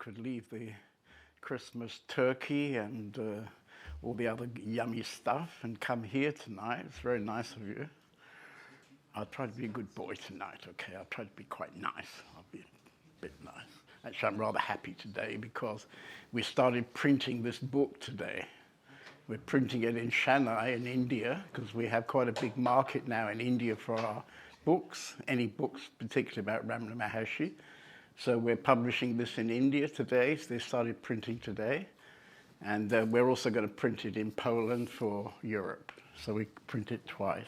could leave the Christmas turkey and all the other yummy stuff and come here tonight. It's very nice of you. I'll try to be a good boy tonight, okay? I'll try to be quite nice. I'll be a bit nice. Actually, I'm rather happy today because we started printing this book today. We're printing it in Chennai in India because we have quite a big market now in India for our books, any books particularly about Ramana Maharshi. So we're publishing this in India today. So they started printing today. And we're also going to print it in Poland for Europe. So we print it twice.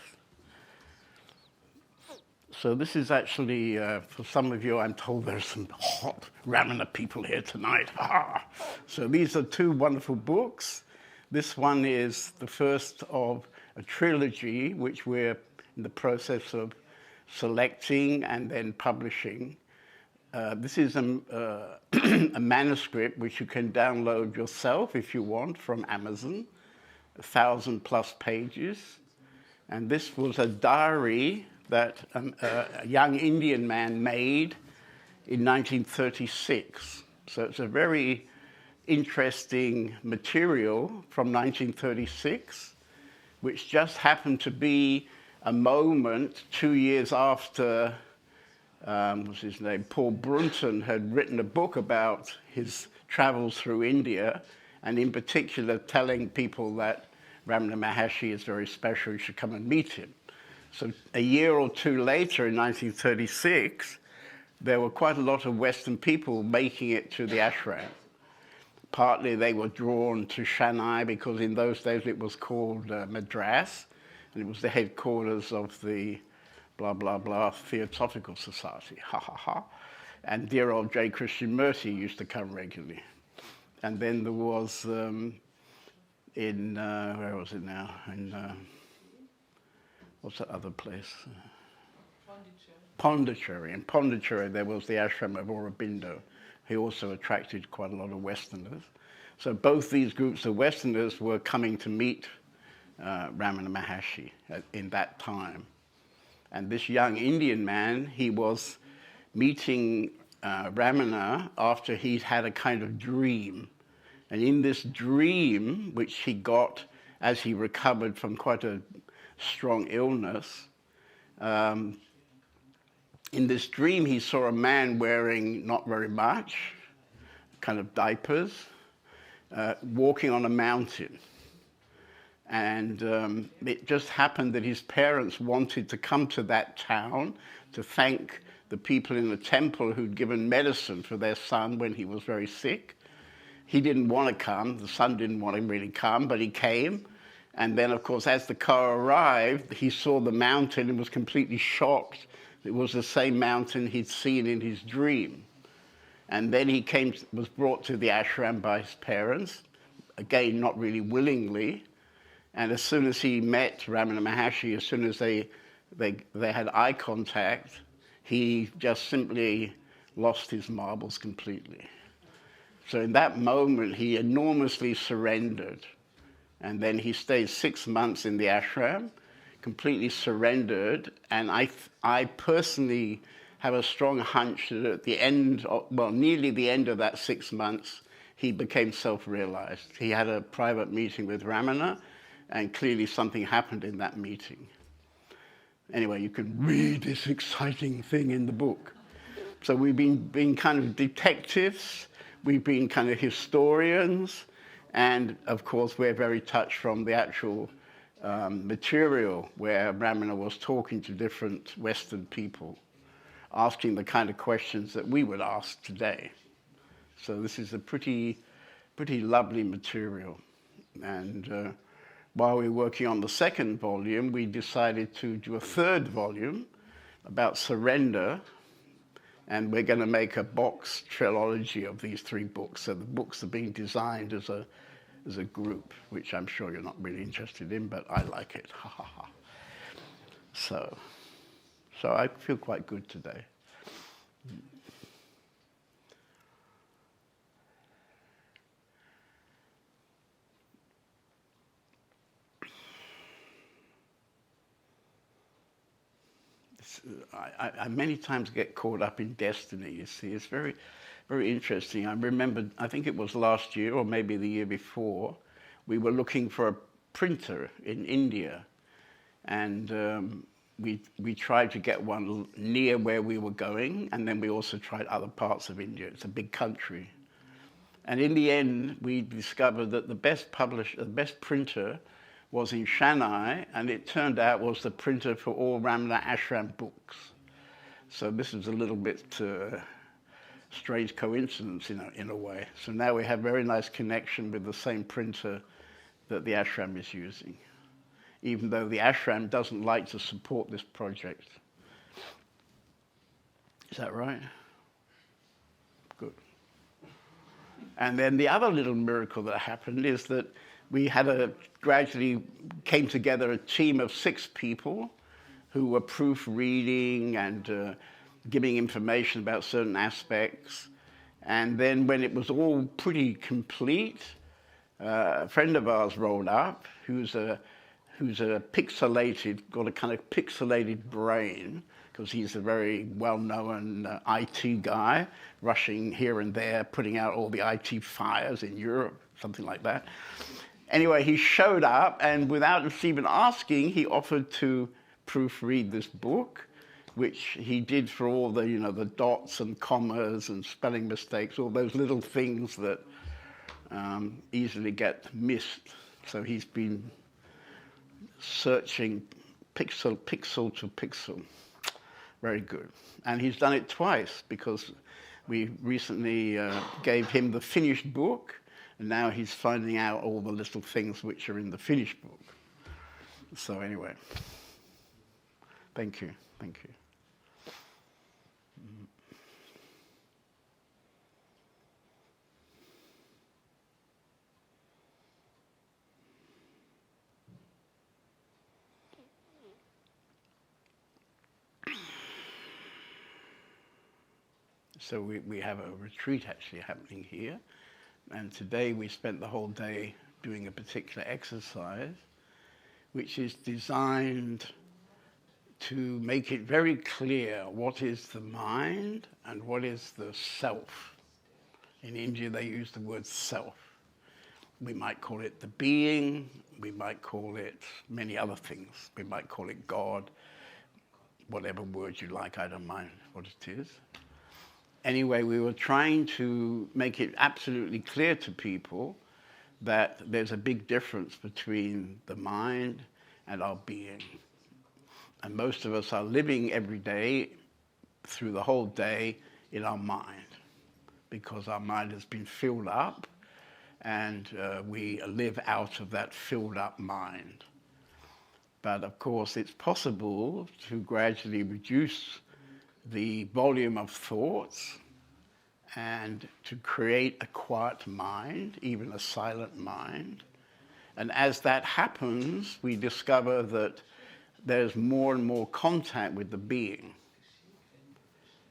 So this is actually, for some of you, I'm told there's some hot Ramana people here tonight. So these are two wonderful books. This one is the first of a trilogy, which we're in the process of selecting and then publishing. This is a manuscript which you can download yourself if you want from Amazon, 1,000+ pages. And this was a diary that a young Indian man made in 1936. So it's a very interesting material from 1936, which just happened to be a moment 2 years after, what's his name, Paul Brunton had written a book about his travels through India, and in particular telling people that Ramana Maharshi is very special, you should come and meet him. So a year or two later, in 1936, there were quite a lot of Western people making it to the ashram. Partly they were drawn to Chennai because in those days it was called Madras, and it was the headquarters of the blah, blah, blah Theosophical Society, ha, ha, ha. And dear old J. Krishnamurti used to come regularly. And then there was where was it now? What's that other place? Pondicherry. In Pondicherry, there was the ashram of Aurobindo. He also attracted quite a lot of Westerners. So both these groups of Westerners were coming to meet Ramana Maharshi in that time. And this young Indian man, he was meeting Ramana after he'd had a kind of dream. And in this dream, which he got as he recovered from quite a strong illness, in this dream he saw a man wearing not very much, kind of diapers, walking on a mountain. And it just happened that his parents wanted to come to that town to thank the people in the temple who'd given medicine for their son when he was very sick. He didn't want to come, the son didn't want to really come, but he came. And then, of course, as the car arrived, he saw the mountain and was completely shocked. It was the same mountain he'd seen in his dream. And then he was brought to the ashram by his parents, again, not really willingly. And as soon as he met Ramana Maharshi, as soon as they had eye contact, he just simply lost his marbles completely. So in that moment, he enormously surrendered. And then he stayed 6 months in the ashram, completely surrendered. And I personally have a strong hunch that at the end, nearly the end of that 6 months, he became self-realized. He had a private meeting with Ramana, and clearly something happened in that meeting. Anyway, you can read this exciting thing in the book. So we've been kind of detectives, we've been kind of historians, and of course we're very touched from the actual material where Ramana was talking to different Western people, asking the kind of questions that we would ask today. So this is a pretty lovely material. And while we were working on the second volume, we decided to do a third volume about surrender. And we're going to make a box trilogy of these 3 books. So the books are being designed as a group, which I'm sure you're not really interested in, but I like it. Ha ha ha. So I feel quite good today. I many times get caught up in destiny, you see. It's very, very interesting. I remember, I think it was last year or maybe the year before, we were looking for a printer in India. And we tried to get one near where we were going, and then we also tried other parts of India. It's a big country. And in the end, we discovered that the best printer was in Chennai, and it turned out was the printer for all Ramana Ashram books. So this is a little bit strange coincidence in a way. So now we have very nice connection with the same printer that the ashram is using, even though the ashram doesn't like to support this project. Is that right? Good. And then the other little miracle that happened is that we had gradually came together a team of 6 people who were proofreading and giving information about certain aspects. And then when it was all pretty complete, a friend of ours rolled up who's got a kind of pixelated brain, because he's a very well-known IT guy, rushing here and there, putting out all the IT fires in Europe, something like that. Anyway, he showed up, and without us even asking, he offered to proofread this book, which he did for all the, the dots and commas and spelling mistakes, all those little things that easily get missed. So he's been searching pixel to pixel. Very good. And he's done it twice, because we recently gave him the finished book, and now he's finding out all the little things which are in the finished book. So anyway, thank you. So we have a retreat actually happening here, and today we spent the whole day doing a particular exercise which is designed to make it very clear what is the mind and what is the self. In India they use the word self. We might call it the being, we might call it many other things. We might call it God, whatever word you like, I don't mind what it is. Anyway, we were trying to make it absolutely clear to people that there's a big difference between the mind and our being. And most of us are living every day, through the whole day, in our mind, because our mind has been filled up, and we live out of that filled up mind. But of course, it's possible to gradually reduce the volume of thoughts and to create a quiet mind, even a silent mind. And as that happens, we discover that there's more and more contact with the being.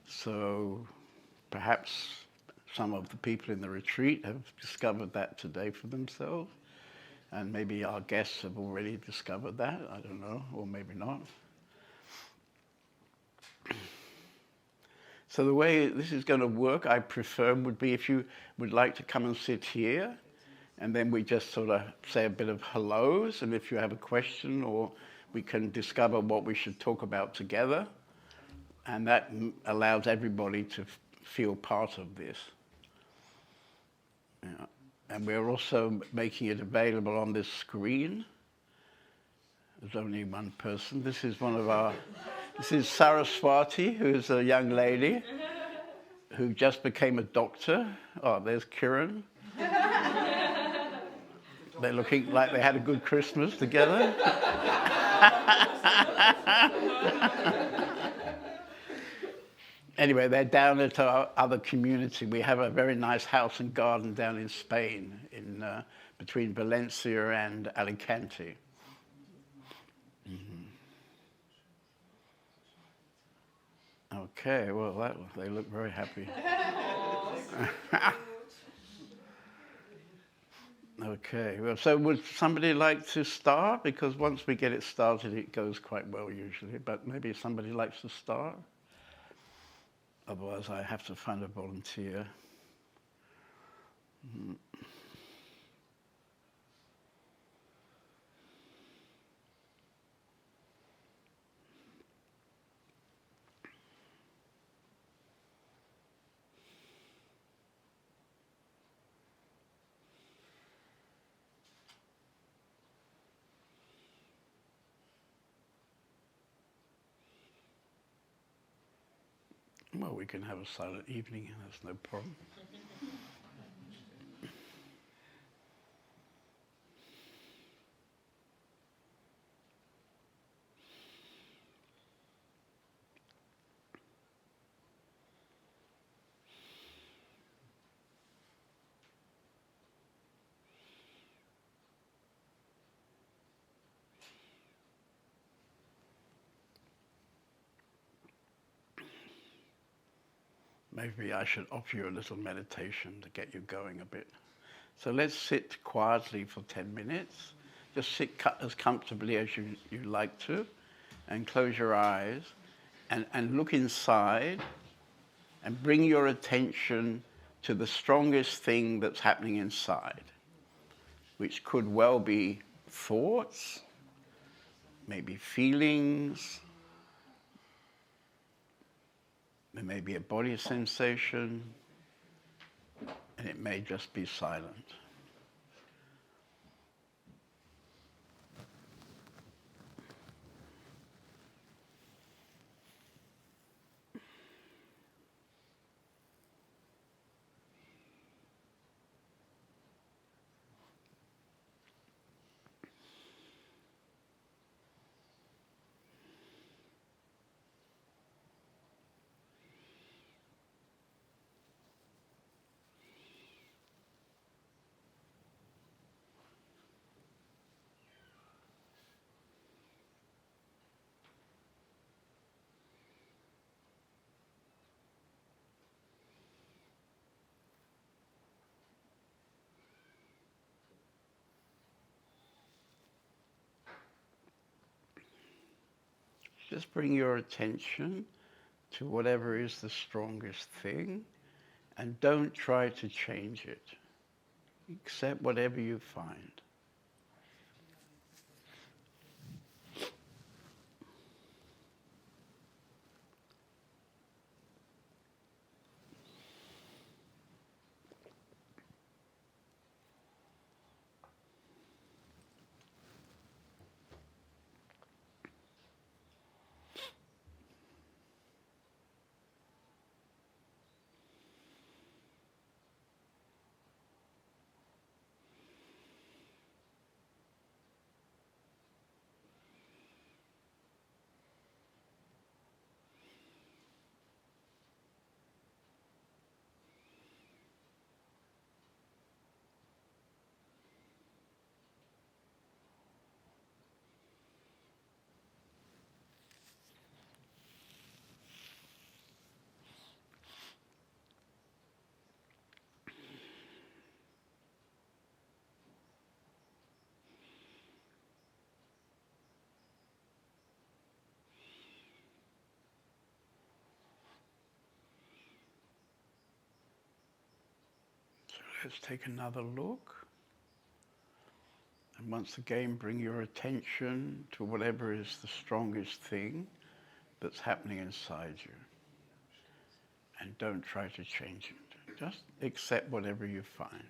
So perhaps some of the people in the retreat have discovered that today for themselves, and maybe our guests have already discovered that, I don't know, or maybe not. So the way this is going to work, I prefer, would be if you would like to come and sit here, and then we just sort of say a bit of hellos, and if you have a question, or we can discover what we should talk about together, and that allows everybody to feel part of this. Yeah. And we're also making it available on this screen. There's only one person. This is this is Saraswati, who's a young lady who just became a doctor. Oh, there's Kiran. They're looking like they had a good Christmas together. Anyway, they're down at our other community. We have a very nice house and garden down in Spain, between Valencia and Alicante. Mm-hmm. Okay, well, they look very happy. Okay, well, so would somebody like to start? Because once we get it started, it goes quite well usually, but maybe somebody likes to start? Otherwise, I have to find a volunteer. Well, we can have a silent evening, that's no problem. Maybe I should offer you a little meditation to get you going a bit. So let's sit quietly for 10 minutes. Just sit as comfortably as you like to, and close your eyes and look inside and bring your attention to the strongest thing that's happening inside, which could well be thoughts, maybe feelings, there may be a body sensation, and it may just be silent. Just bring your attention to whatever is the strongest thing, and don't try to change it. Accept whatever you find. Let's take another look. And once again, bring your attention to whatever is the strongest thing that's happening inside you. And don't try to change it. Just accept whatever you find.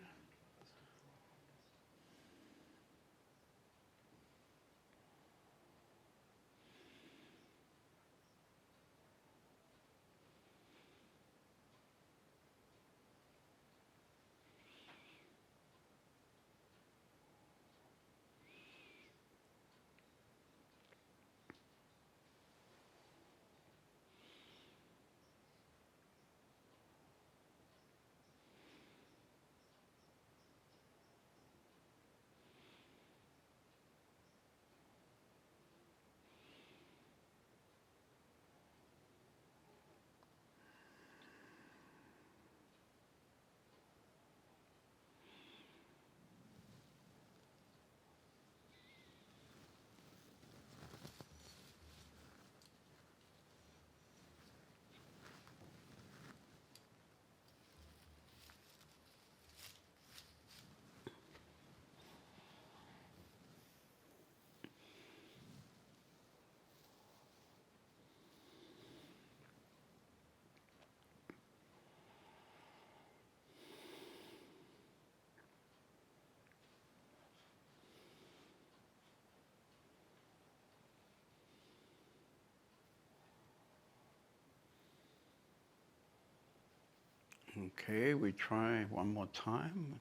Okay, we try one more time.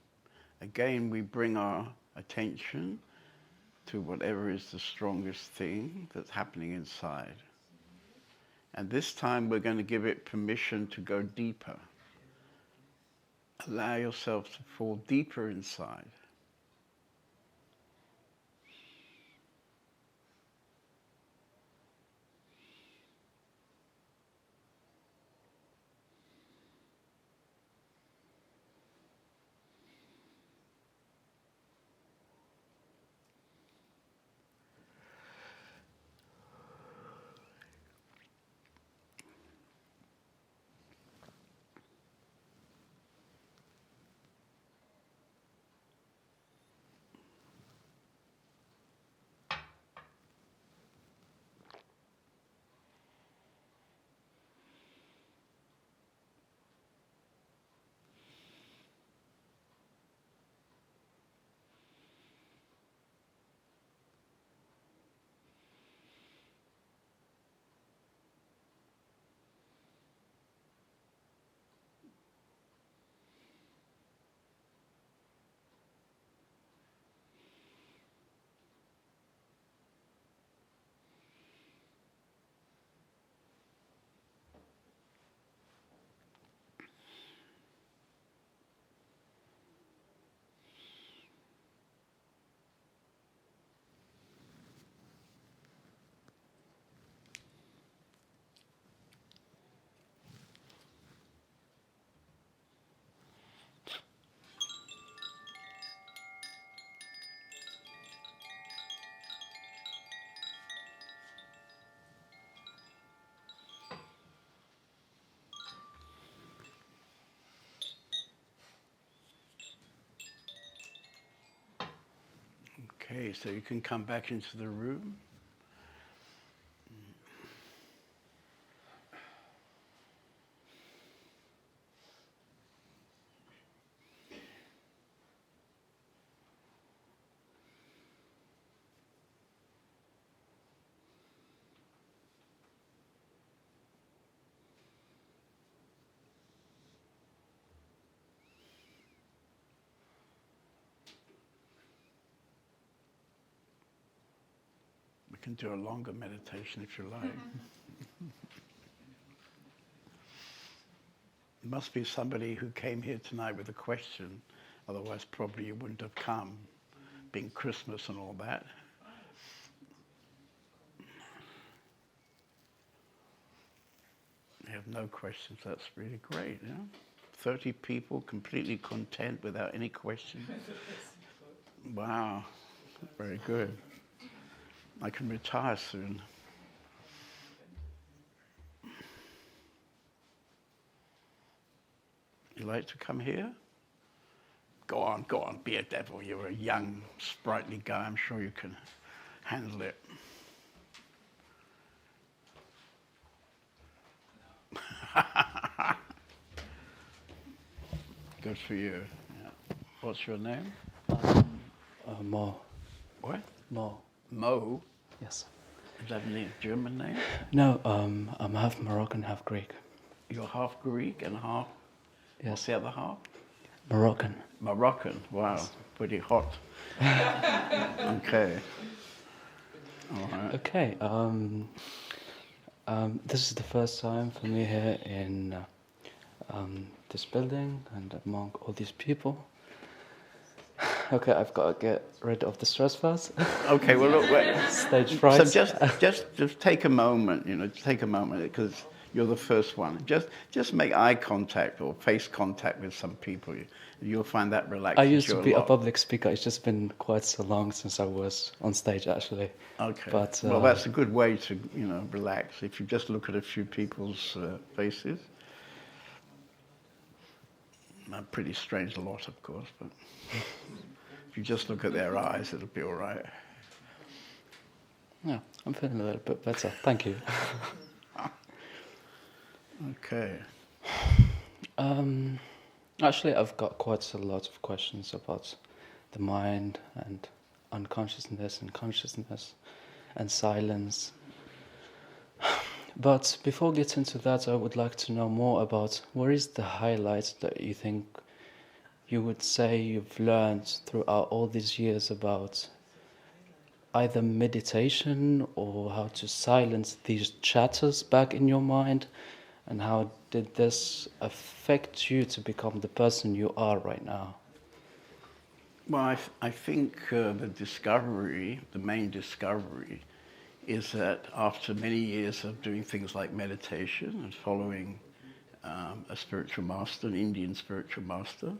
Again, we bring our attention to whatever is the strongest thing that's happening inside. And this time we're going to give it permission to go deeper. Allow yourself to fall deeper inside. Okay, so you can come back into the room. We can do a longer meditation if you like. It must be somebody who came here tonight with a question, otherwise probably you wouldn't have come, being Christmas and all that. You have no questions, that's really great, yeah? 30 people completely content without any questions. Wow, very good. I can retire soon. You like to come here? Go on, be a devil. You're a young, sprightly guy. I'm sure you can handle it. Good for you. Yeah. What's your name? Mo. What? Mo. Mo? Yes. Is that a German name? No, I'm half Moroccan, half Greek. You're half Greek and half... Yes. What's the other half? Moroccan. Moroccan. Wow, yes. Pretty hot. Okay. All right. Okay. This is the first time for me here in this building and among all these people. Okay, I've got to get rid of the stress first. Okay, well look, stage fright. So just take a moment, take a moment because you're the first one. Just make eye contact or face contact with some people. You'll find that relaxing. I used to be a public speaker. It's just been quite so long since I was on stage, actually. Okay. But well, that's a good way to relax if you just look at a few people's faces. A pretty strange lot, of course, but if you just look at their eyes, it'll be all right. Yeah, I'm feeling a little bit better. Thank you. Okay. Actually, I've got quite a lot of questions about the mind and unconsciousness and consciousness and silence. But before getting to that, I would like to know more about what is the highlight that you think you would say you've learned throughout all these years about either meditation or how to silence these chatters back in your mind, and how did this affect you to become the person you are right now? Well, I think the main discovery, is that after many years of doing things like meditation and following a spiritual master, an Indian spiritual master,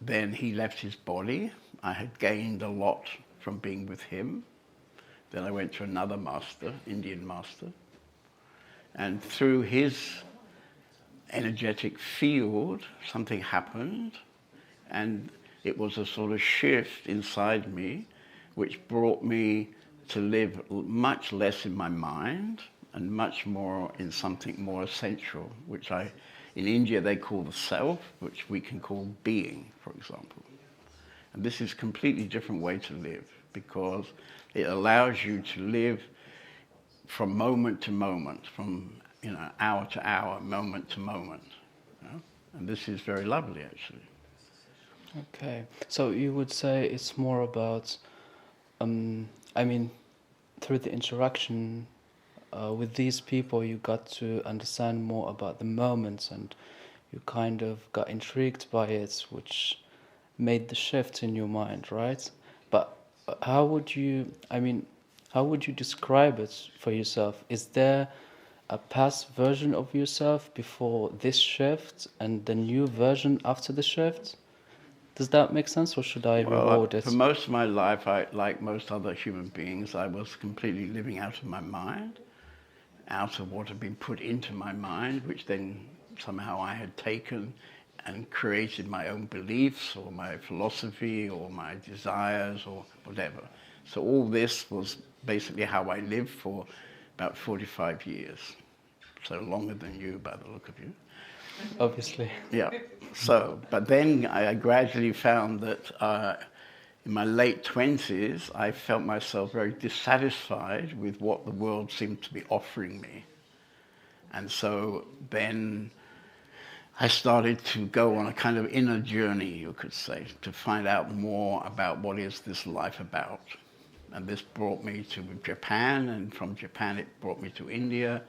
then he left his body. I had gained a lot from being with him. Then I went to another master, Indian master, and through his energetic field, something happened, and it was a sort of shift inside me, which brought me to live much less in my mind and much more in something more essential, which in India they call the self, which we can call being, for example. And this is a completely different way to live, because it allows you to live from moment to moment, from hour to hour, moment to moment. And this is very lovely, actually. Okay, so you would say it's more about, through the interaction with these people, you got to understand more about the moments, and you kind of got intrigued by it, which made the shift in your mind, right? But how would you describe it for yourself? Is there a past version of yourself before this shift and the new version after the shift? Does that make sense, or should I reword it? For most of my life, like most other human beings, I was completely living out of my mind, out of what had been put into my mind, which then somehow I had taken and created my own beliefs or my philosophy or my desires or whatever. So all this was basically how I lived for about 45 years. So longer than you, by the look of you. Obviously. Yeah. So, but then I gradually found that in my late 20s, I felt myself very dissatisfied with what the world seemed to be offering me. And so then I started to go on a kind of inner journey, you could say, to find out more about what is this life about. And this brought me to Japan, and from Japan it brought me to India.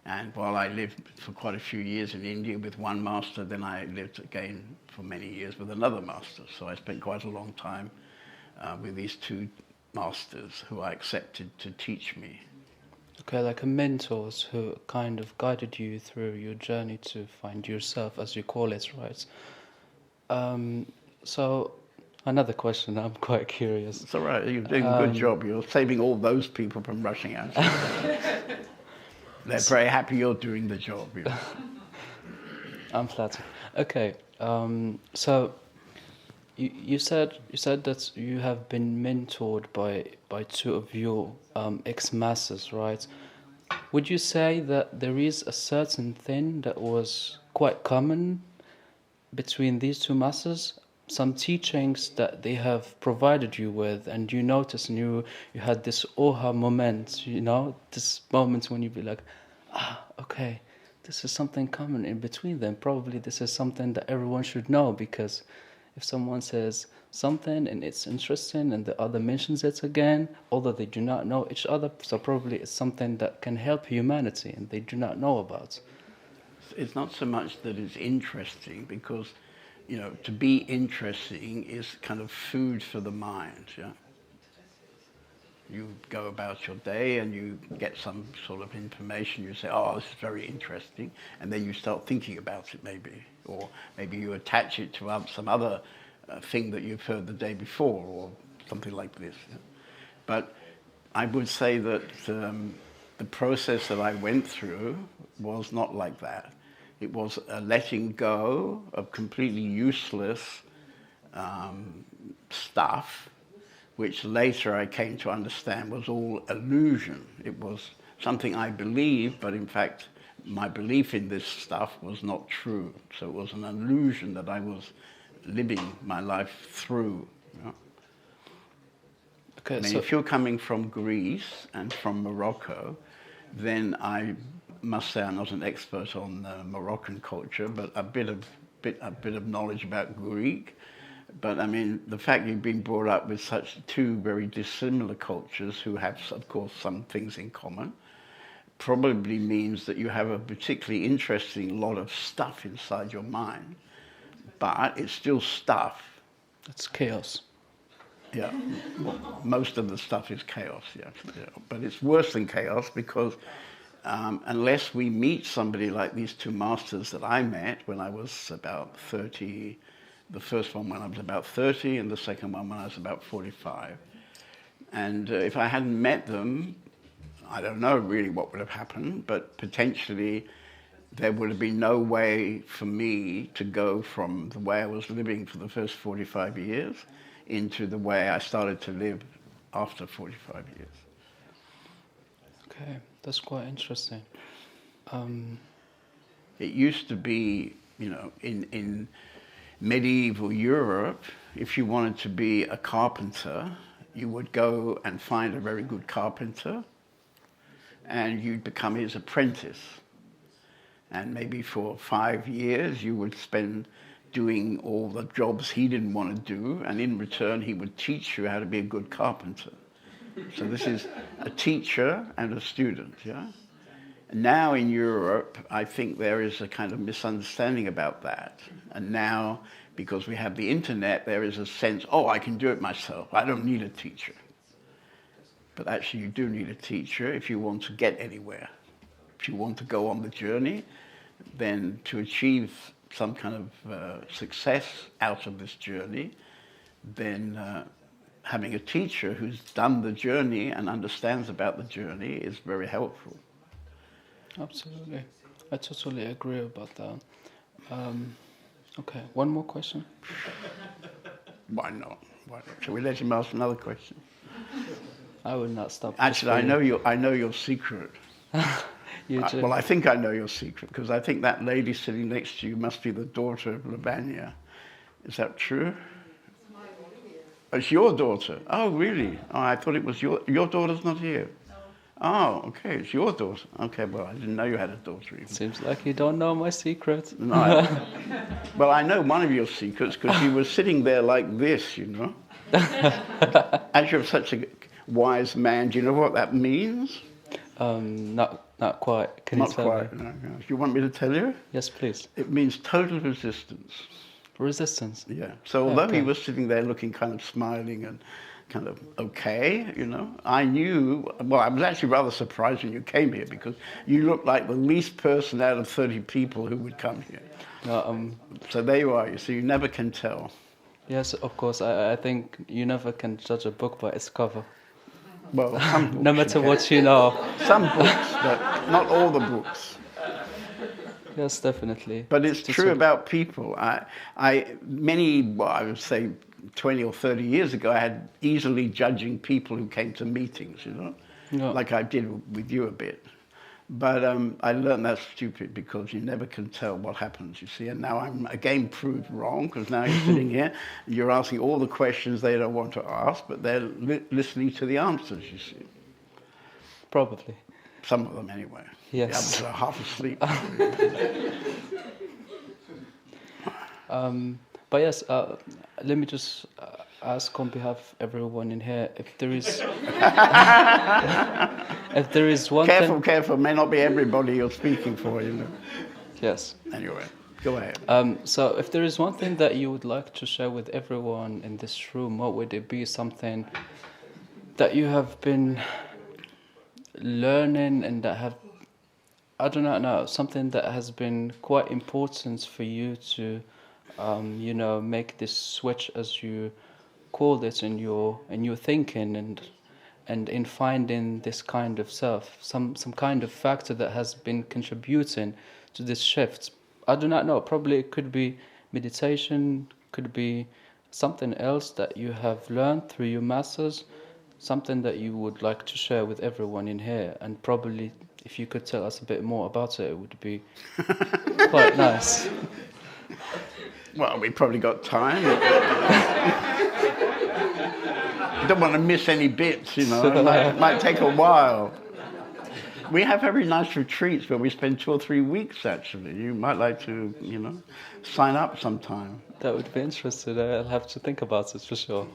And while I lived for quite a few years in India with one master, then I lived again for many years with another master. So I spent quite a long time with these two masters who I accepted to teach me. Okay, like a mentors who kind of guided you through your journey to find yourself, as you call it, right? So another question, I'm quite curious. It's all right, you're doing a good job. You're saving all those people from rushing out. They're very happy you're doing the job. You know. I'm flattered. Okay, so you said that you have been mentored by two of your ex-masters, right? Would you say that there is a certain thing that was quite common between these two masters? Some teachings that they have provided you with, and you notice, and you had this aha moment, this moment when you be like, okay, this is something common in between them. Probably this is something that everyone should know, because if someone says something and it's interesting and the other mentions it again, although they do not know each other, so probably it's something that can help humanity and they do not know about. It's not so much that it's interesting, because to be interesting is kind of food for the mind, yeah? You go about your day and you get some sort of information, you say, oh, this is very interesting, and then you start thinking about it maybe, or maybe you attach it to some other thing that you've heard the day before, or something like this. Yeah? But I would say that the process that I went through was not like that. It was a letting go of completely useless stuff, which later I came to understand was all illusion. It was something I believed, but in fact, my belief in this stuff was not true. So it was an illusion that I was living my life through. Okay, I mean, if you're coming from Greece and from Morocco, then I must say I'm not an expert on Moroccan culture, but a bit of knowledge about Greek. But I mean, the fact you've been brought up with such two very dissimilar cultures who have, of course, some things in common, probably means that you have a particularly interesting lot of stuff inside your mind. But it's still stuff. It's chaos. Yeah, well, most of the stuff is chaos, yeah. But it's worse than chaos because unless we meet somebody like these two masters that I met when I was about 30, the first one when I was about 30 and the second one when I was about 45. And if I hadn't met them, I don't know really what would have happened, but potentially there would have been no way for me to go from the way I was living for the first 45 years into the way I started to live after 45 years. Okay, that's quite interesting. It used to be, you know, in medieval Europe, if you wanted to be a carpenter, you would go and find a very good carpenter and you'd become his apprentice. And maybe for 5 years you would spend doing all the jobs he didn't want to do, and in return he would teach you how to be a good carpenter. So this is a teacher and a student, yeah? Now in Europe, I think there is a kind of misunderstanding about that. And now, because we have the internet, there is a sense, oh, I can do it myself. I don't need a teacher. But actually you do need a teacher if you want to get anywhere. If you want to go on the journey, then to achieve some kind of success out of this journey, then having a teacher who's done the journey and understands about the journey is very helpful. Absolutely. I totally agree about that. Okay, one more question? Why not? Shall we let him ask another question? I will not stop. Actually, I know your secret. You do? Well, I think I know your secret, because I think that lady sitting next to you must be the daughter of Lavanya. Is that true? It's my daughter. It's your daughter? Oh, really? Oh, I thought it was your daughter's not here. No. Oh, okay, it's your daughter. Okay, well, I didn't know you had a daughter even. Seems like you don't know my secret. No, well, I know one of your secrets, because you were sitting there like this, you know. As you're such a wise man, do you know what that means? Not quite. Can you tell me? Not quite, no. Do you want me to tell you? Yes, please. It means total resistance. Resistance. Yeah. So although he Okay. was sitting there looking kind of smiling and kind of okay, you know, I knew, well, I was actually rather surprised when you came here, because you looked like the least person out of 30 people who would come here. So there you are, you never can tell. Yes, of course. I think you never can judge a book by its cover. Well, some books No matter you what you know. can. Some books, but not all the books. Yes, definitely. But it's true about people. I would say 20 or 30 years ago, I had easily judging people who came to meetings, you know, Yeah. like I did with you a bit. But I learned that's stupid, because you never can tell what happens, you see. And now I'm again proved wrong, because now you're sitting here, and you're asking all the questions they don't want to ask, but they're listening to the answers, you see. Probably. Some of them anyway. Yes. The others are half asleep. But yes, let me just ask on behalf of everyone in here, if there is if there is one thing... Careful, may not be everybody you're speaking for, you know. Yes. Anyway, go ahead. So if there is one thing that you would like to share with everyone in this room, what would it be? Something that you have been learning and that have, I do not know, something that has been quite important for you to, make this switch, as you called it, in your thinking and in finding this kind of self, some kind of factor that has been contributing to this shift. I do not know. Probably it could be meditation, could be something else that you have learned through your masters, something that you would like to share with everyone in here. And probably if you could tell us a bit more about it, it would be quite nice. Well, we probably got time. Don't want to miss any bits, you know. It might take a while. We have very nice retreats where we spend 2 or 3 weeks, actually. You might like to, sign up sometime. That would be interesting. I'll have to think about it for sure.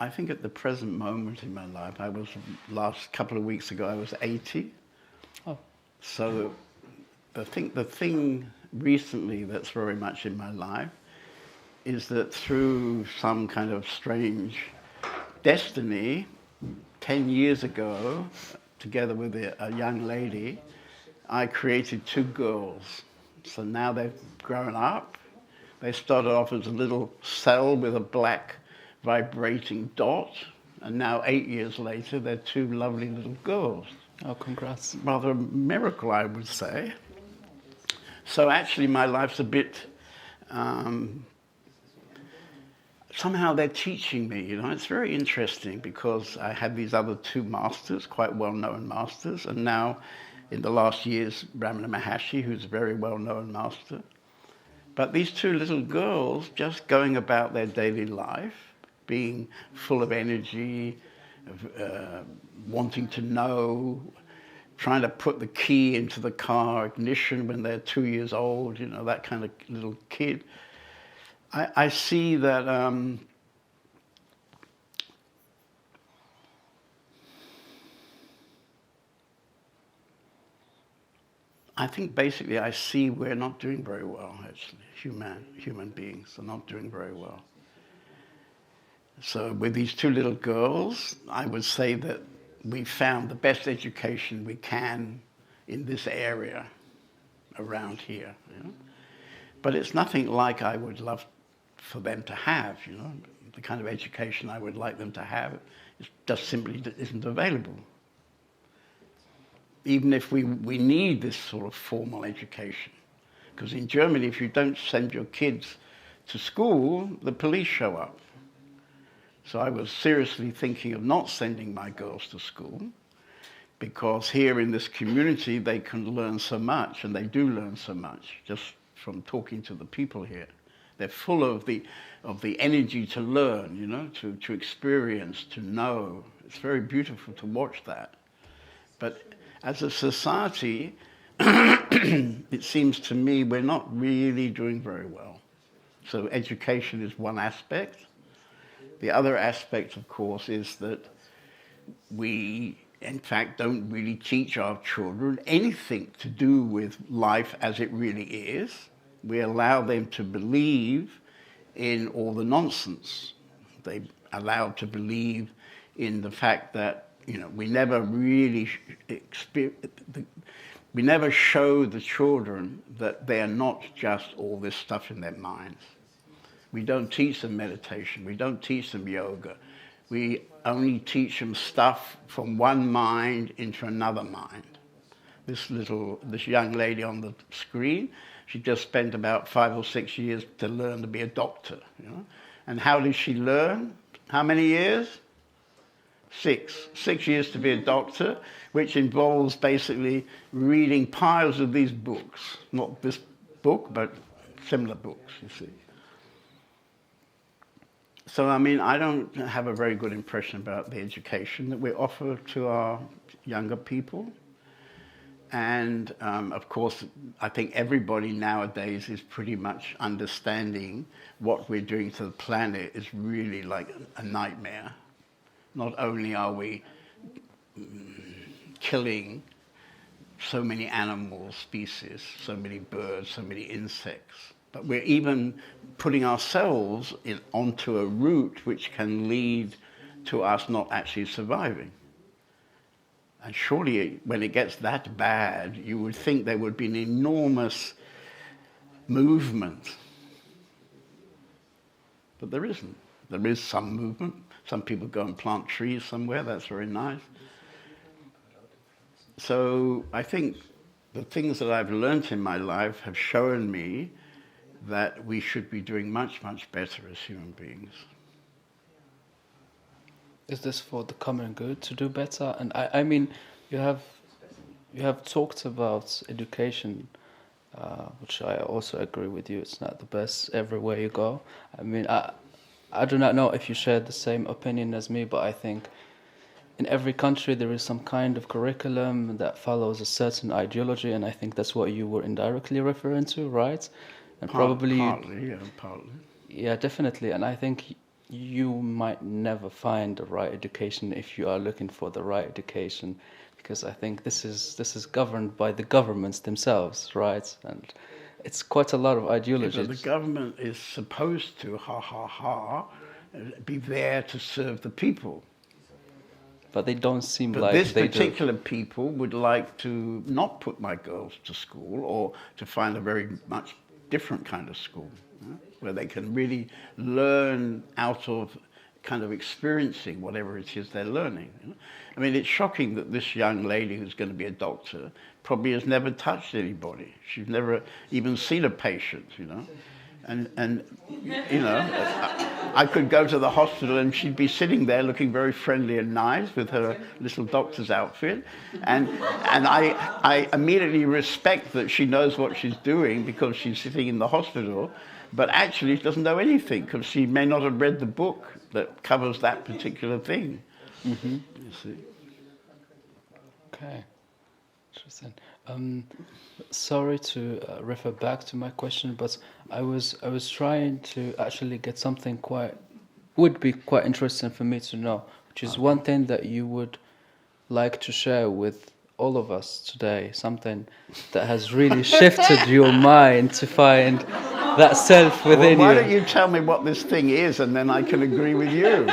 I think at the present moment in my life, last couple of weeks ago, I was 80. Oh. So the thing recently that's very much in my life is that through some kind of strange destiny, 10 years ago, together with a young lady, I created 2 girls. So now they've grown up. They started off as a little cell with a black vibrating dot, and now 8 years later, they're 2 lovely little girls. Oh, congrats. Rather a miracle, I would say. So actually my life's a bit, somehow they're teaching me, It's very interesting because I had these other 2 masters, quite well-known masters, and now in the last years, Ramana Maharshi, who's a very well-known master. But these 2 little girls just going about their daily life, being full of energy, wanting to know, trying to put the key into the car ignition when they're 2 years old, that kind of little kid. I see that I think basically I see we're not doing very well, actually. Human beings are not doing very well. So with these 2 little girls, I would say that we found the best education we can in this area around here. But it's nothing like I would love for them to have, The kind of education I would like them to have just simply isn't available. Even if we need this sort of formal education. Because in Germany, if you don't send your kids to school, the police show up. So I was seriously thinking of not sending my girls to school, because here in this community they can learn so much, and they do learn so much just from talking to the people here. They're full of the energy to learn, to experience, to know. It's very beautiful to watch that. But as a society, it seems to me we're not really doing very well. So education is one aspect. The other aspect, of course, is that we, in fact, don't really teach our children anything to do with life as it really is. We allow them to believe in all the nonsense. They allow to believe in the fact that, we never really we never show the children that they're not just all this stuff in their minds. We don't teach them meditation. We don't teach them yoga. We only teach them stuff from one mind into another mind. This young lady on the screen, she just spent about 5 or 6 years to learn to be a doctor. And how did she learn? How many years? 6. 6 years to be a doctor, which involves basically reading piles of these books. Not this book, but similar books, you see. So, I don't have a very good impression about the education that we offer to our younger people. And, of course, I think everybody nowadays is pretty much understanding what we're doing to the planet is really like a nightmare. Not only are we killing so many animal species, so many birds, so many insects, but we're even putting ourselves onto a route which can lead to us not actually surviving. And surely when it gets that bad, you would think there would be an enormous movement. But there isn't. There is some movement. Some people go and plant trees somewhere. That's very nice. So I think the things that I've learnt in my life have shown me that we should be doing much, much better as human beings. Is this for the common good to do better? And I mean, you have talked about education which I also agree with you. It's not the best everywhere you go. I mean, I do not know if you share the same opinion as me, but I think in every country there is some kind of curriculum that follows a certain ideology, and I think that's what you were indirectly referring to, right? And probably, Partly. yeah, definitely. And I think you might never find the right education if you are looking for the right education, because I think this is governed by the governments themselves, right? And it's quite a lot of Yeah, ideology. but the government is supposed to, be there to serve the people. But they don't seem But like this they do. particular people would like to not put my girls to school, or to find a very much different kind of school, where they can really learn out of kind of experiencing whatever it is they're learning. I mean, it's shocking that this young lady who's going to be a doctor probably has never touched anybody. She's never even seen a patient, And I could go to the hospital and she'd be sitting there looking very friendly and nice with her little doctor's outfit. And I immediately respect that she knows what she's doing because she's sitting in the hospital, but actually she doesn't know anything because she may not have read the book that covers that particular thing. Mm-hmm. You see. Okay, interesting. Sorry to refer back to my question, but I was trying to actually get something would be quite interesting for me to know, which is one thing that you would like to share with all of us today, something that has really shifted your mind to find that self within Well, why you. don't you tell me what this thing is, and then I can agree with you.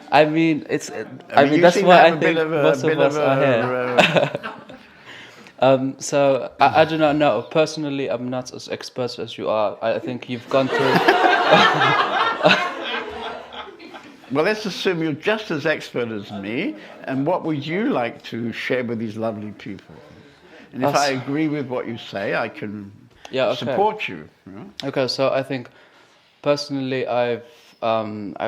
I mean, I mean, you that's seem to why have I a bit think of a- most of bit us of are here. a- So I do not know. Personally, I'm not as expert as you are. I think you've gone through. Well, let's assume you're just as expert as me, and what would you like to share with these lovely people? And if I agree with what you say, I can support you. Okay, so I think personally, I've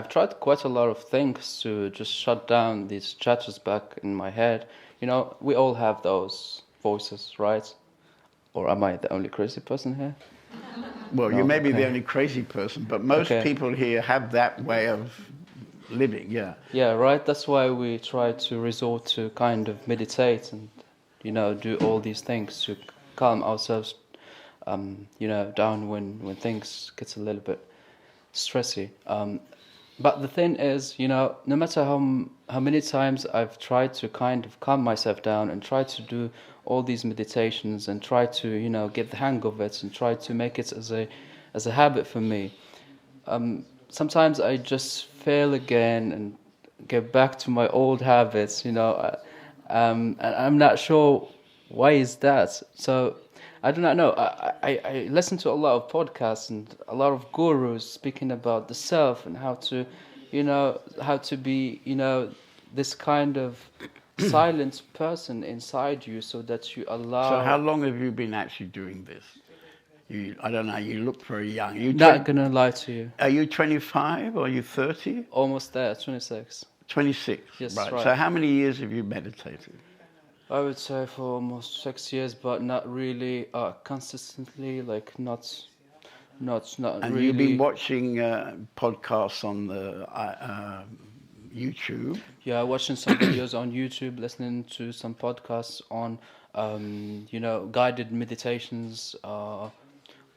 tried quite a lot of things to just shut down these chatters back in my head. We all have those voices, right? Or am I the only crazy person here? Well, No, you may be the okay. only crazy person, but most Okay. people here have that way of living, yeah. Yeah, right. That's why we try to resort to kind of meditate and, do all these things to calm ourselves, down when things gets a little bit stressy. But the thing is, no matter how many times I've tried to kind of calm myself down and try to do all these meditations and try to, get the hang of it and try to make it as a habit for me, sometimes I just fail again and get back to my old habits. And I'm not sure why is that. So I do not know. I listen to a lot of podcasts and a lot of gurus speaking about the self and how to be, this kind of silent person inside you so that you allow... So how long have you been actually doing this? I don't know, you look very young. Not gonna lie to you. Are you 25 or are you 30? Almost there, 26. 26, Yes, right. right. So how many years have you meditated? I would say for almost 6 years, but not really consistently, like not And really. you've been watching podcasts on the YouTube? Yeah, watching some videos on YouTube, listening to some podcasts on, guided meditations on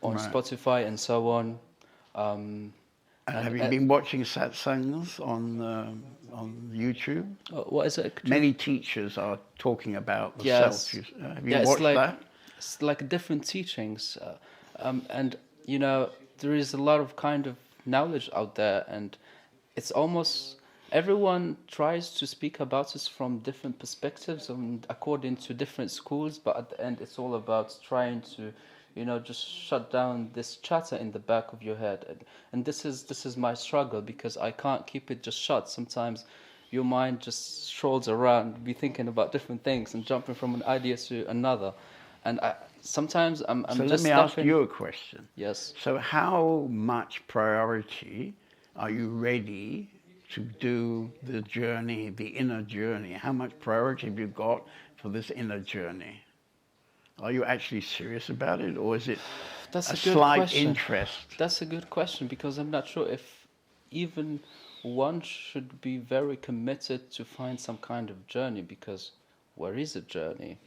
Right. Spotify and so on. Have you been watching satsangs on YouTube? What is it? Many teachers are talking about the Yes. self. Have you watched that? It's like different teachings, and there is a lot of kind of knowledge out there, and it's almost everyone tries to speak about it from different perspectives and according to different schools, but at the end it's all about trying to just shut down this chatter in the back of your head. And this is my struggle, because I can't keep it just shut. Sometimes your mind just strolls around, be thinking about different things and jumping from an idea to another. And sometimes I'm So let just me stuck ask in... you a question. Yes. So how much priority are you ready to do the journey, the inner journey? How much priority have you got for this inner journey Are you actually serious about it, or is it That's a a good slight question. interest? That's a good question because I'm not sure if even one should be very committed to find some kind of journey, because where is a journey?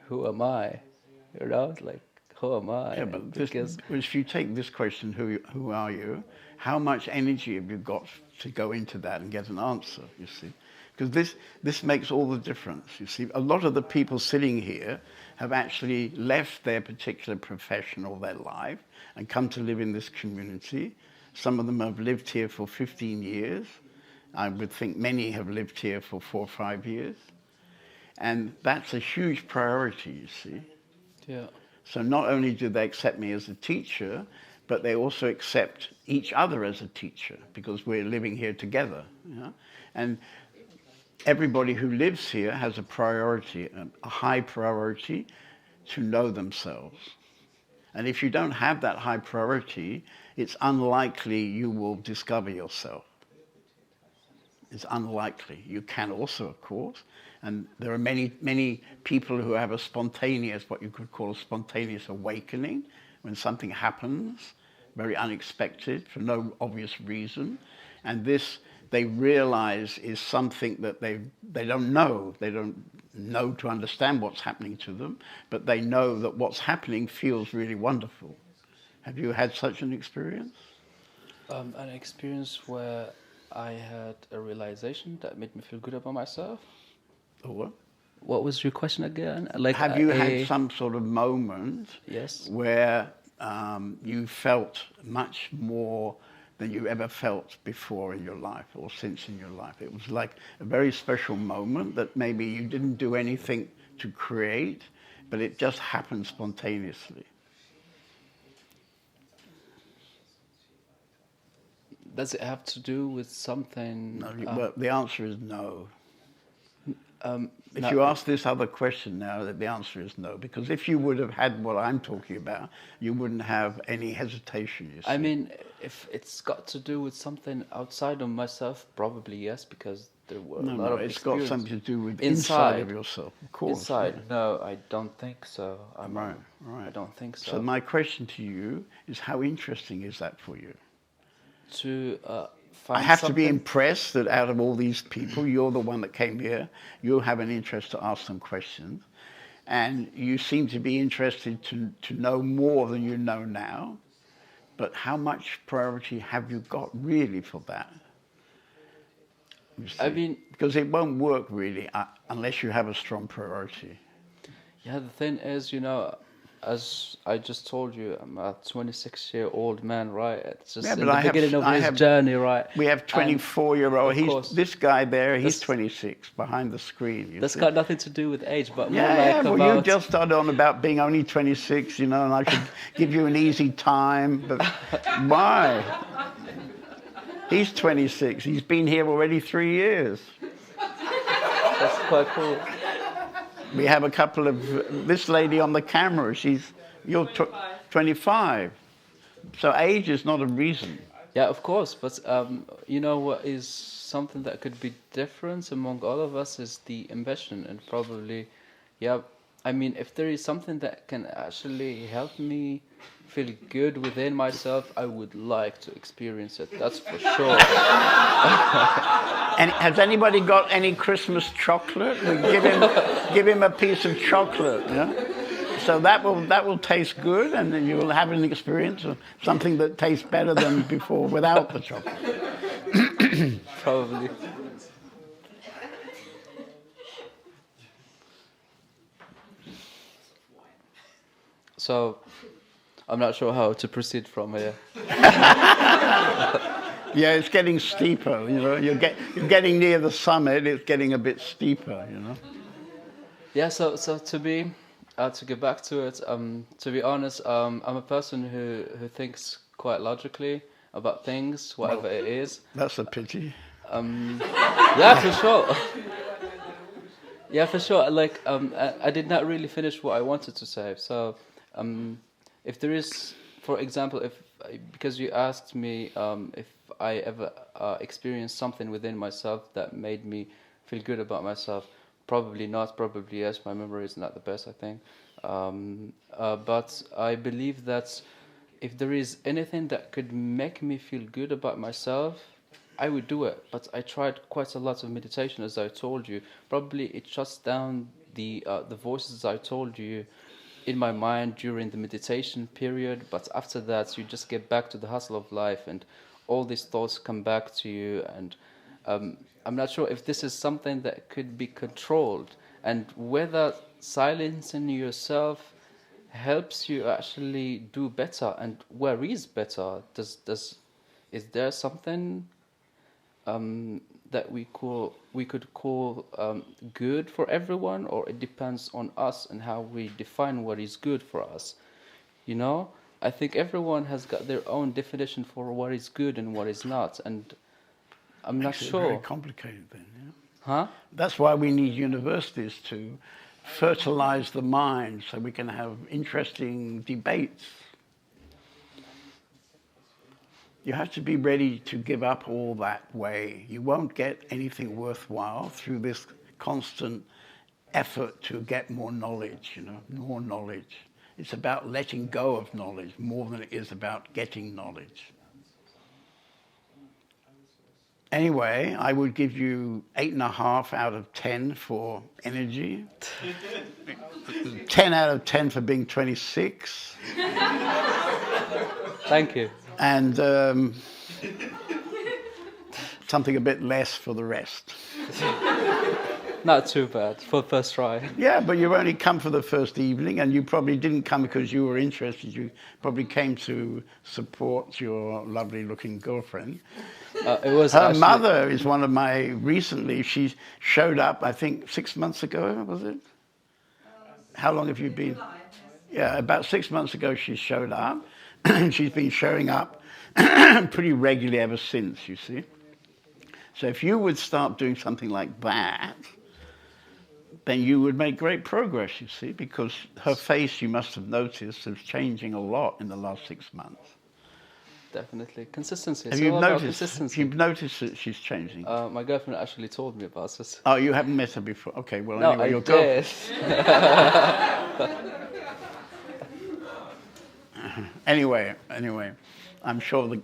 Who am I? You know, like, who am I? Yeah, but Because if you take this question, who are you? How much energy have you got to go into that and get an answer? You see, because this makes all the difference. You see, a lot of the people sitting here have actually left their particular profession or their life and come to live in this community. Some of them have lived here for 15 years. I would think many have lived here for 4 or 5 years. And that's a huge priority, you see. yeah, So not only do they accept me as a teacher, but they also accept each other as a teacher because we're living here together. You know? And everybody who lives here has a priority, a high priority to know themselves. And if you don't have that high priority, it's unlikely you will discover yourself. It's unlikely. You can also, of course, and there are many people who have a spontaneous, what you could call a spontaneous awakening, when something happens, very unexpected, for no obvious reason, and this they realize is something that they don't know. They don't know to understand what's happening to them, but they know that what's happening feels really wonderful. Have you had such an experience? an experience where I had a realization that made me feel good about myself. Or what? What was your question again? Like, Have you had some sort of moment Yes. where you felt much more than you ever felt before in your life or since in your life? It was like a very special moment that maybe you didn't do anything to create, but it just happened spontaneously. Does it have to do with something? No, well, the answer is no. If no, you ask this other question now, the answer is no. Because if you would have had what I'm talking about, you wouldn't have any hesitation, you see. I mean, if it's got to do with something outside of myself, probably yes, because there were a lot of it's got experience. something to do with inside of yourself, of course. Inside, no, I don't think so. Right. I don't think so. So my question to you is, how interesting is that for you? To I find have something. to be impressed that out of all these people, you're the one that came here. You have an interest to ask some questions. And you seem to be interested to know more than you know now. But how much priority have you got really for that? You see? I mean, because it won't work really unless you have a strong priority. yeah, the thing is, you know, as I just told you, I'm a 26-year-old man, right? It's just in the beginning of his journey, right? We have 24-year-old. This guy there, he's 26 behind the screen. That's got nothing to do with age, but more yeah, like well, about... you just started on about being only 26, you know, and I should give you an easy time, but why? He's 26. He's been here already 3 years. That's quite cool. We have a couple of... This lady on the camera, you're 25. So age is not a reason. Yeah, of course, but you know what is something that could be different among all of us is the ambition, and probably, yeah, I mean, if there is something that can actually help me feel good within myself, I would like to experience it, that's for sure. And has anybody got any Christmas chocolate? We give him a piece of chocolate, yeah? So that will taste good, and then you will have an experience of something that tastes better than before without the chocolate. Probably. So, I'm not sure how to proceed from here. Yeah, it's getting steeper, you know. You're getting near the summit, it's getting a bit steeper, you know. Yeah, so to get back to it, to be honest, I'm a person who thinks quite logically about things, whatever it is. That's a pity. Yeah, for sure. Yeah, for sure. Like, I did not really finish what I wanted to say. So, if there is, for example, because you asked me if I ever experienced something within myself that made me feel good about myself, probably not. Probably yes. My memory is not the best, I think. But I believe that if there is anything that could make me feel good about myself, I would do it. But I tried quite a lot of meditation, as I told you. Probably it shuts down the voices I told you in my mind during the meditation period. But after that, you just get back to the hustle of life, and all these thoughts come back to you. And I'm not sure if this is something that could be controlled, and whether silencing yourself helps you actually do better, and where is better. Is there something that we could call good for everyone, or it depends on us and how we define what is good for us? You know, I think everyone has got their own definition for what is good and what is not, and I'm not Makes it sure. very complicated then, yeah? Huh? That's why we need universities to fertilize the mind so we can have interesting debates. You have to be ready to give up all that way. You won't get anything worthwhile through this constant effort to get more knowledge, more knowledge. It's about letting go of knowledge more than it is about getting knowledge. Anyway, I would give you 8.5 out of 10 for energy, 10 out of 10 for being 26. Thank you. And something a bit less for the rest. Not too bad for the first try. Yeah, but you've only come for the first evening, and you probably didn't come because you were interested. You probably came to support your lovely-looking girlfriend. It was Her actually, mother is one of my recently. She showed up, I think, 6 months ago, was it? How long have you been? Yeah, about 6 months ago she showed up. She's been showing up pretty regularly ever since, you see. So if you would start doing something like that, then you would make great progress, you see, because her face, you must have noticed, is changing a lot in the last 6 months. Definitely. Consistency. Have It's you all about noticed? consistency. You've noticed that she's changing. My girlfriend actually told me about this. Oh, you haven't met her before? Okay, well, No, anyway, I your did. Anyway, I'm sure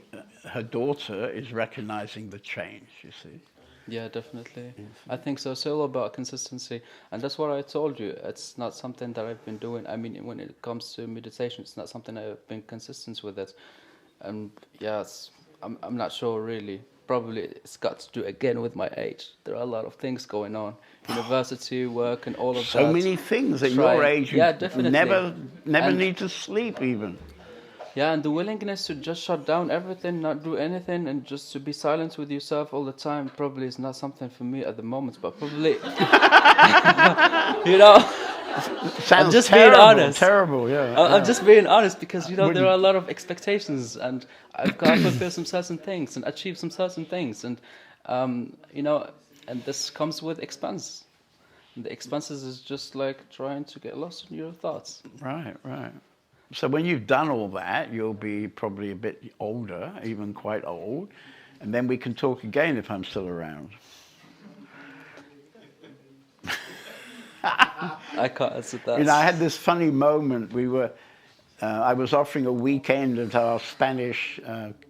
her daughter is recognizing the change, you see. Yeah, definitely. I think so. It's all about consistency. And that's what I told you. It's not something that I've been doing. I mean, when it comes to meditation, it's not something I've been consistent with it. And yes, I'm not sure really. Probably it's got to do again with my age. There are a lot of things going on. University, work, and all of that. So many things at Try- your age, you Yeah, definitely. never And- need to sleep even. Yeah, and the willingness to just shut down everything, not do anything, and just to be silent with yourself all the time probably is not something for me at the moment, but probably, you know, Sounds just terrible, being honest. terrible, yeah. I'm just being honest because, there Wouldn't- are a lot of expectations, and I've got to fulfill some certain things and achieve some certain things, and, and this comes with expense. And the expenses is just like trying to get lost in your thoughts. Right. So when you've done all that, you'll be probably a bit older, even quite old, and then we can talk again if I'm still around. I can't answer that. I had this funny moment. I was offering a weekend at our Spanish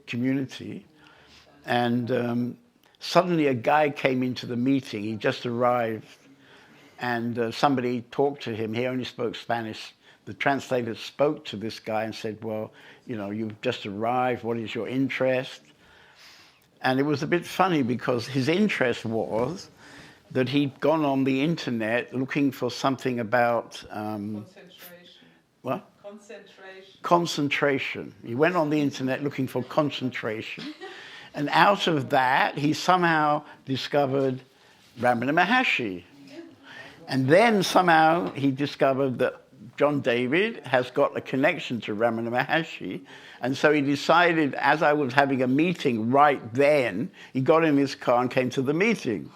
community, and suddenly a guy came into the meeting. He just arrived, and somebody talked to him. He only spoke Spanish. The translator spoke to this guy and said, well, you've just arrived. What is your interest? And it was a bit funny because his interest was that he'd gone on the internet looking for something about... Concentration. What? Concentration. Concentration. He went on the internet looking for concentration. And out of that, he somehow discovered Ramana Maharshi. And then somehow he discovered that John David has got a connection to Ramana Maharshi. And so he decided, as I was having a meeting right then, he got in his car and came to the meeting.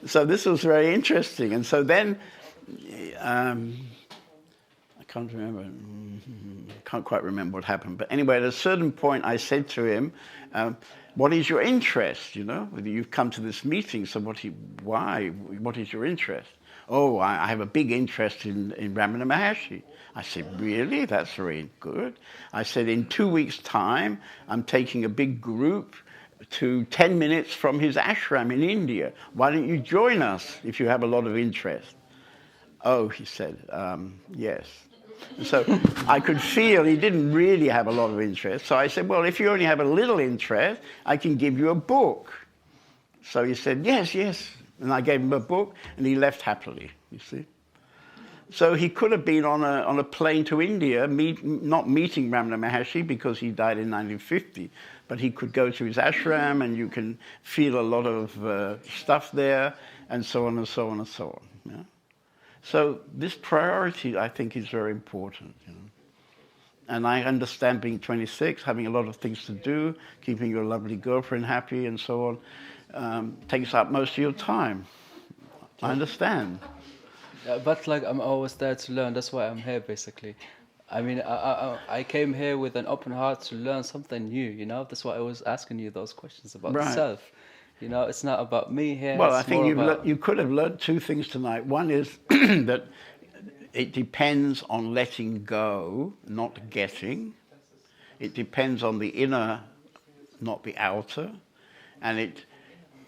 So this was very interesting. And so then, I can't quite remember what happened. But anyway, at a certain point, I said to him, what is your interest? You've come to this meeting, so why? What is your interest? Oh, I have a big interest in Ramana Maharshi. I said, really? That's very good. I said, in 2 weeks' time, I'm taking a big group to 10 minutes from his ashram in India. Why don't you join us if you have a lot of interest? Oh, he said, yes. So I could feel he didn't really have a lot of interest. So I said, well, if you only have a little interest, I can give you a book. So he said, yes, yes. And I gave him a book, and he left happily, you see. So he could have been on a plane to India, not meeting Ramana Maharshi because he died in 1950, but he could go to his ashram, and you can feel a lot of stuff there, and so on and so on and so on. Yeah? So this priority, I think, is very important. You know? And I understand being 26, having a lot of things to do, keeping your lovely girlfriend happy and so on, takes up most of your time. I understand. But like I'm always there to learn. That's why I'm here, basically. I mean, I came here with an open heart to learn something new. You know, that's why I was asking you those questions about Right. self. You know, it's not about me here. Well, I it's think more you could have learned two things tonight. One is that it depends on letting go, not getting. It depends on the inner, not the outer. And it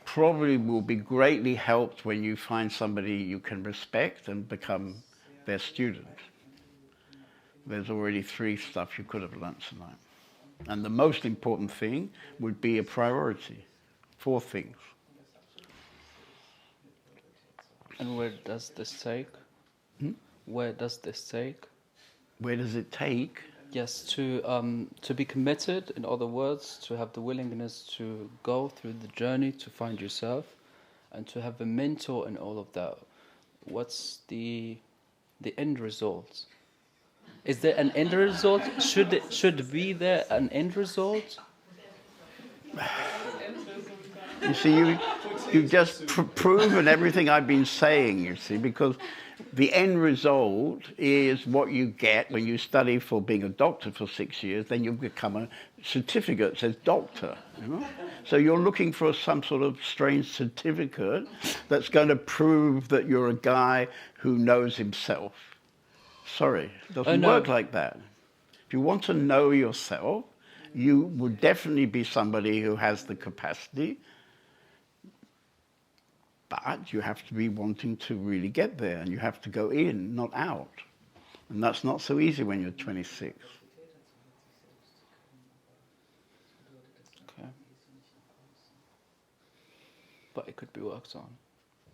probably will be greatly helped when you find somebody you can respect and become their student. There's already 3 stuff you could have learnt tonight. And the most important thing would be a priority. 4 things. And where does this take? Where does this take? Where does it take? Yes, to be committed. In other words, to have the willingness to go through the journey to find yourself, and to have a mentor in all of that. What's the end result? Is there an end result? Should be there an end result? You see, you've just proven everything I've been saying, you see, because the end result is what you get when you study for being a doctor for 6 years, then you become a certificate that says doctor, you know? So you're looking for some sort of strange certificate that's going to prove that you're a guy who knows himself. Sorry, it doesn't work like that. If you want to know yourself, you would definitely be somebody who has the capacity, but you have to be wanting to really get there, and you have to go in, not out. And that's not so easy when you're 26. Okay. But it could be worked on.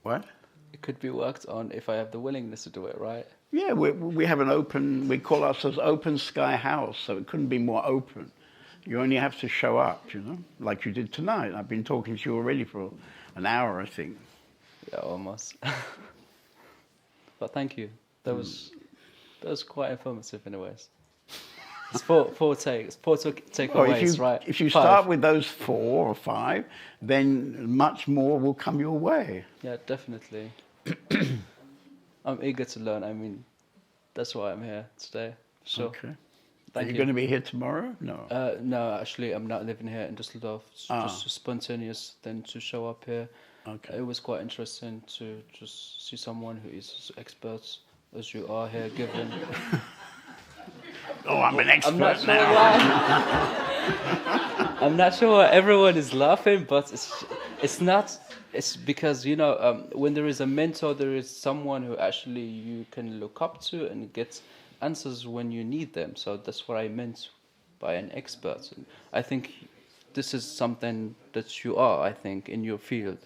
What? It could be worked on if I have the willingness to do it, right? Yeah, we have an open, we call ourselves Open Sky House, so it couldn't be more open. You only have to show up, you know, like you did tonight. I've been talking to you already for an hour, I think. Yeah, almost. But thank you. That was quite informative in a ways. It's four takeaways, right? If you 5. start with those 4 or 5, then much more will come your way. Yeah, definitely. I'm eager to learn. I mean, that's why I'm here today. Sure. Okay. Thank Are you you. going to be here tomorrow? No. No, actually, I'm not living here in Düsseldorf. It's just a spontaneous thing to show up here. Okay. It was quite interesting to just see someone who is as expert as you are here, given. Oh, I'm an expert I'm not sure now. why. I'm not sure why everyone is laughing, but it's not. It's because, you know, when there is a mentor, there is someone who actually you can look up to and get answers when you need them. So that's what I meant by an expert. And I think this is something that you are, I think, in your field.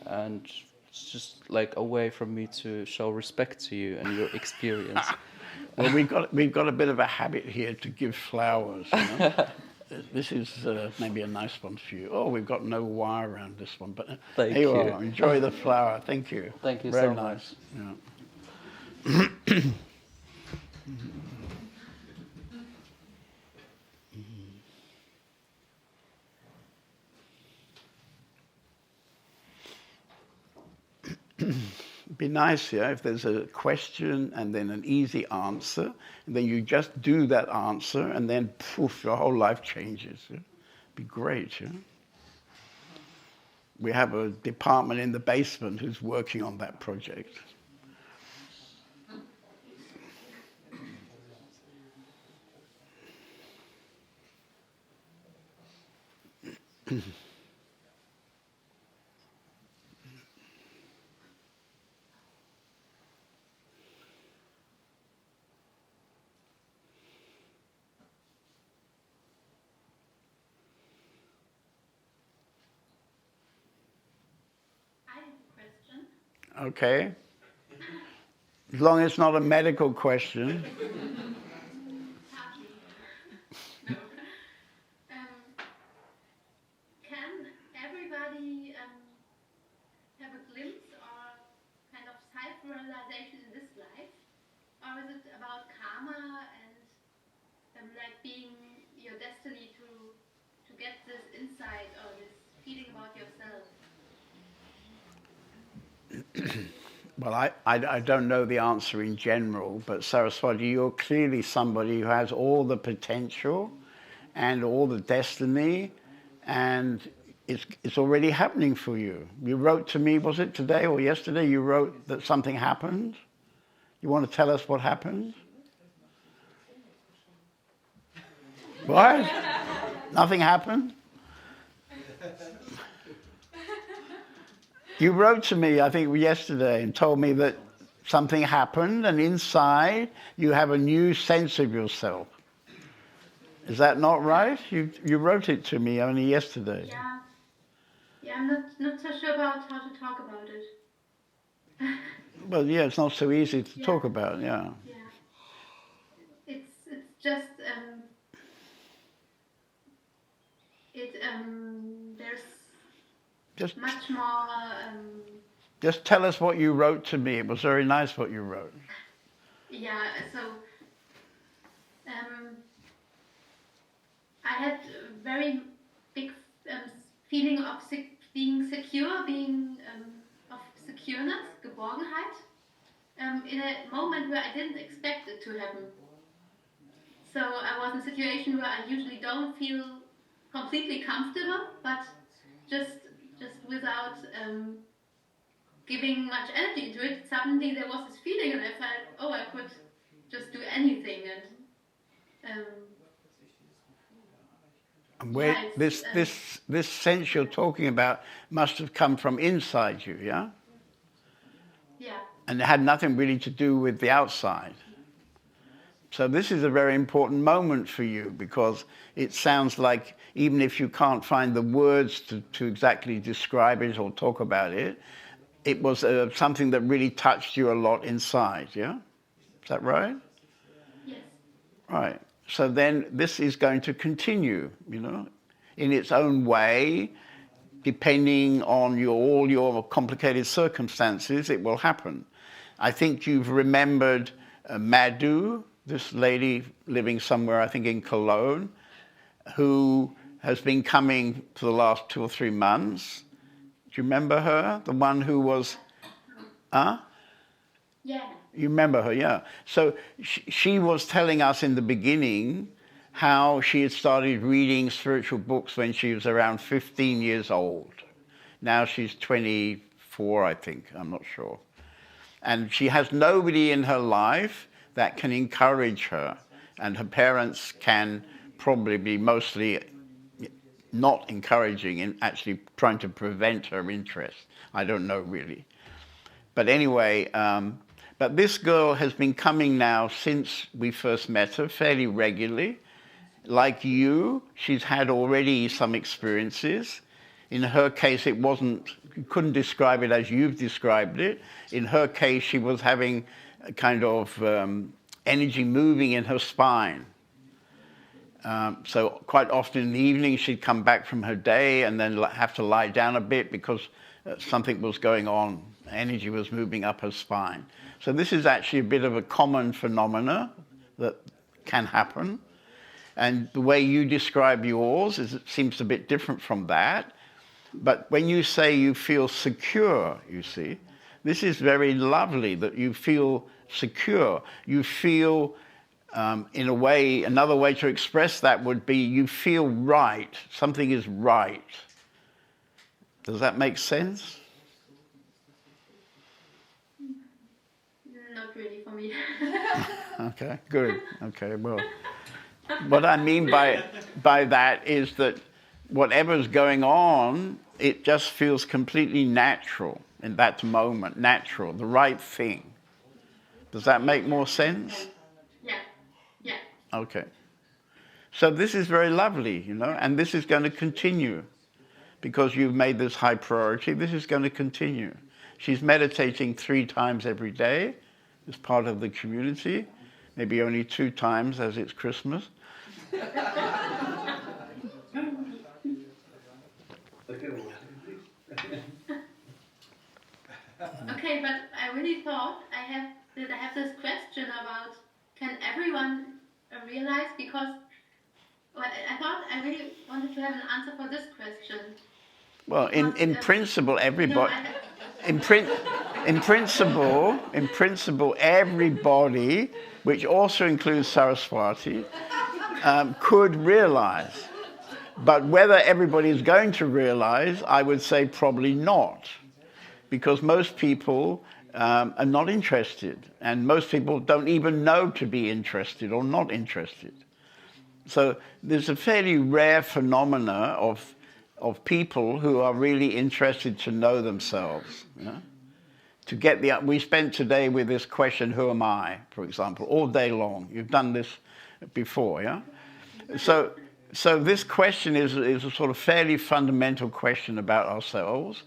And it's just like a way for me to show respect to you and your experience. Well, we've got a bit of a habit here to give flowers. You know? This is maybe a nice one for you. Oh, we've got no wire around this one, but Thank here you you. are. Enjoy the flower. Thank you. Thank you Very so nice. much. Yeah. It'd be nice, yeah, if there's a question and then an easy answer, and then you just do that answer, and then poof, your whole life changes. Yeah? Be great, yeah. We have a department in the basement who's working on that project. Okay. As long as it's not a medical question. No. Can everybody have a glimpse or kind of self-realization in this life? Or is it about karma and like being your destiny to get this insight or this feeling about yourself? Well, I don't know the answer in general, but Saraswati, you're clearly somebody who has all the potential and all the destiny, and it's already happening for you. You wrote to me, was it today or yesterday, you wrote that something happened? You want to tell us what happened? What? Nothing happened? You wrote to me, I think yesterday, and told me that something happened, and inside you have a new sense of yourself. Is that not right? You wrote it to me only yesterday. Yeah. Yeah, I'm not so sure about how to talk about it. Well, yeah, it's not so easy to Yeah. talk about, yeah. Yeah. It's just there's Just much more just tell us what you wrote to me. It was very nice what you wrote. yeah, so I had a very big feeling of being secure, being of secureness, Geborgenheit, in a moment where I didn't expect it to happen. So I was in a situation where I usually don't feel completely comfortable, but just without giving much energy into it, suddenly there was this feeling, and I felt, oh, I could just do anything, And where yeah, this sense you're talking about must have come from inside you, yeah? yeah. And it had nothing really to do with the outside. So this is a very important moment for you, because it sounds like even if you can't find the words to exactly describe it or talk about it, it was something that really touched you a lot inside, yeah? Is that right? Yes. Right. So then this is going to continue, you know, in its own way, depending on all your complicated circumstances, it will happen. I think you've remembered Madhu, this lady living somewhere, I think in Cologne, who has been coming for the last 2 or 3 months. Do you remember her? The one who was... Huh? Yeah. You remember her, yeah. So she was telling us in the beginning how she had started reading spiritual books when she was around 15 years old. Now she's 24, I think, I'm not sure. And she has nobody in her life that can encourage her. And her parents can probably be mostly not encouraging and actually trying to prevent her interest. I don't know really. But anyway, but this girl has been coming now since we first met her fairly regularly. Like you, she's had already some experiences. In her case, it wasn't, you couldn't describe it as you've described it. In her case, she was having a kind of energy moving in her spine. So quite often in the evening, she'd come back from her day and then have to lie down a bit because something was going on. Energy was moving up her spine. So this is actually a bit of a common phenomena that can happen. And the way you describe yours it seems a bit different from that. But when you say you feel secure, you see, this is very lovely that you feel secure. You feel, in a way, another way to express that would be you feel right. Something is right. Does that make sense? Not really for me. Okay, good. Okay, well, what I mean by that is that whatever's going on, it just feels completely natural in that moment, natural, the right thing. Does that make more sense? Yeah. Yeah. Okay. So this is very lovely, you know, and this is going to continue because you've made this high priority. This is going to continue. She's meditating 3 times every day as part of the community, maybe only 2 times as it's Christmas. Okay, but I really thought I have this question about, can everyone realize, because I thought I really wanted to have an answer for this question. Well, in principle, everybody, You know, in principle, everybody, which also includes Saraswati, could realize. But whether everybody is going to realize, I would say probably not, because most people are not interested, and most people don't even know to be interested or not interested. So there's a fairly rare phenomena of people who are really interested to know themselves. You know? To get we spent today with this question, who am I, for example, all day long. You've done this before, yeah? So this question is a sort of fairly fundamental question about ourselves,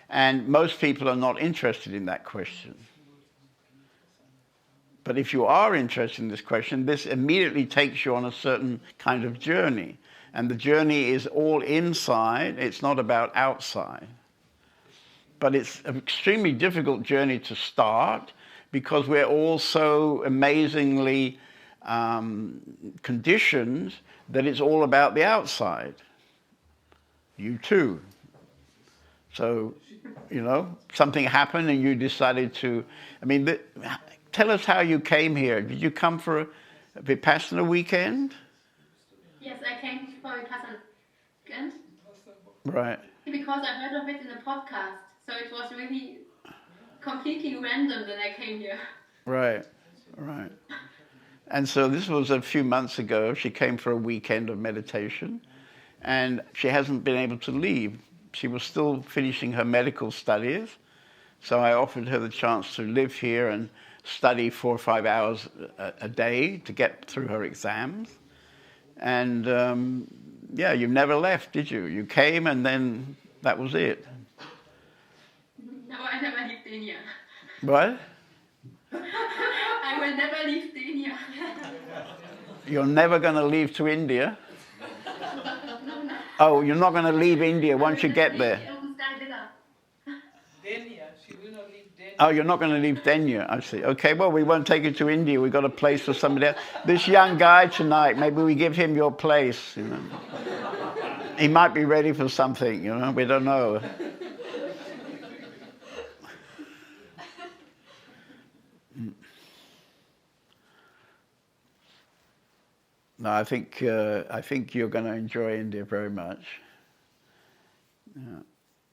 and most people are not interested in that question. But if you are interested in this question, this immediately takes you on a certain kind of journey. And the journey is all inside, it's not about outside. But it's an extremely difficult journey to start because we're all so amazingly conditioned that it's all about the outside. You too. So, you know, something happened and you decided to, tell us how you came here. Did you come for a Vipassana weekend? Yes, I came for a Vipassana weekend. Right. Because I heard of it in a podcast. So it was really completely random that I came here. Right. And so this was a few months ago. She came for a weekend of meditation, and she hasn't been able to leave. She was still finishing her medical studies, so I offered her the chance to live here and study 4 or 5 hours a day to get through her exams. And you never left, did you? You came and then that was it. No, I never leave Dania. What? I will never leave Dania. You're never going to leave to India? No. Oh, you're not going to leave India once you get there? Dania, she will not leave Dania. Oh, you're not going to leave Denia, I see. Okay, well, we won't take you to India. We've got a place for somebody else. This young guy tonight, maybe we give him your place, you know. He might be ready for something, you know, we don't know. No, I think you're going to enjoy India very much. Yeah.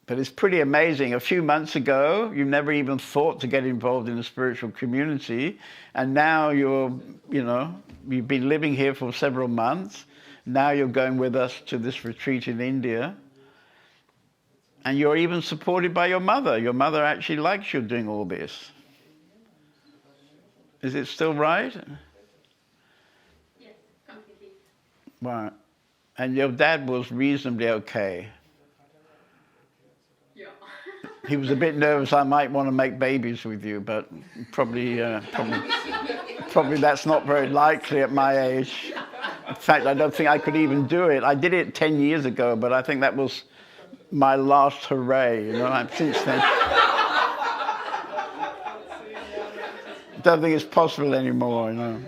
But it's pretty amazing. A few months ago, you never even thought to get involved in a spiritual community, and now you've been living here for several months. Now you're going with us to this retreat in India, and you're even supported by your mother. Your mother actually likes you doing all this. Is it still right? Yes, completely. Right. And your dad was reasonably okay. Yeah. He was a bit nervous I might want to make babies with you, but probably that's not very likely at my age. In fact, I don't think I could even do it. I did it 10 years ago, but I think that was my last hooray, you know. Since then, don't think it's possible anymore, you know.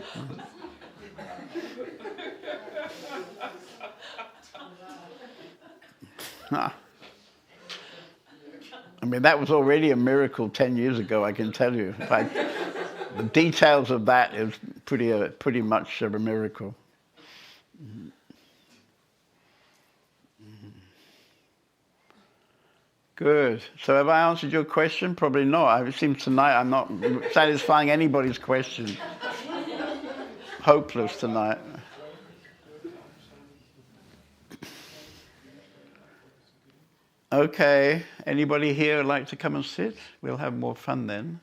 I mean, that was already a miracle 10 years ago, I can tell you. In fact, the details of that is pretty much of a miracle. Good. So have I answered your question? Probably not. It seems tonight I'm not satisfying anybody's question. Hopeless tonight. Okay, anybody here like to come and sit? We'll have more fun then.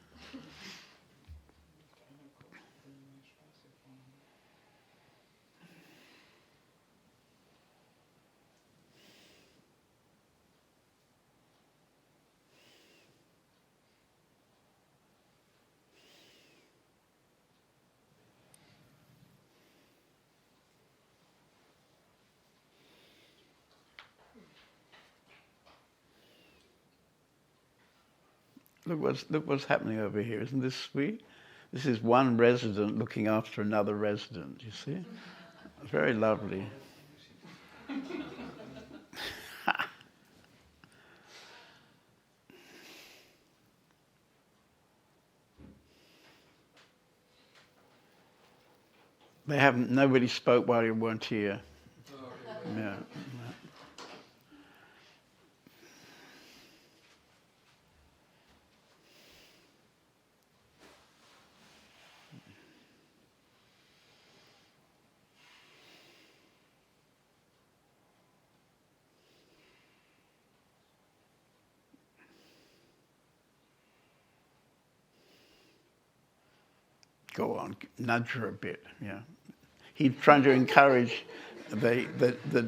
Look what's happening over here. Isn't this sweet? This is one resident looking after another resident, you see? Very lovely. Nobody spoke while you weren't here. Yeah. Go on, nudge her a bit, yeah. He's trying to encourage the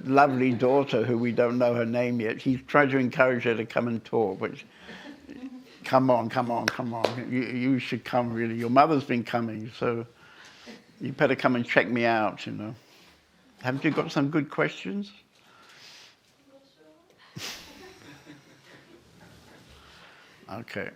lovely daughter, who we don't know her name yet. He's trying to encourage her to come and talk, but come on. You should come, really. Your mother's been coming, so you better come and check me out, you know. Haven't you got some good questions? Okay.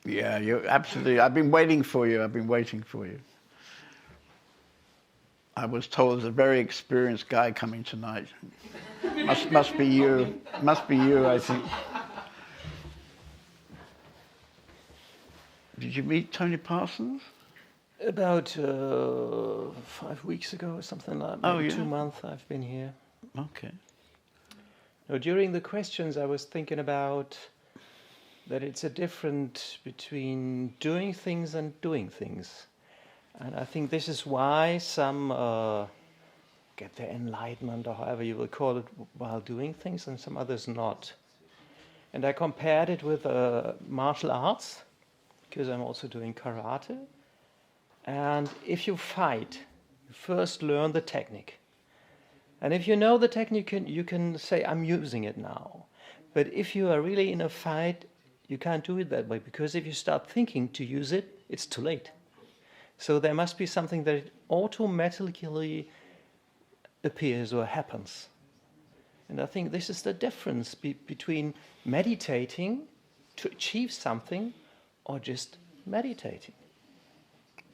Yeah, you're absolutely. I've been waiting for you. I was told there's a very experienced guy coming tonight. Must be you. Must be you, I think. Did you meet Tony Parsons? About 5 weeks ago or something like that. Oh, yeah. 2 months I've been here. Okay. Now, during the questions I was thinking about that it's a difference between doing things and doing things. And I think this is why some get their enlightenment, or however you will call it, while doing things, and some others not. And I compared it with martial arts, because I'm also doing karate. And if you fight, you first learn the technique. And if you know the technique, you can say, I'm using it now. But if you are really in a fight, you can't do it that way, because if you start thinking to use it, it's too late. So there must be something that automatically appears or happens. And I think this is the difference between meditating to achieve something or just meditating.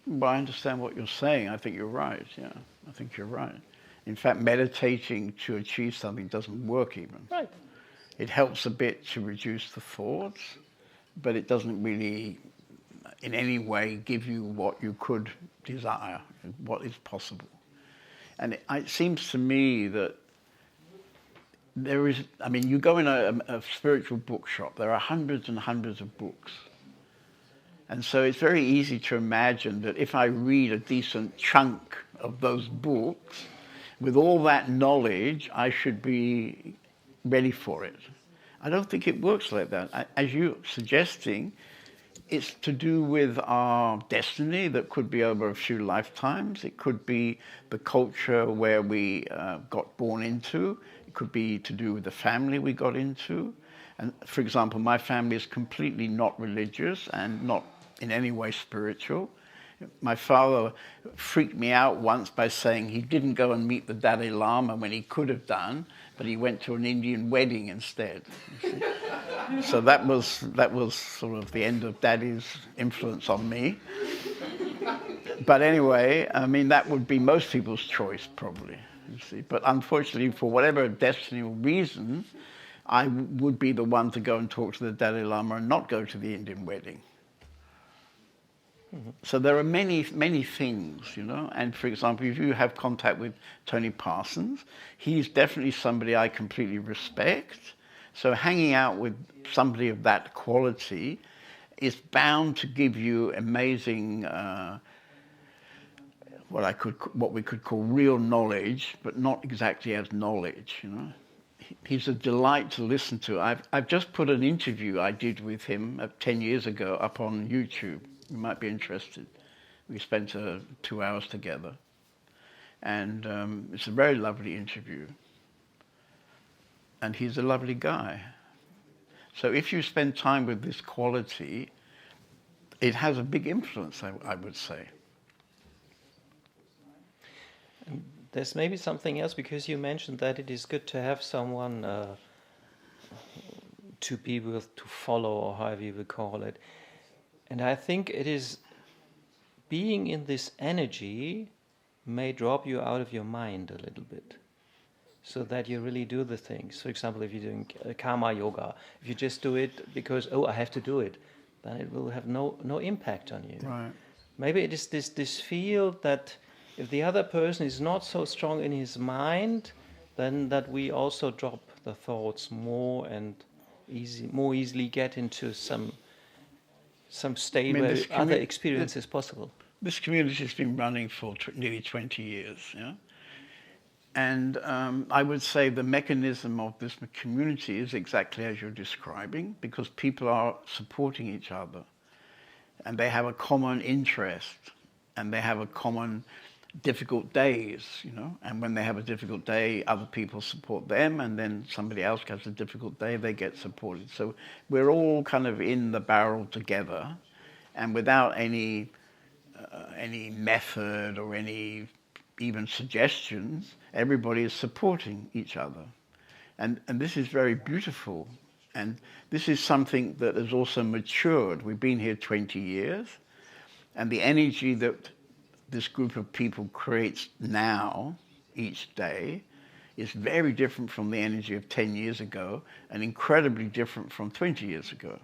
Well, I understand what you're saying. I think you're right, yeah. I think you're right. In fact, meditating to achieve something doesn't work even. Right. It helps a bit to reduce the thoughts, but it doesn't really in any way give you what you could desire, what is possible. And it seems to me that there is, I mean, you go in a spiritual bookshop, there are hundreds and hundreds of books. And so it's very easy to imagine that if I read a decent chunk of those books, with all that knowledge, I should be ready for it. I don't think it works like that. As you're suggesting, it's to do with our destiny that could be over a few lifetimes. It could be the culture where we got born into. It could be to do with the family we got into. And for example, my family is completely not religious and not in any way spiritual. My father freaked me out once by saying he didn't go and meet the Dalai Lama when he could have done, but he went to an Indian wedding instead. So that was sort of the end of Daddy's influence on me. But anyway, I mean, that would be most people's choice probably, you see. But unfortunately, for whatever destiny or reasons, I would be the one to go and talk to the Dalai Lama and not go to the Indian wedding. So there are many, many things, you know. And for example, if you have contact with Tony Parsons, he's definitely somebody I completely respect. So hanging out with somebody of that quality is bound to give you amazing, what we could call real knowledge, but not exactly as knowledge, you know. He's a delight to listen to. I've just put an interview I did with him 10 years ago up on YouTube. You might be interested. We spent 2 hours together. And it's a very lovely interview. And he's a lovely guy. So if you spend time with this quality, it has a big influence, I would say. There's maybe something else, because you mentioned that it is good to have someone to be with, to follow, or however you would call it. And I think it is being in this energy may drop you out of your mind a little bit, so that you really do the things. For example, if you're doing karma yoga, if you just do it because, oh, I have to do it, then it will have no impact on you. Right. Maybe it is this field that if the other person is not so strong in his mind, then that we also drop the thoughts more and more easily get into some state where other experience is possible. This community has been running for nearly 20 years, yeah? And I would say the mechanism of this community is exactly as you're describing, because people are supporting each other, and they have a common interest, and they have a common difficult days, you know, and when they have a difficult day, other people support them, and then somebody else has a difficult day, they get supported. So we're all kind of in the barrel together, and without any method or any even suggestions, everybody is supporting each other. And this is very beautiful. And this is something that has also matured. We've been here 20 years, and the energy that this group of people creates now, each day, is very different from the energy of 10 years ago, and incredibly different from 20 years ago.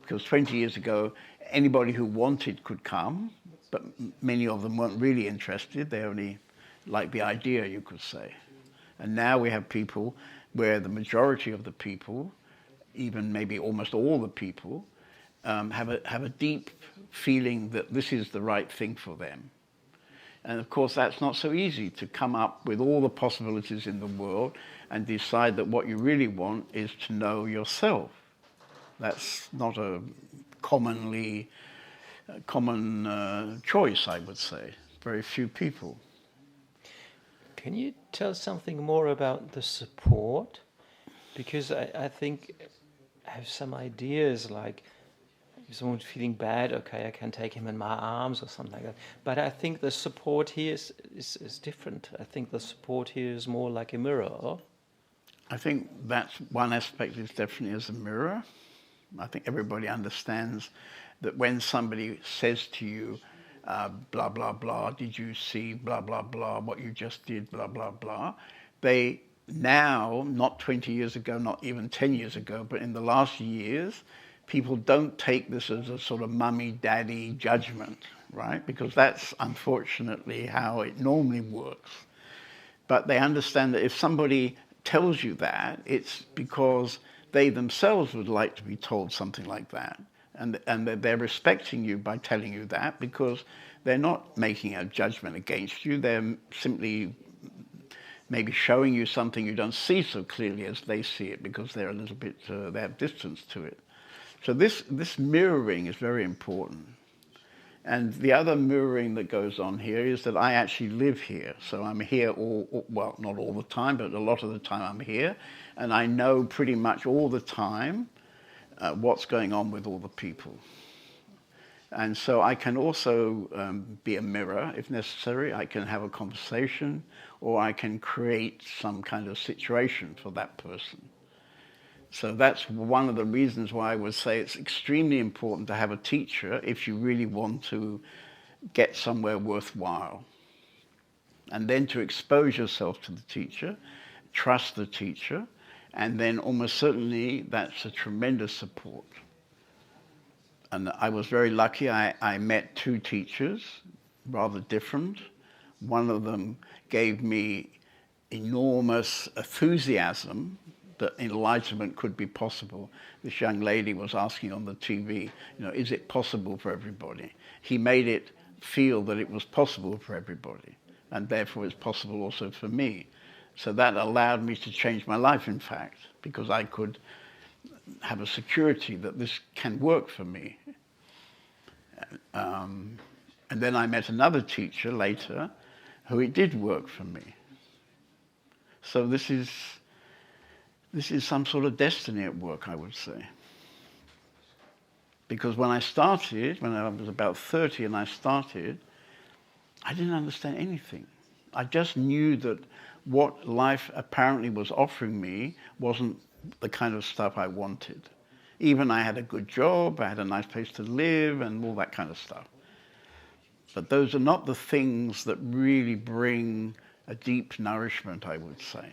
Because 20 years ago, anybody who wanted could come, but many of them weren't really interested. They only liked the idea, you could say. And now we have people where the majority of the people, even maybe almost all the people, have a deep feeling that this is the right thing for them. And of course, that's not so easy, to come up with all the possibilities in the world and decide that what you really want is to know yourself. That's not a common choice, I would say. Very few people. Can you tell something more about the support? Because I think I have some ideas, like if someone's feeling bad, okay, I can take him in my arms or something like that. But I think the support here is different. I think the support here is more like a mirror. I think that's one aspect, is definitely as a mirror. I think everybody understands that when somebody says to you, blah, blah, blah, did you see blah, blah, blah, what you just did, blah, blah, blah, they now, not 20 years ago, not even 10 years ago, but in the last years, people don't take this as a sort of mummy-daddy judgment, right? Because that's unfortunately how it normally works. But they understand that if somebody tells you that, it's because they themselves would like to be told something like that. And they're respecting you by telling you that, because they're not making a judgment against you. They're simply maybe showing you something you don't see so clearly as they see it, because they're a little bit, they have distance to it. So this mirroring is very important. And the other mirroring that goes on here is that I actually live here. So I'm here well, not all the time, but a lot of the time I'm here. And I know pretty much all the time what's going on with all the people. And so I can also be a mirror if necessary. I can have a conversation, or I can create some kind of situation for that person. So that's one of the reasons why I would say it's extremely important to have a teacher if you really want to get somewhere worthwhile. And then to expose yourself to the teacher, trust the teacher, and then almost certainly that's a tremendous support. And I was very lucky. I met two teachers, rather different. One of them gave me enormous enthusiasm that enlightenment could be possible. This young lady was asking on the TV, is it possible for everybody? He made it feel that it was possible for everybody, and therefore it's possible also for me. So that allowed me to change my life, in fact, because I could have a security that this can work for me. And then I met another teacher later who it did work for me. So this is some sort of destiny at work, I would say. Because when I was about 30 and I started, I didn't understand anything. I just knew that what life apparently was offering me wasn't the kind of stuff I wanted. Even I had a good job, I had a nice place to live, and all that kind of stuff. But those are not the things that really bring a deep nourishment, I would say.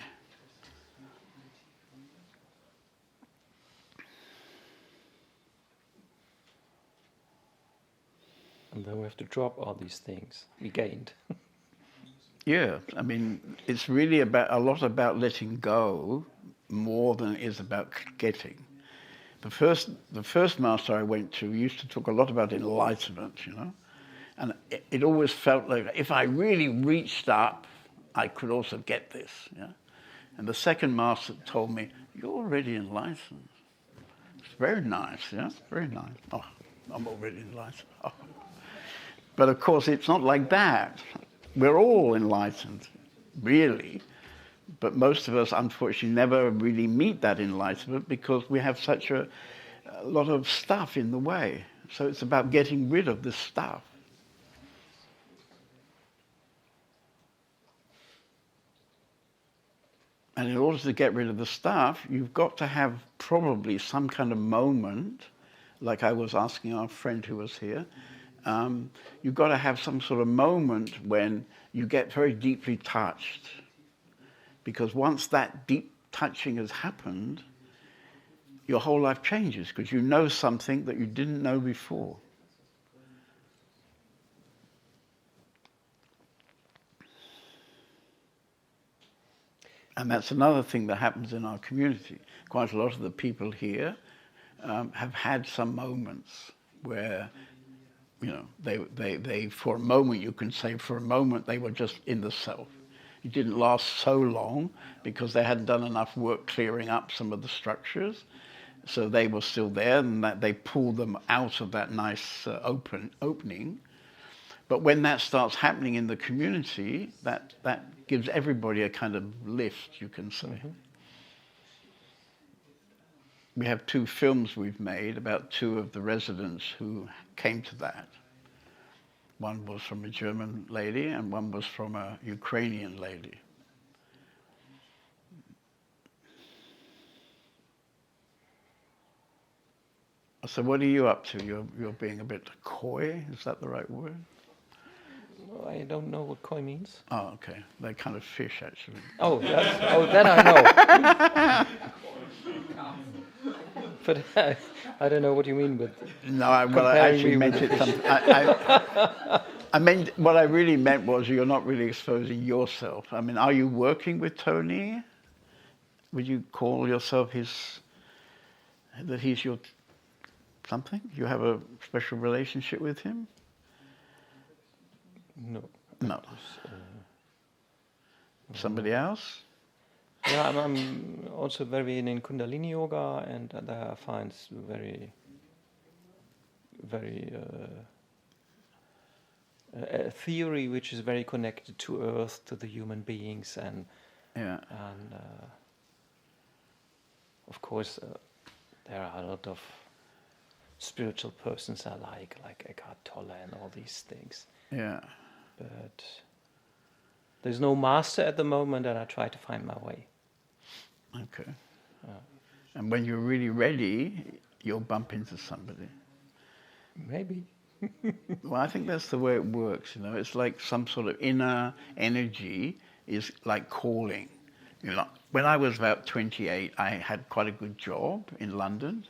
And then we have to drop all these things we gained. Yeah, I mean, it's really a lot about letting go more than it is about getting. The first master I went to used to talk a lot about enlightenment, and it always felt like if I really reached up, I could also get this. And the second master told me, "You're already enlightened." It's very nice, very nice. Oh, I'm already enlightened. Oh. But of course, it's not like that. We're all enlightened, really. But most of us, unfortunately, never really meet that enlightenment because we have such a lot of stuff in the way. So it's about getting rid of this stuff. And in order to get rid of the stuff, you've got to have probably some kind of moment, like I was asking our friend who was here, you've got to have some sort of moment when you get very deeply touched. Because once that deep touching has happened, your whole life changes because you know something that you didn't know before. And that's another thing that happens in our community. Quite a lot of the people here have had some moments where they for a moment, you can say for a moment, they were just in the self. It didn't last so long because they hadn't done enough work clearing up some of the structures. So they were still there, and that they pulled them out of that nice opening. But when that starts happening in the community, that gives everybody a kind of lift, you can say. Mm-hmm. We have 2 films we've made about 2 of the residents who came to that. One was from a German lady and one was from a Ukrainian lady. So what are you up to? You're being a bit coy, is that the right word? Well, I don't know what coy means. Oh, okay. They're kind of fish, actually. That I know. But I don't know what you mean with. No, what I actually meant it. I meant what I really meant was you're not really exposing yourself. I mean, are you working with Tony? Would you call yourself he's your something? You have a special relationship with him? No. No. Somebody else? Yeah, I'm also very in Kundalini yoga, and there I find very, very a theory which is very connected to Earth, to the human beings, and of course there are a lot of spiritual persons I like Eckhart Tolle and all these things. Yeah. But there's no master at the moment, and I try to find my way. Okay. And when you're really ready, you'll bump into somebody. Maybe. Well, I think that's the way it works, It's like some sort of inner energy is like calling. When I was about 28, I had quite a good job in London.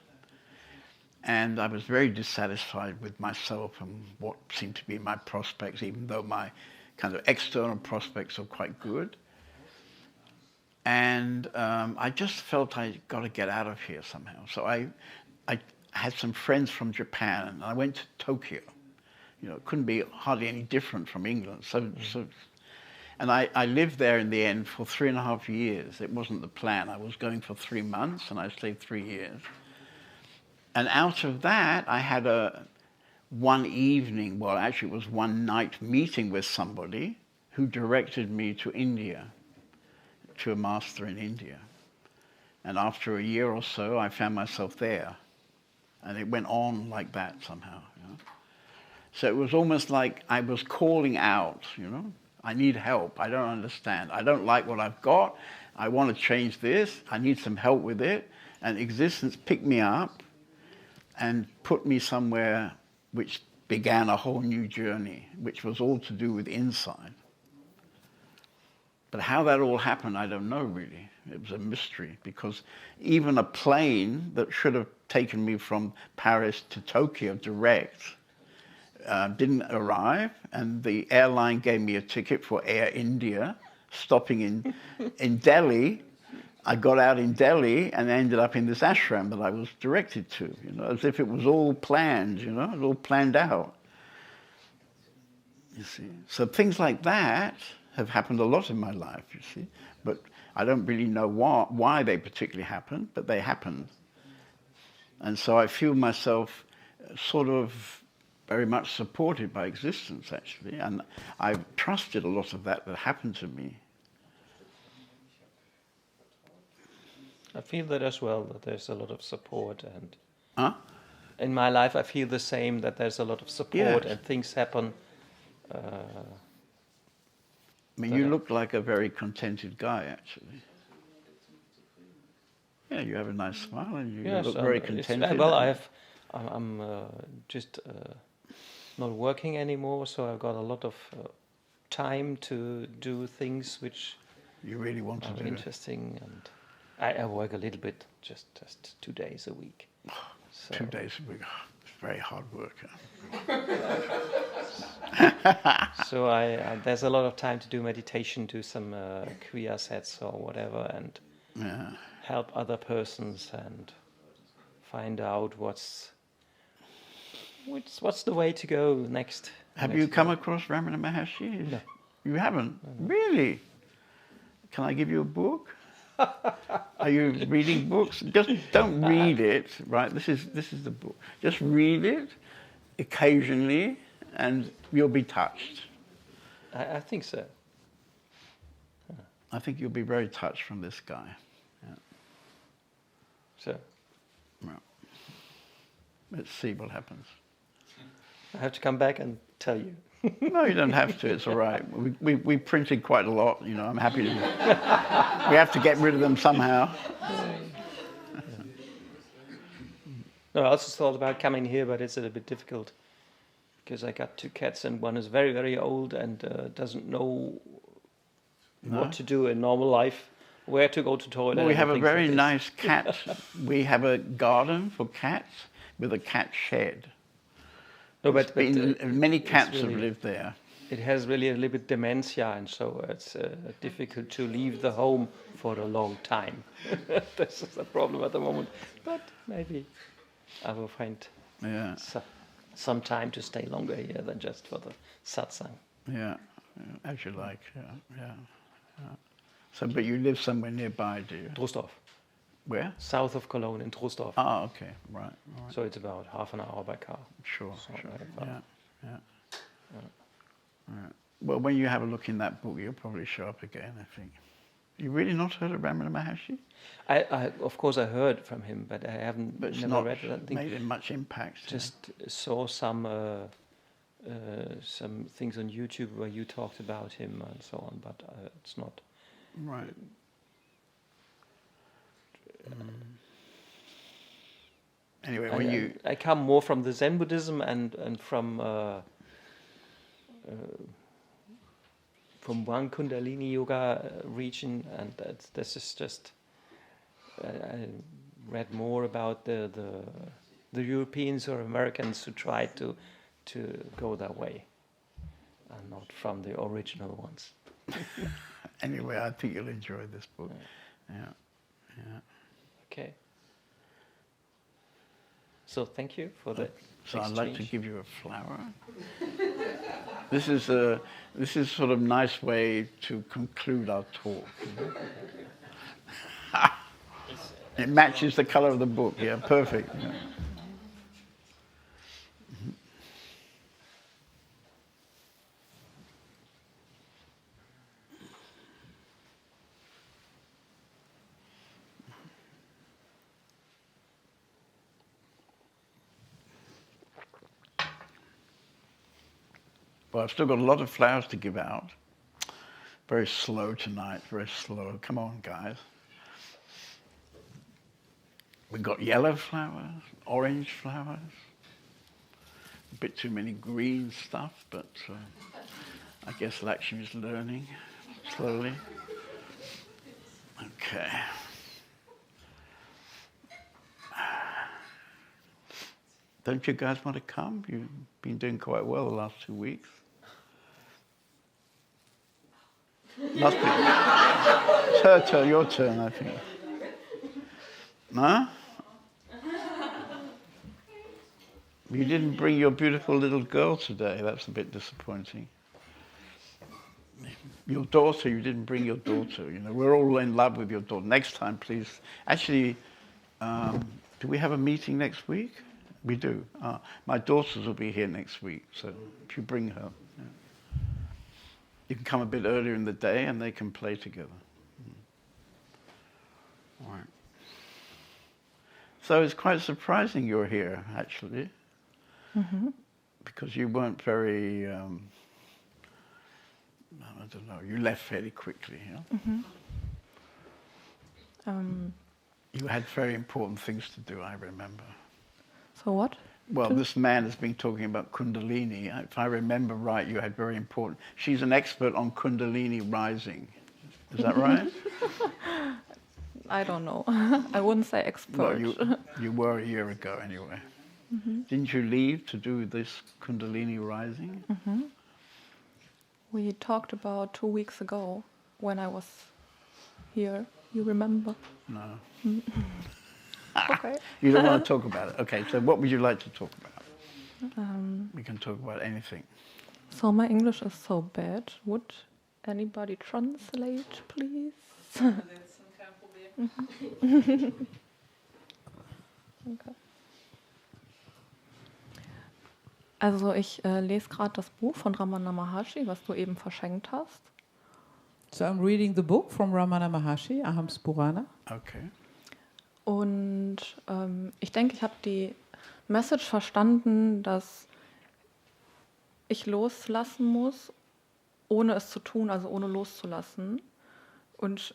And I was very dissatisfied with myself and what seemed to be my prospects, even though my kind of external prospects are quite good. And I just felt I got to get out of here somehow. So I had some friends from Japan, and I went to Tokyo. You know, it couldn't be hardly any different from England. And I lived there in the end for 3.5 years. It wasn't the plan. I was going for 3 months, and I stayed 3 years. And out of that, I had one evening, well, actually it was one night meeting with somebody who directed me to India, to a master in India. And after a year or so, I found myself there. And it went on like that somehow. You know? So it was almost like I was calling out, you know, I need help. I don't understand. I don't like what I've got. I want to change this. I need some help with it. And existence picked me up and put me somewhere which began a whole new journey, which was all to do with inside. But how that all happened, I don't know really. It was a mystery, because even a plane that should have taken me from Paris to Tokyo direct didn't arrive, and the airline gave me a ticket for Air India, stopping in Delhi. I got out in Delhi and ended up in this ashram that I was directed to, you know, as if it was all planned, you know, it was all planned out. You see, so things like that have happened a lot in my life, you see, but I don't really know why they particularly happened, but they happened. And so I feel myself sort of very much supported by existence, actually, and I've trusted a lot of that happened to me. I feel that as well, that there's a lot of support, and in my life I feel the same, that there's a lot of support, yes. and things happen. I mean, you look like a very contented guy, actually. Yeah, you have a nice smile, and you look very contented. Well, I'm just not working anymore, so I've got a lot of time to do things which you really want to are do. Interesting, and I work a little bit, just 2 days a week. So 2 days a week, it's very hard work. So there's a lot of time to do meditation, do some kriya sets or whatever, and help other persons and find out what's the way to go next. Have you come across Ramana Maharshi? No. You haven't? No. Really? Can I give you a book? Are you reading books? Just don't read it, right? This is the book. Just read it occasionally, and you'll be touched. I think so. I think you'll be very touched from this guy. Yeah. So, well, let's see what happens. I have to come back and tell you. No, you don't have to. It's all right. We printed quite a lot. You know, I'm happy to. We have to get rid of them somehow. No, I also thought about coming here, but it's a little bit difficult because I got 2 cats, and one is very, very old and doesn't know what to do in normal life, where to go to toilet. Well, we have a very nice cat. We have a garden for cats with a cat shed. No, but many cats have lived there. It has really a little bit dementia, and so it's difficult to leave the home for a long time. This is a problem at the moment, but maybe I will find some time to stay longer here than just for the satsang. Yeah, as you like. Yeah. So, but you live somewhere nearby, do you? Trostorf. Where? South of Cologne, in Trostorf. Ah, okay, right. So it's about half an hour by car. Sure. Yeah. Right. Well, when you have a look in that book, you'll probably show up again, I think. You really not heard of Ramana Maharshi? I of course I heard from him, but I haven't never read it. I think made much impact. Just saw some things on YouTube where you talked about him and so on, but it's not. Right. Anyway, when I come more from the Zen Buddhism and from one Kundalini Yoga region, and this is just I read more about the the Europeans or Americans who try to go that way, and not from the original ones. Anyway, I think you'll enjoy this book. Yeah. Okay. So thank you for the So exchange. I'd like to give you a flower. This is sort of nice way to conclude our talk. It matches the color of the book. Yeah, perfect. Yeah. Well, I've still got a lot of flowers to give out. Very slow tonight, very slow. Come on, guys. We've got yellow flowers, orange flowers, a bit too many green stuff, but I guess Lakshmi is learning slowly. Okay. Don't you guys want to come? You've been doing quite well the last 2 weeks. Must be. It's her turn, your turn, I think. No? You didn't bring your beautiful little girl today. That's a bit disappointing. Your daughter, you didn't bring your daughter. You know, we're all in love with your daughter. Next time, please. Actually, do we have a meeting next week? We do. My daughters will be here next week, so if you bring her, yeah. You can come a bit earlier in the day and they can play together. All right. So it's quite surprising you're here, actually, because you weren't very, I don't know, you left fairly quickly, yeah? You had very important things to do, I remember. So what? Well, this man has been talking about Kundalini. If I remember right, you had very important... She's an expert on Kundalini rising. Is that right? I don't know. I wouldn't say expert. Well, you were a year ago anyway. Didn't you leave to do this Kundalini rising? We talked about 2 weeks ago when I was here. You remember? No. Okay. You don't want to talk about it. Okay, so what would you like to talk about? We can talk about anything. So my English is so bad. Would anybody translate, please? Dat is geen probleem. Okay. Also ich lese gerade das Buch von Ramana Maharshi, was du eben verschenkt hast. So I'm reading the book from Ramana Maharshi, Ahams Purana. Okay. Und ich denke, ich habe die Message verstanden, dass ich loslassen muss, ohne es zu tun, also ohne loszulassen. Und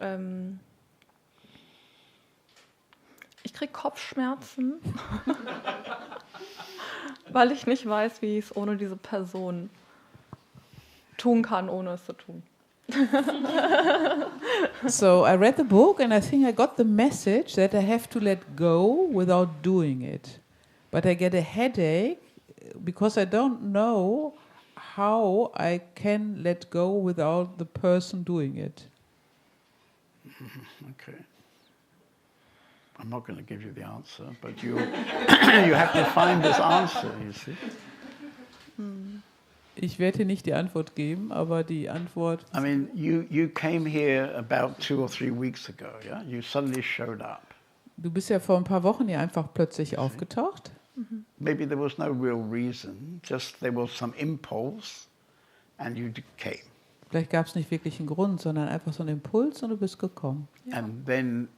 ich kriege Kopfschmerzen, weil ich nicht weiß, wie ich es ohne diese Person tun kann, ohne es zu tun. So I read the book and I think I got the message that I have to let go without doing it. But I get a headache because I don't know how I can let go without the person doing it. Okay. I'm not going to give you the answer, but you you have to find this answer, you see. Ich werde dir nicht die Antwort geben, aber die Antwort... I mean, you came here about 2 or 3 weeks ago, yeah? You suddenly showed up. Du bist ja vor ein paar Wochen hier einfach plötzlich aufgetaucht. Maybe there was no real reason, just there was some impulse and you came. Vielleicht gab es nicht wirklich einen Grund, sondern einfach so einen Impuls und du bist gekommen. And then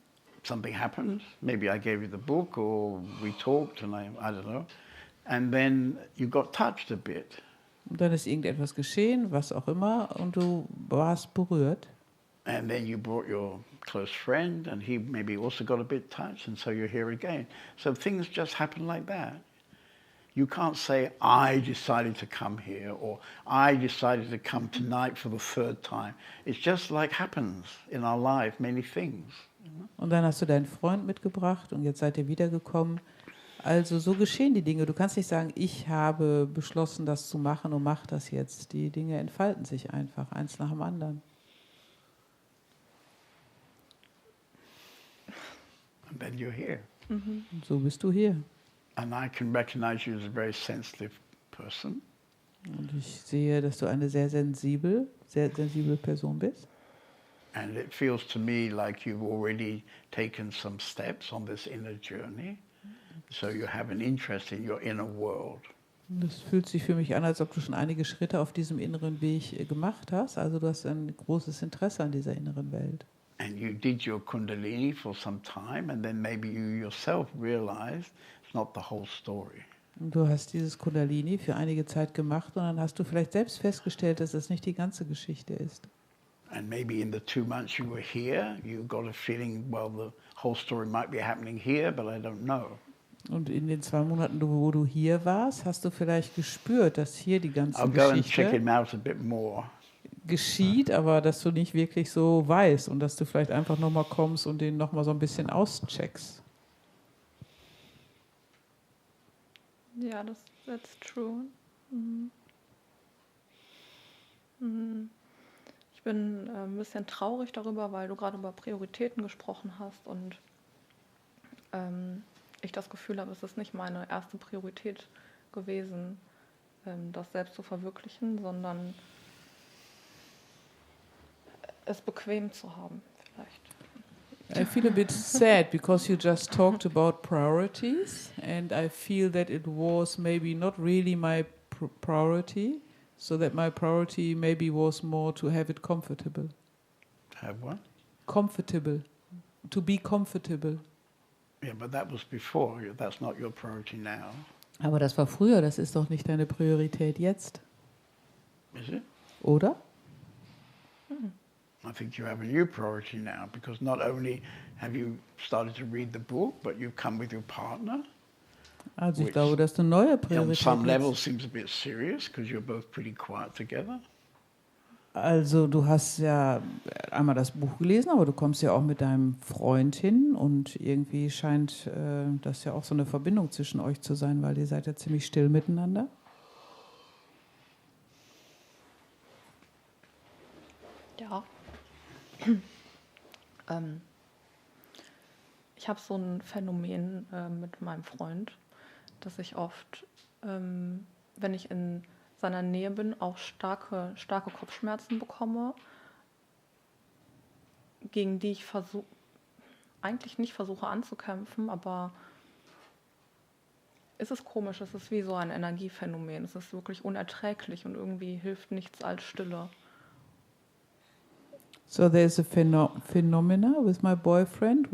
something happened. Maybe I gave you the book or we talked and I don't know. And then you got touched a bit. Und dann ist irgendetwas geschehen, was auch immer, und du warst berührt. And then you brought your close friend and he maybe also got a bit touched and so you're here again. So things just happen like that. You can't say, I decided to come here or I decided to come tonight for the 3rd time. It's just like happens in our life, many things. Und dann hast du deinen Freund mitgebracht und jetzt seid ihr wiedergekommen. Also so geschehen die Dinge. Du kannst nicht sagen, ich habe beschlossen, das zu machen und mach das jetzt. Die Dinge entfalten sich einfach, eins nach dem anderen. And then you're here. Und so bist du hier. And I can recognize you as a very sensitive person. Und ich sehe, dass du eine sehr sensible Person bist. And it feels to me like you've already taken some steps on this inner journey. So you have an interest in your inner world. Und es fühlt sich für mich an, als ob du schon einige Schritte auf diesem inneren Weg gemacht hast. Also du hast ein großes Interesse an dieser inneren Welt. And you did your Kundalini for some time, and then maybe you yourself realized it's not the whole story. Und du hast dieses Kundalini für einige Zeit gemacht und dann hast du vielleicht selbst festgestellt, dass das nicht die ganze Geschichte ist. And maybe in the 2 months you were here, you got a feeling, well, the whole story might be happening here, but I don't know. Und in den 2 Monaten, wo du hier warst, hast du vielleicht gespürt, dass hier die ganze I'll go and check Geschichte him out a bit more. geschieht, aber dass du nicht wirklich so weißt und dass du vielleicht einfach nochmal kommst und den nochmal so ein bisschen auscheckst. Ja, that's true. Mhm. Mhm. Ich bin ein bisschen traurig darüber, weil du gerade über Prioritäten gesprochen hast und ich das Gefühl habe, es ist nicht meine erste Priorität gewesen, das selbst zu verwirklichen, sondern es bequem zu haben vielleicht. I feel a bit sad because you just talked about priorities and I feel that it was maybe not really my priority, so that my priority maybe was more to have it comfortable. Have what? Comfortable. To be comfortable. Yeah, but that was before. That's not your priority now. Aber das war früher, das ist doch nicht deine Priorität jetzt, Is it? oder? I think you have a new priority now because not only have you started to read the book, but you've come with your partner. Also ich Which glaube, dass du neue On Priorität some level jetzt. seems a bit serious because you're both pretty quiet together. Also du hast ja einmal das Buch gelesen, aber du kommst ja auch mit deinem Freund hin und irgendwie scheint das ja auch so eine Verbindung zwischen euch zu sein, weil ihr seid ja ziemlich still miteinander. Ja. Ich habe so ein Phänomen mit meinem Freund, dass ich oft, wenn ich in seiner Nähe bin, auch starke Kopfschmerzen bekomme, gegen die ich eigentlich nicht versuche anzukämpfen, aber es ist komisch, es ist wie so ein Energiephänomen, es ist wirklich unerträglich und irgendwie hilft nichts als Stille. So there's a phenomena with my boyfriend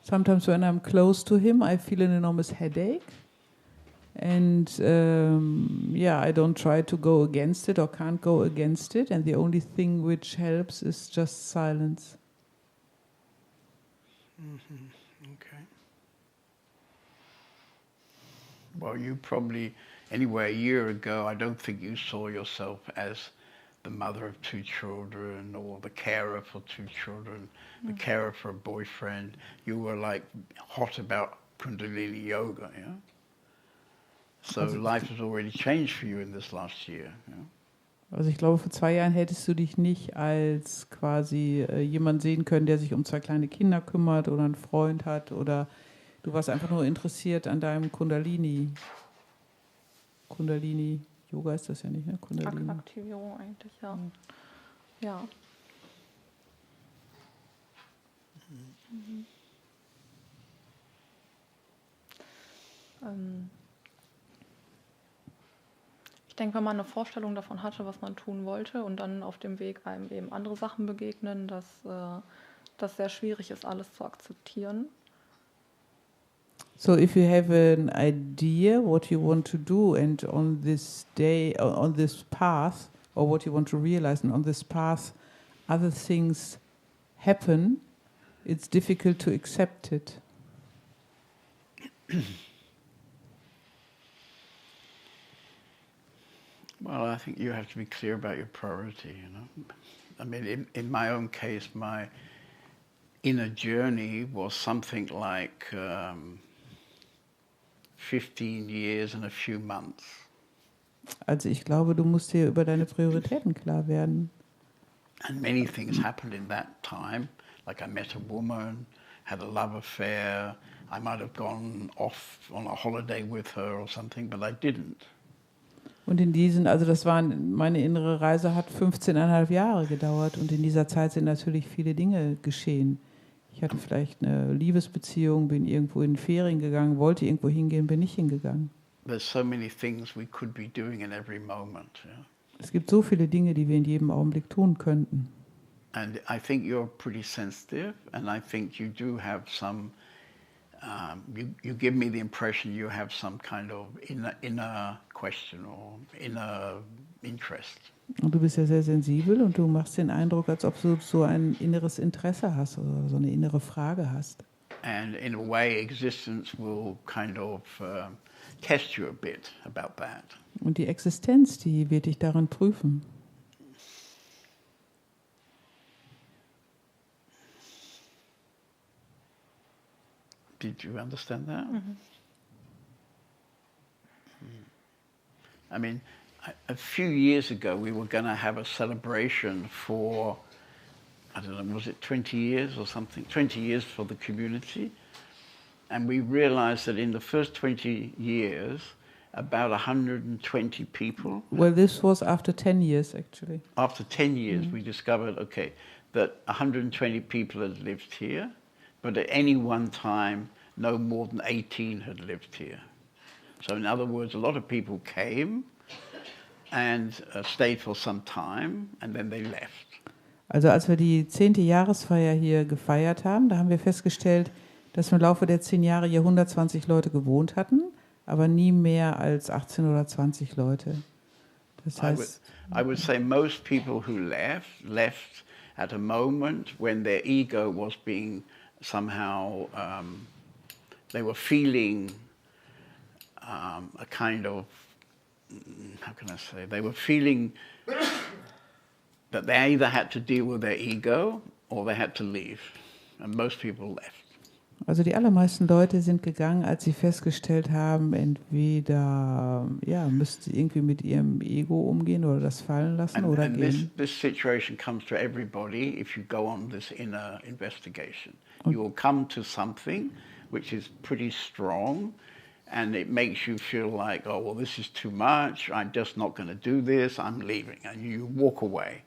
sometimes when I'm close to him I feel an enormous headache. And I don't try to go against it or can't go against it. And the only thing which helps is just silence. Mm-hmm. Okay. Well, you probably, anyway, a year ago, I don't think you saw yourself as the mother of 2 children or the carer for 2 children, the carer for a boyfriend. You were like hot about Kundalini yoga, yeah? So life has already changed for you in this last year. Yeah? Also ich glaube, vor 2 Jahren hättest du dich nicht als quasi jemand sehen können, der sich um 2 kleine Kinder kümmert oder einen Freund hat oder du warst einfach nur interessiert an deinem Kundalini. Kundalini Yoga ist das ja nicht, ne? Kundalini. Aktivierung eigentlich, ja. Ja. Mhm. Ich denke, wenn man eine Vorstellung davon hatte, was man tun wollte und dann auf dem Weg einem eben andere Sachen begegnen, dass das sehr schwierig ist, alles zu akzeptieren. So if you have an idea what you want to do and on this day, on this path, or what you want to realize, and on this path other things happen, it's difficult to accept it. Well, I think you have to be clear about your priority, you know. I mean, in my own case, my inner journey was something like 15 years and a few months. Also ich glaube, du musst dir über deine Prioritäten klar werden. And many things happened in that time. Like I met a woman, had a love affair. I might have gone off on a holiday with her or something, but I didn't. Und in diesen, also meine innere Reise hat 15,5 Jahre gedauert und in dieser Zeit sind natürlich viele Dinge geschehen. Ich hatte vielleicht eine Liebesbeziehung, bin irgendwo in Ferien gegangen, wollte irgendwo hingehen, bin nicht hingegangen. There's so many things we could be doing in every moment. Yeah? Es gibt so viele Dinge, die wir in jedem Augenblick tun könnten. And I think you're pretty sensitive, and I think you do have some. You give me the impression you have some kind of inner question or inner interest. Und du bist ja sehr sensibel und du machst den Eindruck, als ob du so ein inneres Interesse hast oder so eine innere Frage hast. And in a way, existence will kind of test you a bit about that. Und die Existenz, die wird dich darin prüfen. Did you understand that? Mhm. I mean, a few years ago, we were going to have a celebration for, I don't know, was it 20 years or something? 20 years for the community. And we realized that in the first 20 years, about 120 people. Well, this was after 10 years, actually. After 10 years, we discovered, okay, that 120 people had lived here, but at any one time, no more than 18 had lived here. So in other words, a lot of people came and stayed for some time, and then they left. Also als wir die 10. Jahresfeier hier gefeiert haben, da haben wir festgestellt, dass im Laufe der 10 Jahre hier 120 Leute gewohnt hatten, aber nie mehr als 18 oder 20 Leute. Das heißt, I would say most people who left at a moment when their ego was being somehow, they were feeling a kind of, how can I say, they were feeling that they either had to deal with their ego or they had to leave. And most people left. also die allermeisten Leute sind gegangen, als sie festgestellt haben, entweder müssten sie irgendwie mit ihrem Ego umgehen oder das fallen lassen oder and gehen. this situation comes to everybody if you go on this inner investigation. You will come to something which is pretty strong, and it makes you feel like, oh, well, this is too much, I'm just not going to do this, I'm leaving, and you walk away.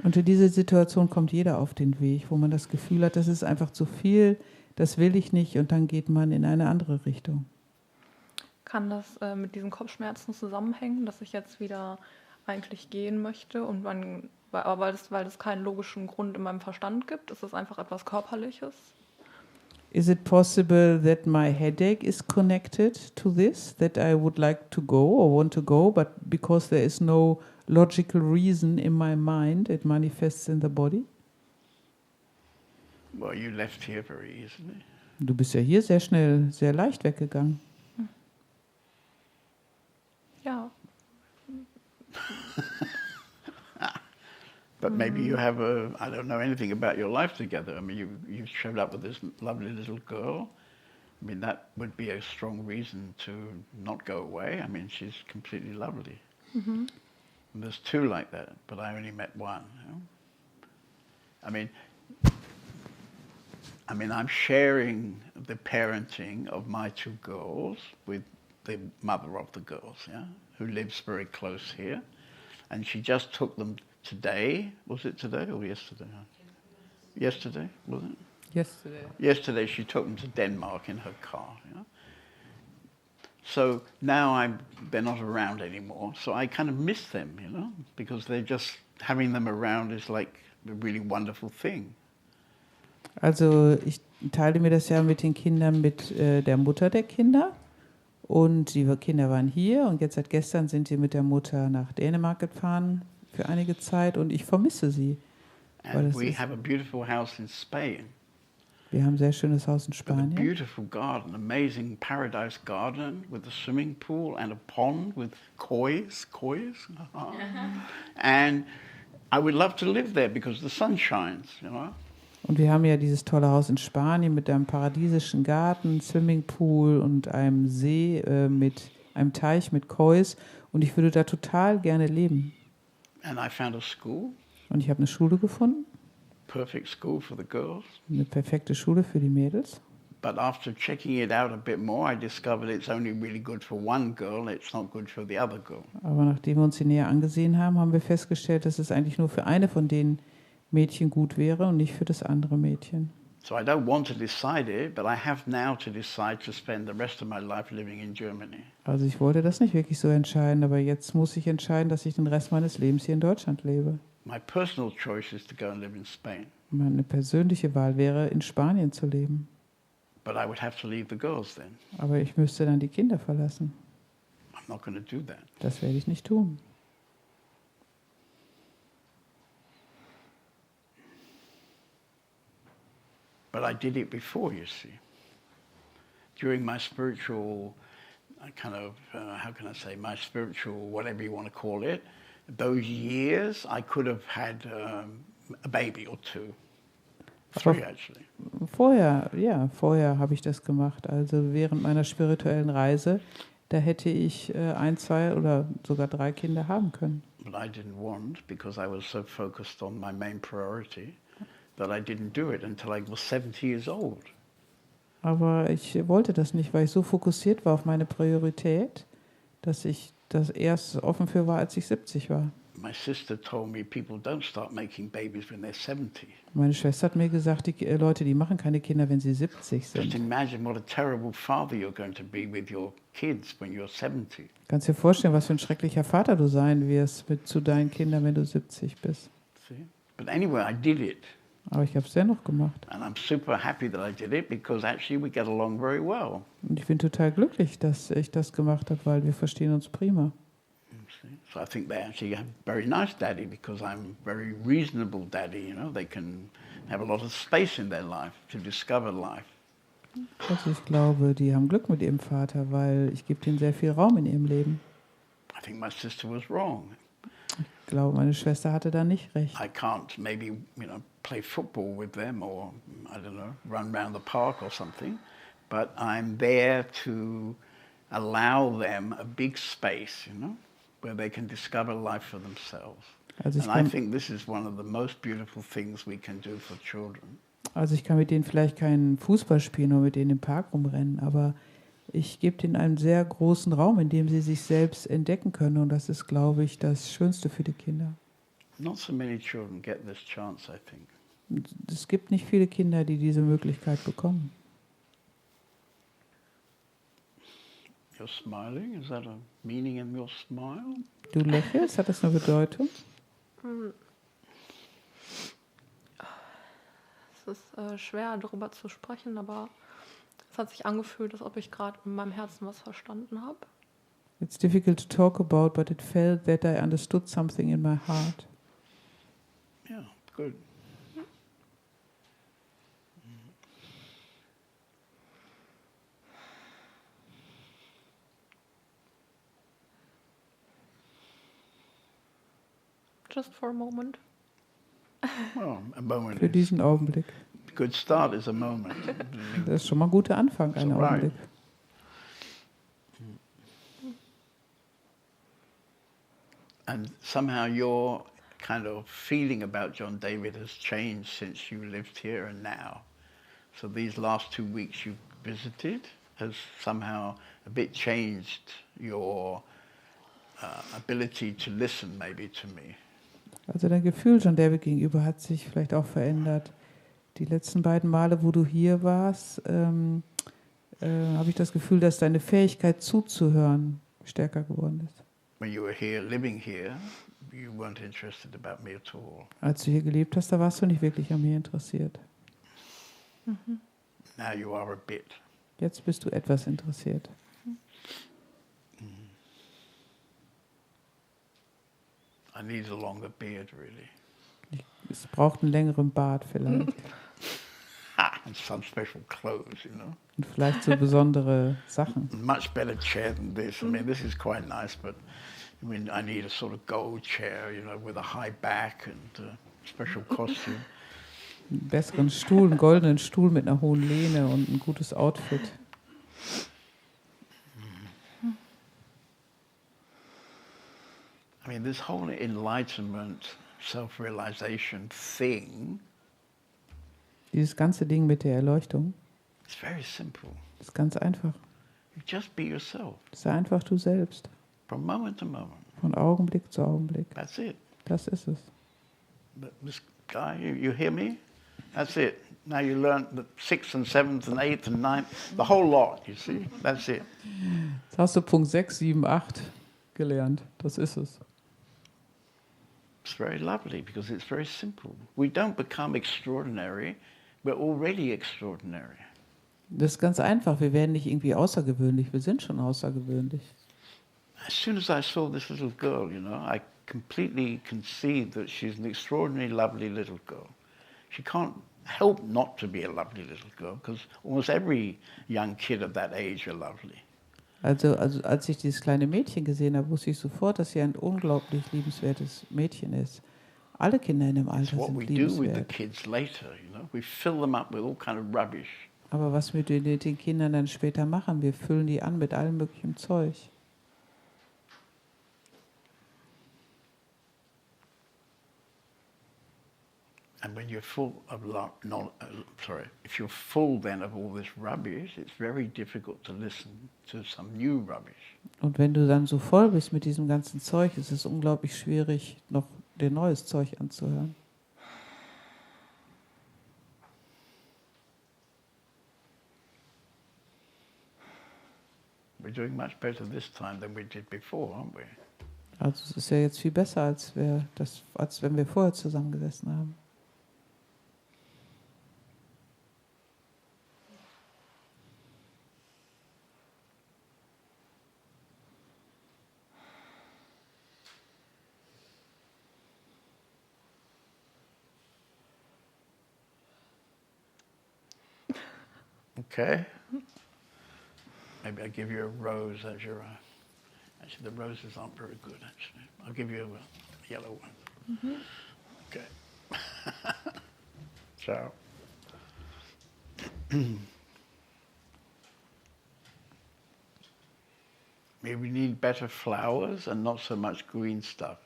Und in diese Situation kommt jeder auf den Weg, wo man das Gefühl hat, das ist einfach zu viel, das will ich nicht, und dann geht man in eine andere Richtung. Kann das mit diesen Kopfschmerzen zusammenhängen, dass ich jetzt wieder eigentlich gehen möchte und weil es keinen logischen Grund in meinem Verstand gibt? Ist es einfach etwas Körperliches? Is it possible that my headache is connected to this, that I would like to go or want to go, but because there is no logical reason in my mind, it manifests in the body? Well, you left here very easily. Du bist ja hier sehr schnell, sehr leicht weggegangen. Ja. But maybe you have I don't know anything about your life together. I mean, you showed up with this lovely little girl. I mean, that would be a strong reason to not go away. I mean, she's completely lovely. Mhm. And there's two like that, but I only met one. You know? I mean, I'm sharing the parenting of my two girls with the mother of the girls, yeah, who lives very close here. And she just took them today. Was it today or yesterday? Yesterday, was it? Yesterday. Yesterday she took them to Denmark in her car. Yeah? So now they're not around anymore. So I kind of miss them, you know, because they're just, having them around is like a really wonderful thing. Also ich teile mir das ja mit den Kindern, mit der Mutter der Kinder. Und die Kinder waren hier und jetzt seit gestern sind sie mit der Mutter nach Dänemark gefahren für einige Zeit und ich vermisse sie. And we have a beautiful house in Spain. Wir haben ein sehr schönes Haus in With a Spanien. beautiful garden, amazing paradise garden with a swimming pool and a pond with kois. And I would love to live there because the sun shines, you know. Und wir haben ja dieses tolle Haus in Spanien mit einem paradiesischen Garten, Swimmingpool und einem See mit einem Teich mit Kois. Und ich würde da total gerne leben. And I found a school, Und ich habe eine Schule gefunden, perfect school for the girls. eine perfekte Schule für die Mädels. But after checking it out a bit more, I discovered it's only really good for one girl. It's not good for the other girl. Aber nachdem wir uns sie näher angesehen haben, haben wir festgestellt, dass es eigentlich nur für eine von den Mädchen gut wäre und nicht für das andere Mädchen. So I don't want to decide it, but I have now to decide to spend the rest of my life living in Germany. Also ich wollte das nicht wirklich so entscheiden, aber jetzt muss ich entscheiden, dass ich den Rest meines Lebens hier in Deutschland lebe. My personal choice is to go and live in Spain, Meine persönliche Wahl wäre, in Spanien zu leben. but I would have to leave the girls then. Aber ich müsste dann die Kinder verlassen. I'm not going to do that. Das werde ich nicht tun. But I did it before, you see. During my spiritual how can I say, my spiritual, whatever you want to call it, those years, I could have had a baby or two. Three, actually. Vorher habe ich das gemacht. Also während meiner spirituellen Reise, da hätte ich 1, 2 oder sogar 3 Kinder haben können. But I didn't want, because I was so focused on my main priority, that I didn't do it until I was 70 years old. Aber ich wollte das nicht, weil ich so fokussiert war auf meine Priorität, dass ich das erst offen für war, als ich 70 war. My sister told me people don't start making babies when they're 70. Meine Schwester hat mir gesagt, die Leute, die machen keine Kinder, wenn sie 70 Just sind. imagine what a terrible father you're going to be with your kids when you're 70. Kannst dir vorstellen, was für ein schrecklicher Vater du sein wirst zu deinen Kindern, wenn du 70 bist. See? But anyway, I did it. Aber ich habe es dennoch gemacht. And I'm super happy that I did it because actually we get along very well. Und ich bin total glücklich, dass ich das gemacht habe, weil wir verstehen uns prima. See? So I think they actually have a very nice daddy because I'm a very reasonable daddy, you know. They can have a lot of space in their life to discover life. Also ich glaube, die haben Glück mit ihrem Vater, weil ich gebe denen sehr viel Raum in ihrem Leben. I think my sister was wrong. Ich glaube, meine Schwester hatte da nicht recht. I can't maybe, play football with them or, I don't know, run around the park or something, but I'm there to allow them a big space, where they can discover life for themselves. Also And I think this is one of the most beautiful things we can do for children. ich kann mit denen vielleicht keinen Fußball spielen oder mit denen im Park rumrennen, aber ich gebe denen einen sehr großen Raum, in dem sie sich selbst entdecken können. Und das ist, glaube ich, das Schönste für die Kinder. Not so many children get this chance, I think. Es gibt nicht viele Kinder, die diese Möglichkeit bekommen. You're smiling? Is that a meaning in your smile? Du lächelst, hat das eine Bedeutung? Es ist schwer, darüber zu sprechen, aber es hat sich angefühlt, als ob ich gerade in meinem Herzen was verstanden habe. It's difficult to talk about, but it felt that I understood something in my heart. Yeah, good. Just for a moment. Well, a moment Für is diesen Augenblick. a good start is a moment. Das ist schon mal ein guter Anfang, ein So right. Augenblick. And somehow your kind of feeling about John David has changed since you lived here and now. So these last 2 weeks you've visited has somehow a bit changed your ability to listen maybe to me. Also dein Gefühl John David gegenüber hat sich vielleicht auch verändert. Die letzten beiden Male, wo du hier warst, habe ich das Gefühl, dass deine Fähigkeit zuzuhören stärker geworden ist. When you were here, living here, you weren't interested about me at all. Als du hier gelebt hast, da warst du nicht wirklich an mir interessiert. Now you are a bit. Jetzt bist du etwas interessiert. I need a longer beard, really. Es braucht einen längeren Bart vielleicht. And some special clothes, Und vielleicht so besondere Sachen. Much better chair than this. I mean, this is quite nice, but I need a sort of gold chair, with a high back and a special costume. Einen besseren Stuhl, einen goldenen Stuhl mit einer hohen Lehne und ein gutes Outfit. I mean, this whole enlightenment, self-realization thing Dieses ganze Ding mit der Erleuchtung is very simple. ist ganz einfach. You just be yourself Sei einfach du selbst. from moment to moment. Von Augenblick zu Augenblick. That's it. Das ist es. But this guy, you hear me? That's it. Now you learn the 6th and 7th and 8th and 9th, the whole lot, you see? That's it. Jetzt hast du Punkt 6, 7, 8 gelernt. Das ist es. It's very lovely because it's very simple. We don't become extraordinary. We're already extraordinary. Das ist ganz einfach. Wir werden nicht irgendwie außergewöhnlich. Wir sind schon außergewöhnlich. As soon as I saw this little girl, I completely conceived that she's an extraordinarily lovely little girl. She can't help not to be a lovely little girl because almost every young kid at that age are lovely. Also als ich dieses kleine Mädchen gesehen habe, wusste ich sofort, dass sie ein unglaublich liebenswertes Mädchen ist. Alle Kinder in dem It's Alter what sind we do with the liebenswert. kids later, We fill them up with all kind of rubbish. Aber was wir mit den Kindern dann später machen, wir füllen die an mit allem möglichen Zeug. And when you're full of if you're full then of all this rubbish, it's very difficult to listen to some new rubbish. Und wenn du dann so voll bist mit diesem ganzen Zeug, ist es unglaublich schwierig, noch dir neues Zeug anzuhören. We're doing much better this time than we did before, aren't we? Also es ist ja jetzt viel besser, als wenn wir vorher zusammengesessen haben. Okay. Maybe I give you a rose as your. Actually, the roses aren't very good. Actually, I'll give you a yellow one. Mm-hmm. Okay. So. Maybe we need better flowers and not so much green stuff.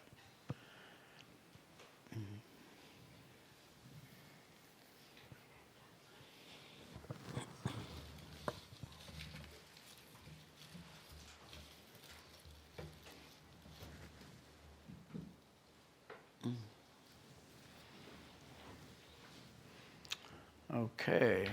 Okay.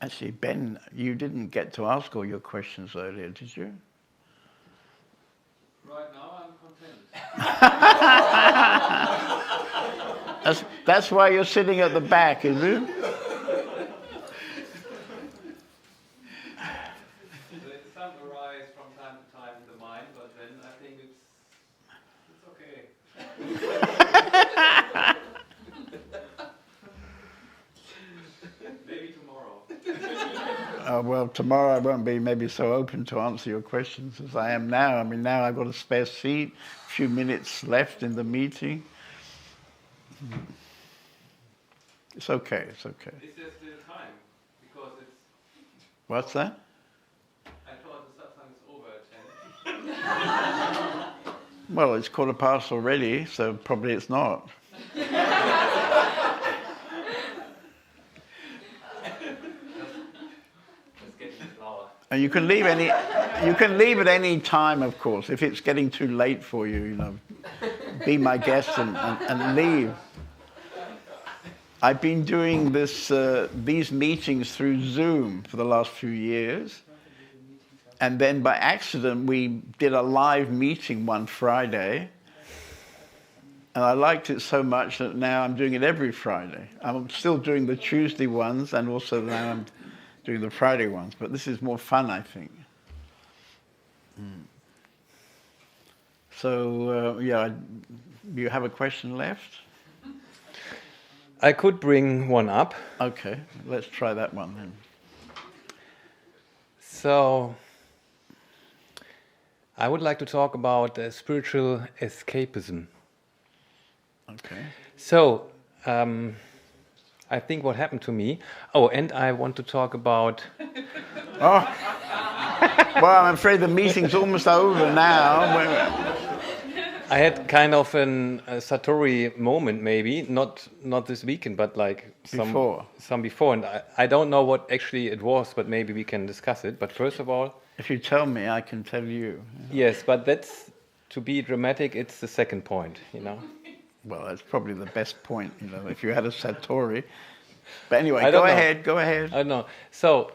Actually, Ben, you didn't get to ask all your questions earlier, did you? Right now I'm content. That's why you're sitting at the back, is it? Some arise from time to time in the mind, but then I think it's okay. Maybe tomorrow. Well, tomorrow I won't be maybe so open to answer your questions as I am now. I mean, now I've got a spare seat, a few minutes left in the meeting. It's okay, it's okay. Is there still time? Because it's... What's that? I thought the Satsang is over at 10. Well, it's 1:15 already, so probably it's not. It's getting slower. And you can leave at any time, of course. If it's getting too late for you, be my guest and leave. I've been doing these meetings through Zoom for the last few years. And then by accident, we did a live meeting one Friday. And I liked it so much that now I'm doing it every Friday. I'm still doing the Tuesday ones, and also now I'm doing the Friday ones. But this is more fun, I think. So, you have a question left? I could bring one up. Okay, let's try that one then. So, I would like to talk about spiritual escapism. Okay. So, I think what happened to me. Oh, and I want to talk about. Oh, well, I'm afraid the meeting's almost over now. I had kind of a Satori moment, maybe not this weekend, but like some before, and I don't know what actually it was, but maybe we can discuss it. But first of all, If you tell me, I can tell you. yes, but that's to be dramatic. It's the second point, you know. Well, that's probably the best point, you know, if you had a Satori. But anyway, I go don't know. ahead, go ahead. I don't know. So,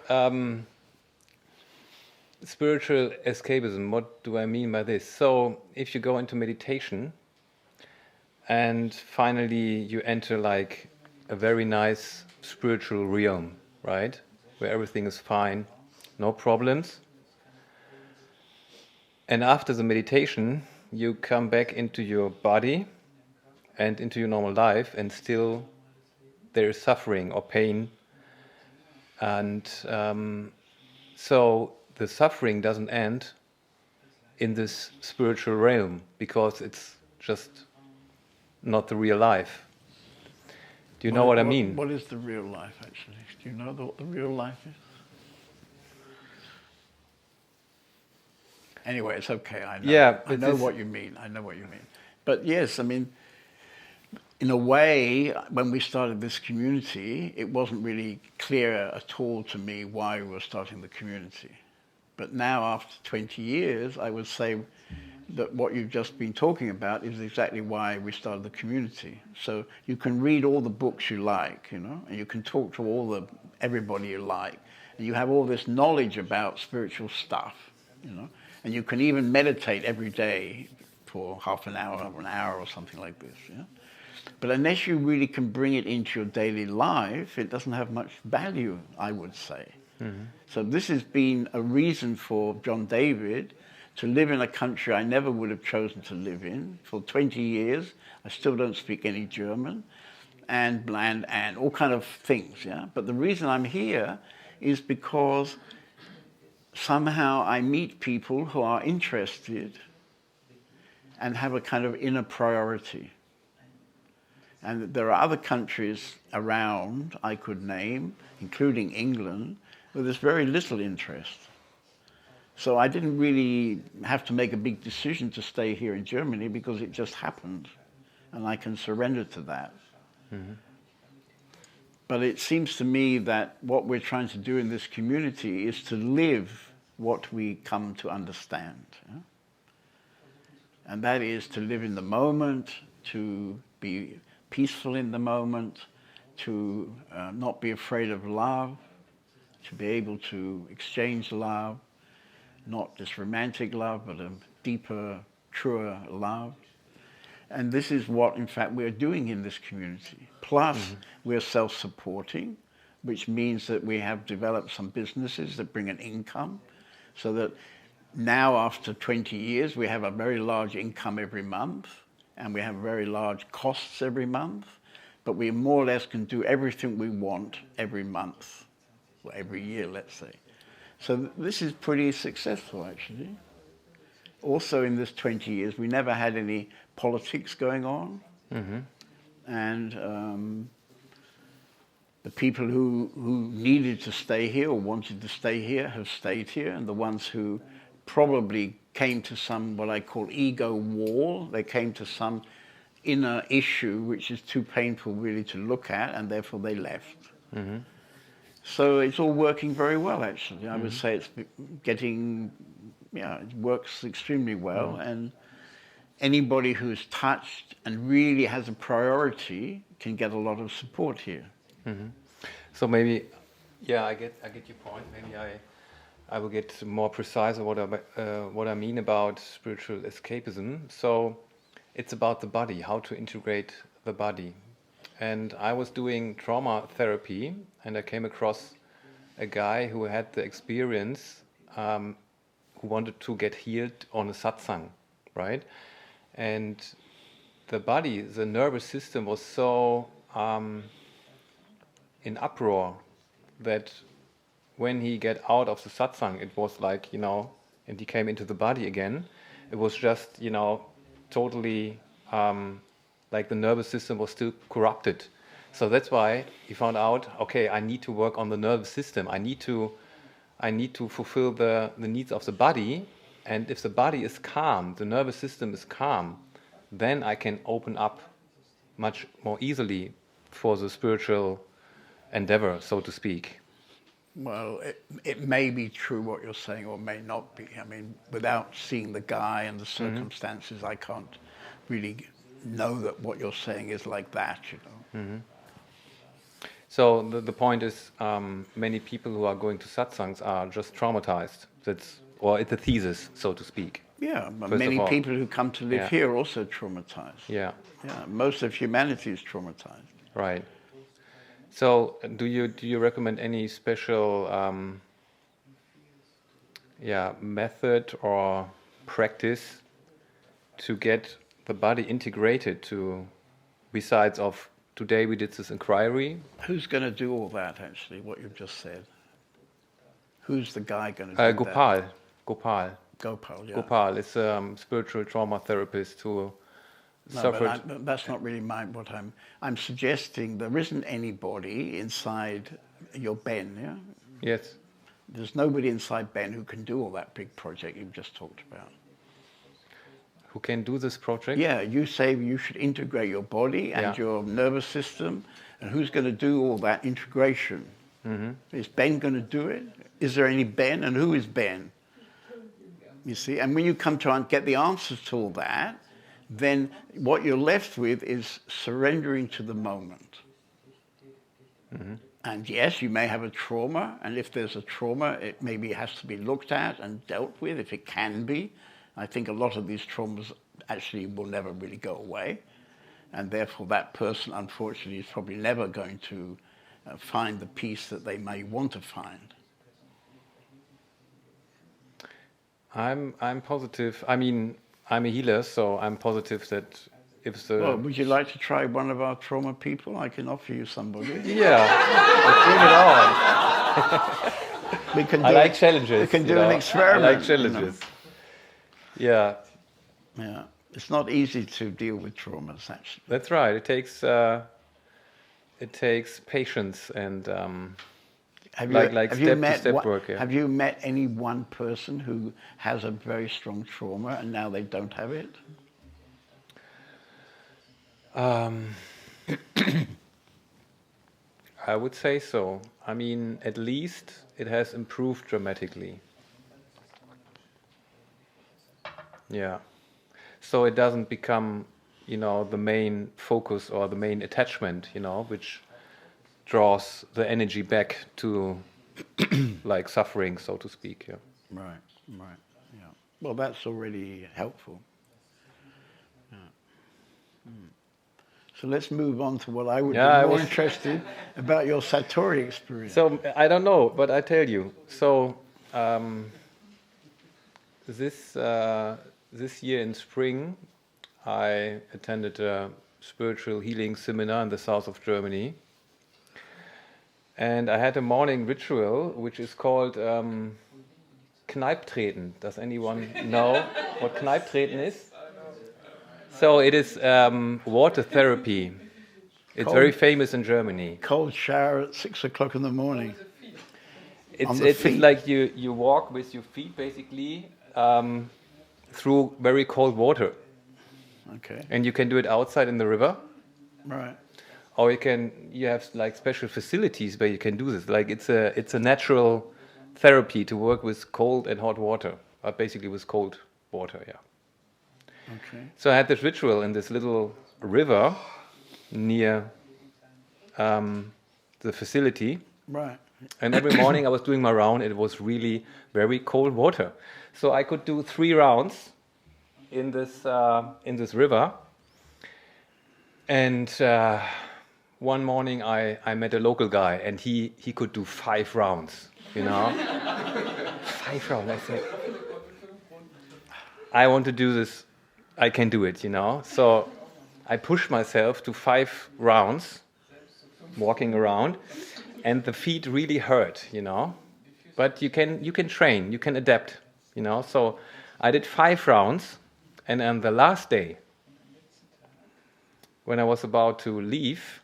spiritual escapism, what do I mean by this? So, if you go into meditation and finally you enter like a very nice spiritual realm, right? Where everything is fine, no problems. And after the meditation, you come back into your body and into your normal life, and still there is suffering or pain. And so the suffering doesn't end in this spiritual realm because it's just not the real life. Do you know what I mean? What is the real life, actually? Do you know what the real life is? Anyway, it's okay. I know. Yeah, I know what you mean. I know what you mean. But yes, I mean, in a way, when we started this community, it wasn't really clear at all to me why we were starting the community. But now, after 20 years, I would say that what you've just been talking about is exactly why we started the community. So you can read all the books you like, you know, and you can talk to everybody you like, and you have all this knowledge about spiritual stuff, you know, and you can even meditate every day for half an hour or an hour or something like this, yeah. But unless you really can bring it into your daily life, it doesn't have much value, I would say. Mm-hmm. So this has been a reason for John David to live in a country I never would have chosen to live in. For 20 years, I still don't speak any German, and all kind of things, yeah. But the reason I'm here is because somehow I meet people who are interested and have a kind of inner priority. And there are other countries around I could name, including England, where there's very little interest. So I didn't really have to make a big decision to stay here in Germany because it just happened, and I can surrender to that. Mm-hmm. But it seems to me that what we're trying to do in this community is to live what we come to understand. Yeah? And that is to live in the moment, to be peaceful in the moment, to not be afraid of love, to be able to exchange love, not just romantic love, but a deeper, truer love. And this is what, in fact, we're doing in this community. Plus, we're self-supporting, which means that we have developed some businesses that bring an income, so that now, after 20 years, we have a very large income every month, and we have very large costs every month, but we more or less can do everything we want every month, or every year, let's say. So this is pretty successful, actually. Also, in this 20 years, we never had any politics going on. Mm-hmm. And the people who needed to stay here or wanted to stay here have stayed here, and the ones who probably came to some, what I call ego wall, they came to some inner issue which is too painful really to look at, and therefore they left. Mm-hmm. So it's all working very well, actually. I would say it's getting, it works extremely well, and anybody who's touched and really has a priority can get a lot of support here. Mm-hmm. So maybe, I get your point. Maybe I will get more precise on what I mean about spiritual escapism. So it's about the body, how to integrate the body. And I was doing trauma therapy, and I came across a guy who had the experience, who wanted to get healed on a Satsang, right? And the body, the nervous system was so in uproar that when he get out of the satsang, it was like, and he came into the body again, it was just, totally like the nervous system was still corrupted. So that's why he found out, okay, I need to work on the nervous system. I need to fulfill the needs of the body. And if the body is calm, the nervous system is calm, then I can open up much more easily for the spiritual endeavor, so to speak. Well, it may be true what you're saying, or may not be. I mean, without seeing the guy and the circumstances, I can't really know that what you're saying is like that, So the point is, many people who are going to satsangs are just traumatized. It's a thesis, so to speak. Yeah, but First many of all. people who come to live Yeah. here are also traumatized. Yeah, Yeah, most of humanity is traumatized. right. So do you recommend any special method or practice to get the body integrated to, besides of today we did this inquiry? Who's going to do all that, actually, what you've just said? Who's the guy going to do Gopal. that? Gopal. Gopal, yeah. Gopal is a spiritual trauma therapist who No, suffered. but that's not really what I'm suggesting. There isn't anybody inside your Ben, yeah? Yes. There's nobody inside Ben who can do all that big project you've just talked about. Who can do this project? Yeah, you say you should integrate your body and Yeah. your nervous system, and who's going to do all that integration? Is Ben going to do it? Is there any Ben, and who is Ben? You see, and when you come to get the answers to all that, then what you're left with is surrendering to the moment. And yes, you may have a trauma, and if there's a trauma, it maybe has to be looked at and dealt with, if it can be. I think a lot of these traumas actually will never really go away, and therefore that person, unfortunately, is probably never going to find the peace that they may want to find. I'm positive. I mean, I'm a healer, so I'm positive that if the Well, would you like to try one of our trauma people? I can offer you somebody. yeah, bring it on. We can I do like challenges. We can you do an know. experiment. I like challenges. Yeah, Yeah, it's not easy to deal with traumas, actually. that's right. It takes patience and like step-to-step work. Yeah. Have you met any one person who has a very strong trauma and now they don't have it? I would say so. I mean, at least it has improved dramatically. Yeah. So it doesn't become, the main focus or the main attachment, which draws the energy back to like suffering, so to speak. Yeah. Right, yeah. Well, that's already helpful. Yeah. So let's move on to what I would be more interested about your Satori experience. So I don't know, but I tell you. So this year in spring, I attended a spiritual healing seminar in the south of Germany, and I had a morning ritual which is called Kneiptreten. Does anyone know what Kneiptreten is? So it is water therapy. It's very famous in Germany. Cold shower at 6 o'clock in the morning. It's like you walk with your feet basically through very cold water. Okay. And you can do it outside in the river. Right. Or you have like special facilities where you can do this. Like it's a natural therapy to work with cold and hot water, but basically with cold water, yeah. Okay. So I had this ritual in this little river near the facility. Right. And every morning I was doing my round. It was really very cold water. So I could do 3 rounds in this river. And one morning I met a local guy, and he could do 5 rounds, 5 rounds. I said, I want to do this. I can do it, So I pushed myself to 5 rounds walking around, and the feet really hurt, But you can train, you can adapt, So I did 5 rounds, and on the last day, when I was about to leave,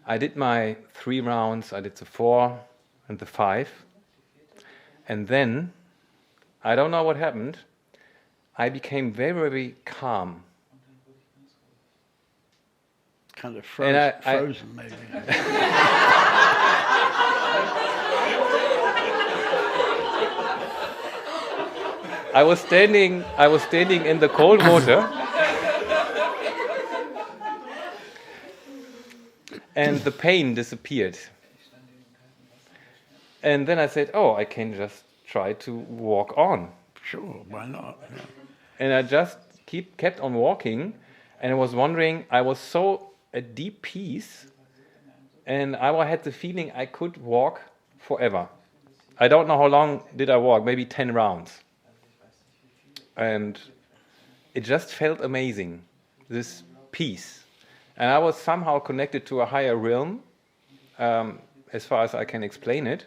I did my 3 rounds, I did the 4 and the 5, and then, I don't know what happened, I became very, very calm. Kind of And frozen, maybe. I was standing in the cold water, and the pain disappeared. And then I said, "Oh, I can just try to walk on." Sure, why not? Yeah. And I just kept on walking, and I was wondering, I was so at deep peace, and I had the feeling I could walk forever. I don't know how long did I walk, maybe 10 rounds. And it just felt amazing, this peace. And I was somehow connected to a higher realm, as far as I can explain it.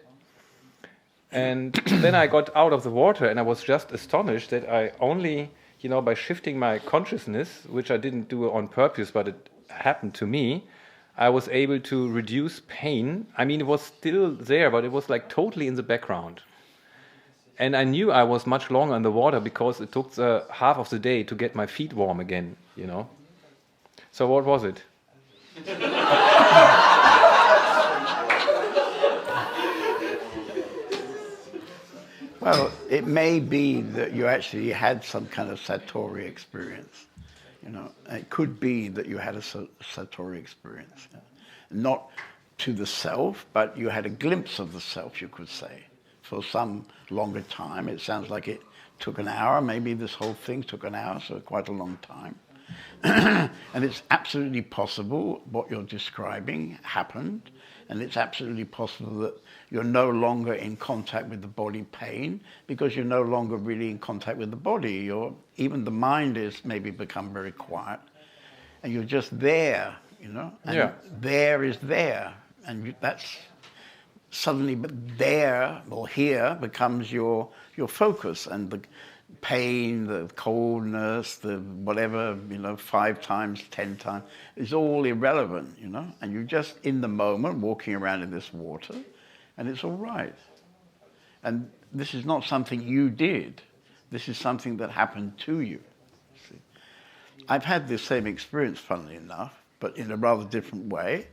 And then I got out of the water, and I was just astonished that I only, by shifting my consciousness, which I didn't do on purpose, but it happened to me, I was able to reduce pain. I mean, it was still there, but it was like totally in the background. And I knew I was much longer in the water because it took half of the day to get my feet warm again, So what was it? Well, it may be that you actually had some kind of Satori experience. It could be that you had a Satori experience. Not to the self, but you had a glimpse of the self, you could say, for some longer time. It sounds like it took an hour. Maybe this whole thing took an hour, so quite a long time. And it's absolutely possible what you're describing happened, and it's absolutely possible that you're no longer in contact with the body pain because you're no longer really in contact with the body. Even the mind is maybe become very quiet, and you're just there, and there is there, and that's suddenly, but there or here becomes your focus, and the pain, the coldness, the whatever, 5 times, 10 times, is all irrelevant, and you're just in the moment walking around in this water, and it's all right. And this is not something you did. This is something that happened to you. See? I've had this same experience, funnily enough, but in a rather different way.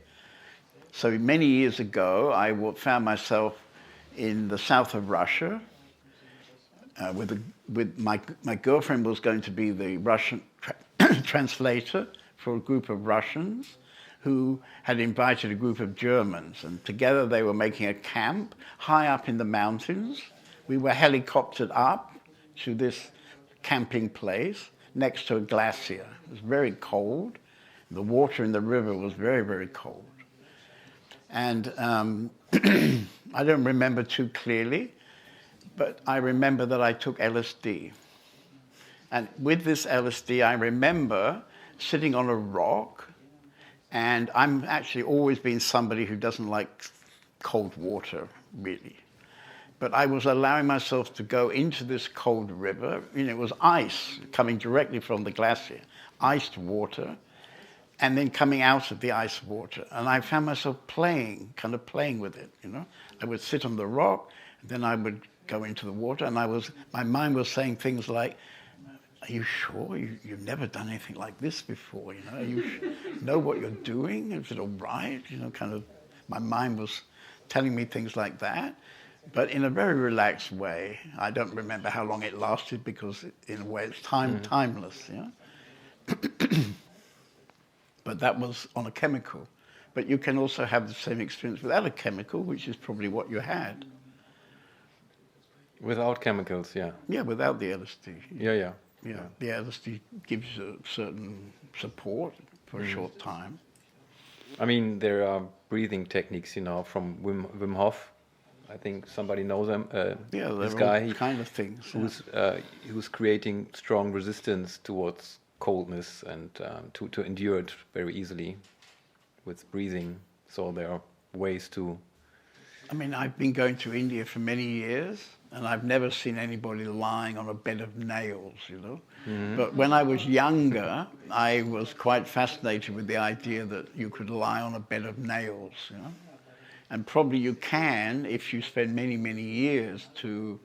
So many years ago, I found myself in the south of Russia, with my girlfriend was going to be the Russian translator for a group of Russians who had invited a group of Germans, and together they were making a camp high up in the mountains. We were helicoptered up to this camping place next to a glacier. It was very cold. The water in the river was very, very cold. And I don't remember too clearly, but I remember that I took LSD. And with this LSD, I remember sitting on a rock, and I'm actually always been somebody who doesn't like cold water, really. But I was allowing myself to go into this cold river. It was ice coming directly from the glacier, iced water, and then coming out of the ice water. And I found myself kind of playing with it, I would sit on the rock, and then I would go into the water, and my mind was saying things like, "Are you sure? You've never done anything like this before, You know what you're doing? Is it all right?" Kind of, my mind was telling me things like that, but in a very relaxed way. I don't remember how long it lasted because, in a way, it's timeless, But that was on a chemical. But you can also have the same experience without a chemical, which is probably what you had. Without chemicals, yeah. Yeah, without the LSD. Yeah. The LSD gives you a certain support for a short time. I mean, there are breathing techniques, from Wim Hof. I think somebody knows him. This guy, all kind of things. Who's creating strong resistance towards coldness and to endure it very easily with breathing. So there are ways to. I mean, I've been going to India for many years, and I've never seen anybody lying on a bed of nails, you know. But when I was younger, I was quite fascinated with the idea that you could lie on a bed of nails, you know. And probably you can if you spend many, many years to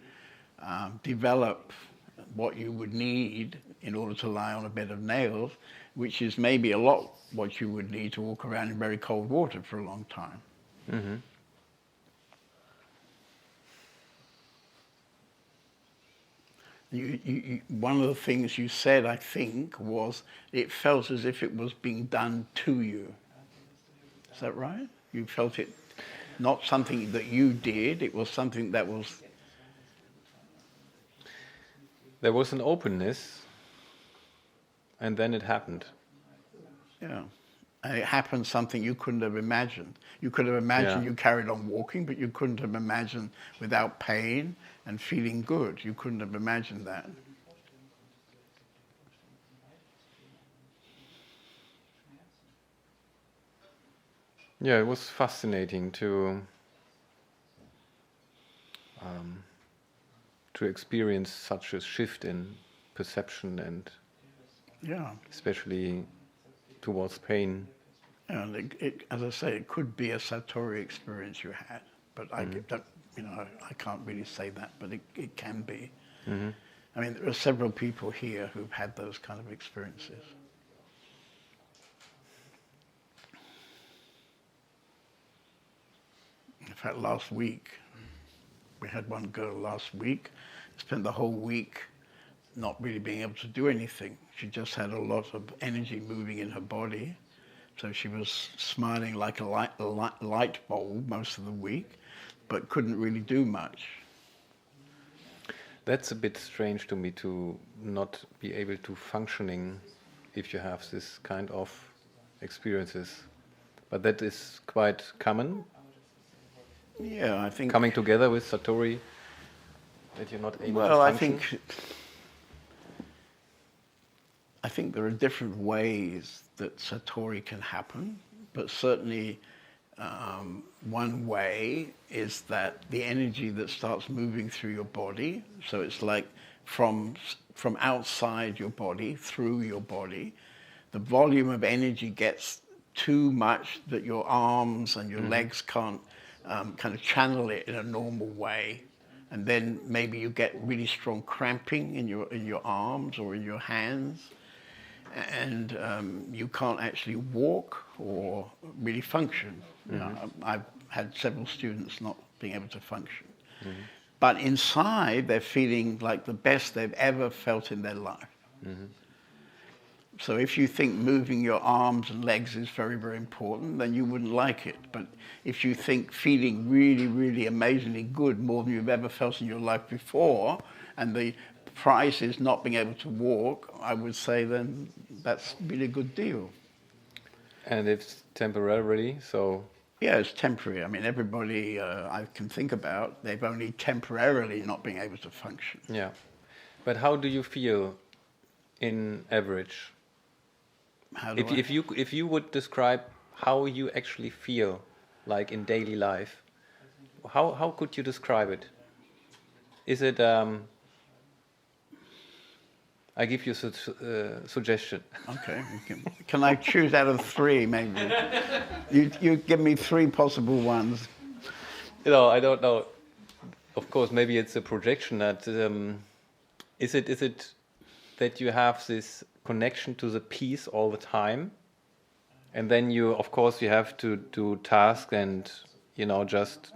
develop what you would need in order to lie on a bed of nails, which is maybe a lot what you would need to walk around in very cold water for a long time. Mm-hmm. One of the things you said, I think, was it felt as if it was being done to you. Is that right? You felt it not something that you did, it was something that was... There was an openness, and then it happened. Yeah. And it happened something you couldn't have imagined. You could have imagined you carried on walking, but you couldn't have imagined without pain and feeling good. You couldn't have imagined that. Yeah, it was fascinating to experience such a shift in perception and especially towards pain. And as I say, it could be a Satori experience you had, but I can't really say that, but it can be. Mm-hmm. I mean, there are several people here who've had those kind of experiences. In fact, last week, we had one girl last week, spent the whole week not really being able to do anything. She just had a lot of energy moving in her body. So she was smiling like a light bulb most of the week, but couldn't really do much. That's a bit strange to me, to not be able to functioning if you have this kind of experiences. But that is quite common. Yeah, I think... Coming together with Satori, that you're not able to function. Well, I think there are different ways that Satori can happen, but certainly one way is that the energy that starts moving through your body, so it's like from outside your body, through your body, the volume of energy gets too much that your arms and your legs can't kind of channel it in a normal way. And then maybe you get really strong cramping in your arms or in your hands. And you can't actually walk or really function. You know, I've had several students not being able to function. But inside, they're feeling like the best they've ever felt in their life. So if you think moving your arms and legs is very, very important, then you wouldn't like it. But if you think feeling really, really amazingly good, more than you've ever felt in your life before, and the price is not being able to walk, I would say then that's really a good deal. And it's temporarily, so... Yeah, it's temporary. I mean, everybody I can think about, they've only temporarily not been able to function. Yeah. But how do you feel in average? If you would describe how you actually feel, like in daily life, how could you describe it? Is it... I give you a suggestion. Okay. Can I choose out of 3, maybe? You give me 3 possible ones. You know, I don't know. Of course, maybe it's a projection. That is it that you have this connection to the peace all the time, and then you have to do tasks and just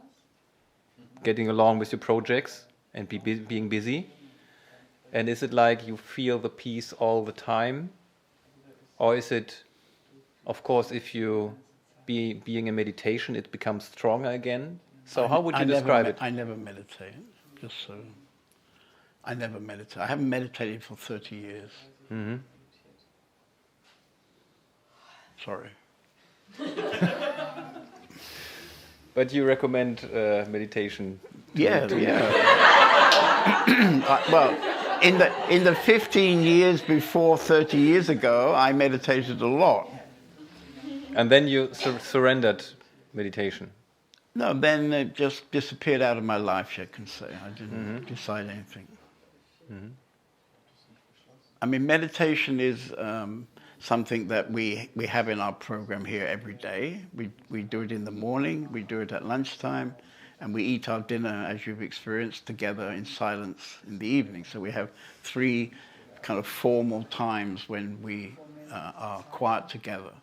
getting along with your projects and being busy. And is it like you feel the peace all the time? Or is it, of course, if you being in meditation, it becomes stronger again? So how would you describe it? I never meditate. I never meditate. I haven't meditated for 30 years. Mm-hmm. Sorry. But you recommend meditation? Yeah. Well, in the 15 years before 30 years ago, I meditated a lot. And then you surrendered meditation? No, then it just disappeared out of my life, you can say. I didn't decide anything. I mean, meditation is something that we have in our program here every day. We do it in the morning, we do it at lunchtime, and we eat our dinner, as you've experienced, together in silence in the evening. So we have 3 kind of formal times when we are quiet together.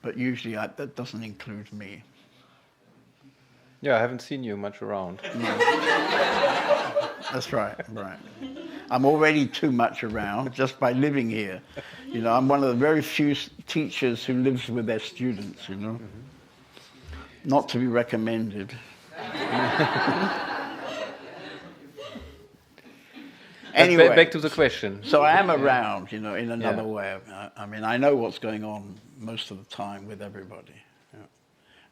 But usually that doesn't include me. Yeah, I haven't seen you much around. No. That's right. I'm already too much around just by living here. You know, I'm one of the very few teachers who lives with their students, you know. Not to be recommended. Anyway, back to the question. So I am around, you know, in another way. I mean, I know what's going on most of the time with everybody. Yeah.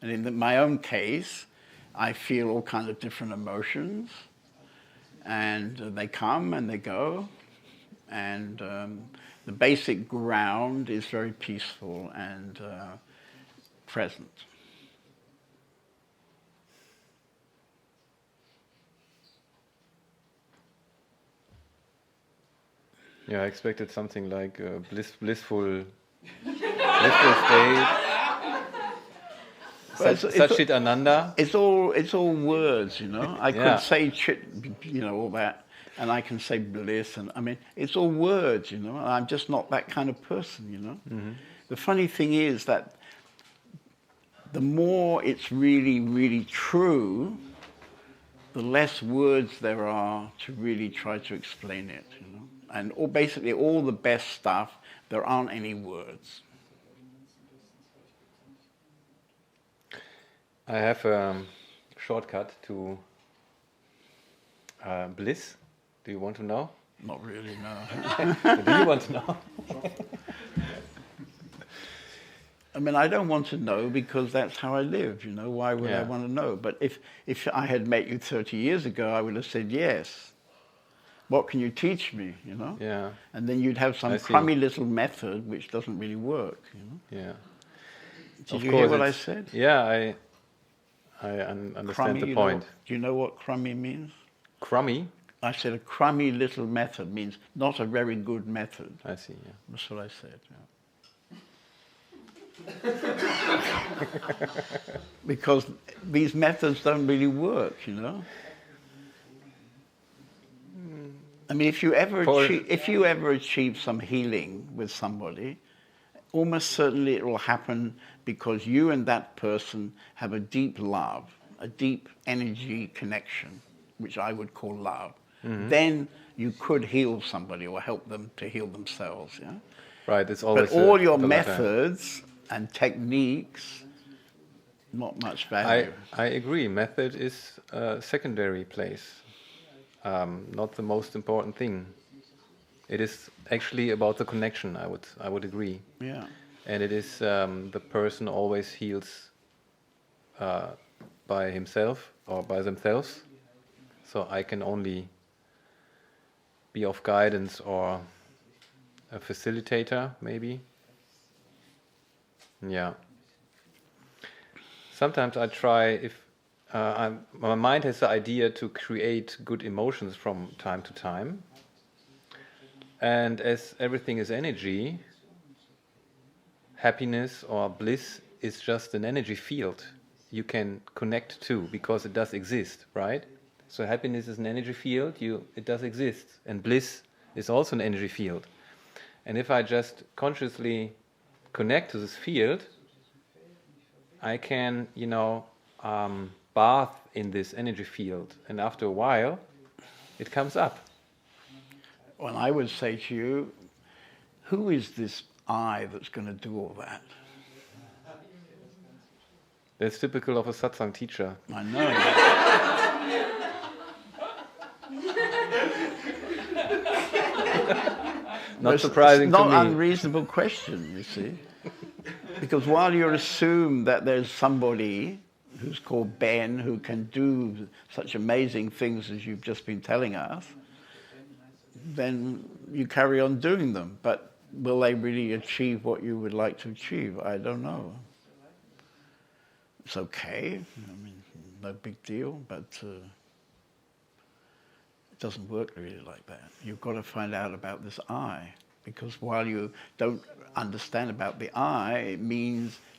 And in my own case, I feel all kinds of different emotions, and they come and they go, and the basic ground is very peaceful and present. Yeah, I expected something like blissful state. Satchit Ananda. It's all words, you know. I could say you know, all that, and I can say bliss, and I mean, it's all words, you know. I'm just not that kind of person, you know. The funny thing is that the more it's really, really true, the less words there are to really try to explain it, you know. And basically all the best stuff, there aren't any words. I have a shortcut to bliss. Do you want to know? Not really, no. Do you want to know? I mean, I don't want to know because that's how I live, you know. Why would I want to know? But if I had met you 30 years ago, I would have said yes. What can you teach me, you know? Yeah. And then you'd have some crummy little method which doesn't really work, you know? Yeah. Did you hear what I said? Yeah, I understand crummy, the point. Do you know what crummy means? Crummy? I said a crummy little method means not a very good method. I see, yeah. That's what I said, Because these methods don't really work, you know? I mean, if you ever achieve some healing with somebody, almost certainly it will happen because you and that person have a deep love, a deep energy connection, which I would call love. Then you could heal somebody or help them to heal themselves. Yeah? Right, it's always. But all your methods and techniques, not much value. I agree. Method is a secondary place. Not the most important thing. It is actually about the connection. I would agree. Yeah. And it is the person always heals by himself or by themselves. So I can only be of guidance or a facilitator, maybe. Yeah. Sometimes I try if. My mind has the idea to create good emotions from time to time. And as everything is energy, happiness or bliss is just an energy field you can connect to because it does exist, right? So happiness is an energy field, it does exist. And bliss is also an energy field. And if I just consciously connect to this field, I can, bath in this energy field, and after a while it comes up. Well, I would say to you, who is this I that's going to do all that? That's typical of a satsang teacher. I know. Not surprising to me. It's not an unreasonable question, you see. Because while you assume that there's somebody who's called Ben, who can do such amazing things as you've just been telling us, then you carry on doing them. But will they really achieve what you would like to achieve? I don't know. it's okay. I mean, no big deal, but it doesn't work really like that. You've got to find out about this I, because while you don't understand about the I, it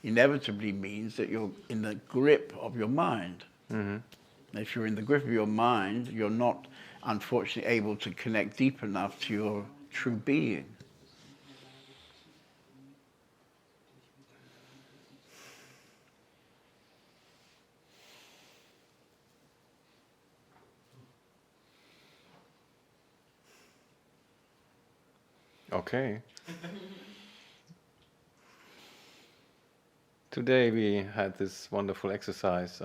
inevitably means that you're in the grip of your mind. Mm-hmm. If you're in the grip of your mind, you're not, unfortunately, able to connect deep enough to your true being. Okay. Today we had this wonderful exercise.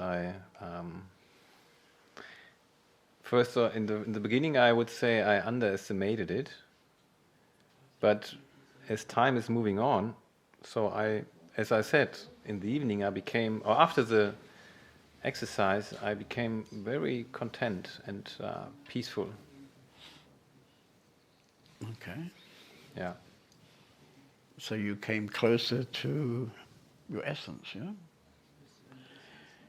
First, in the beginning, I would say I underestimated it. But as time is moving on, as I said, in the evening or after the exercise, I became very content and peaceful. Okay. Yeah. So you came closer to your essence, yeah?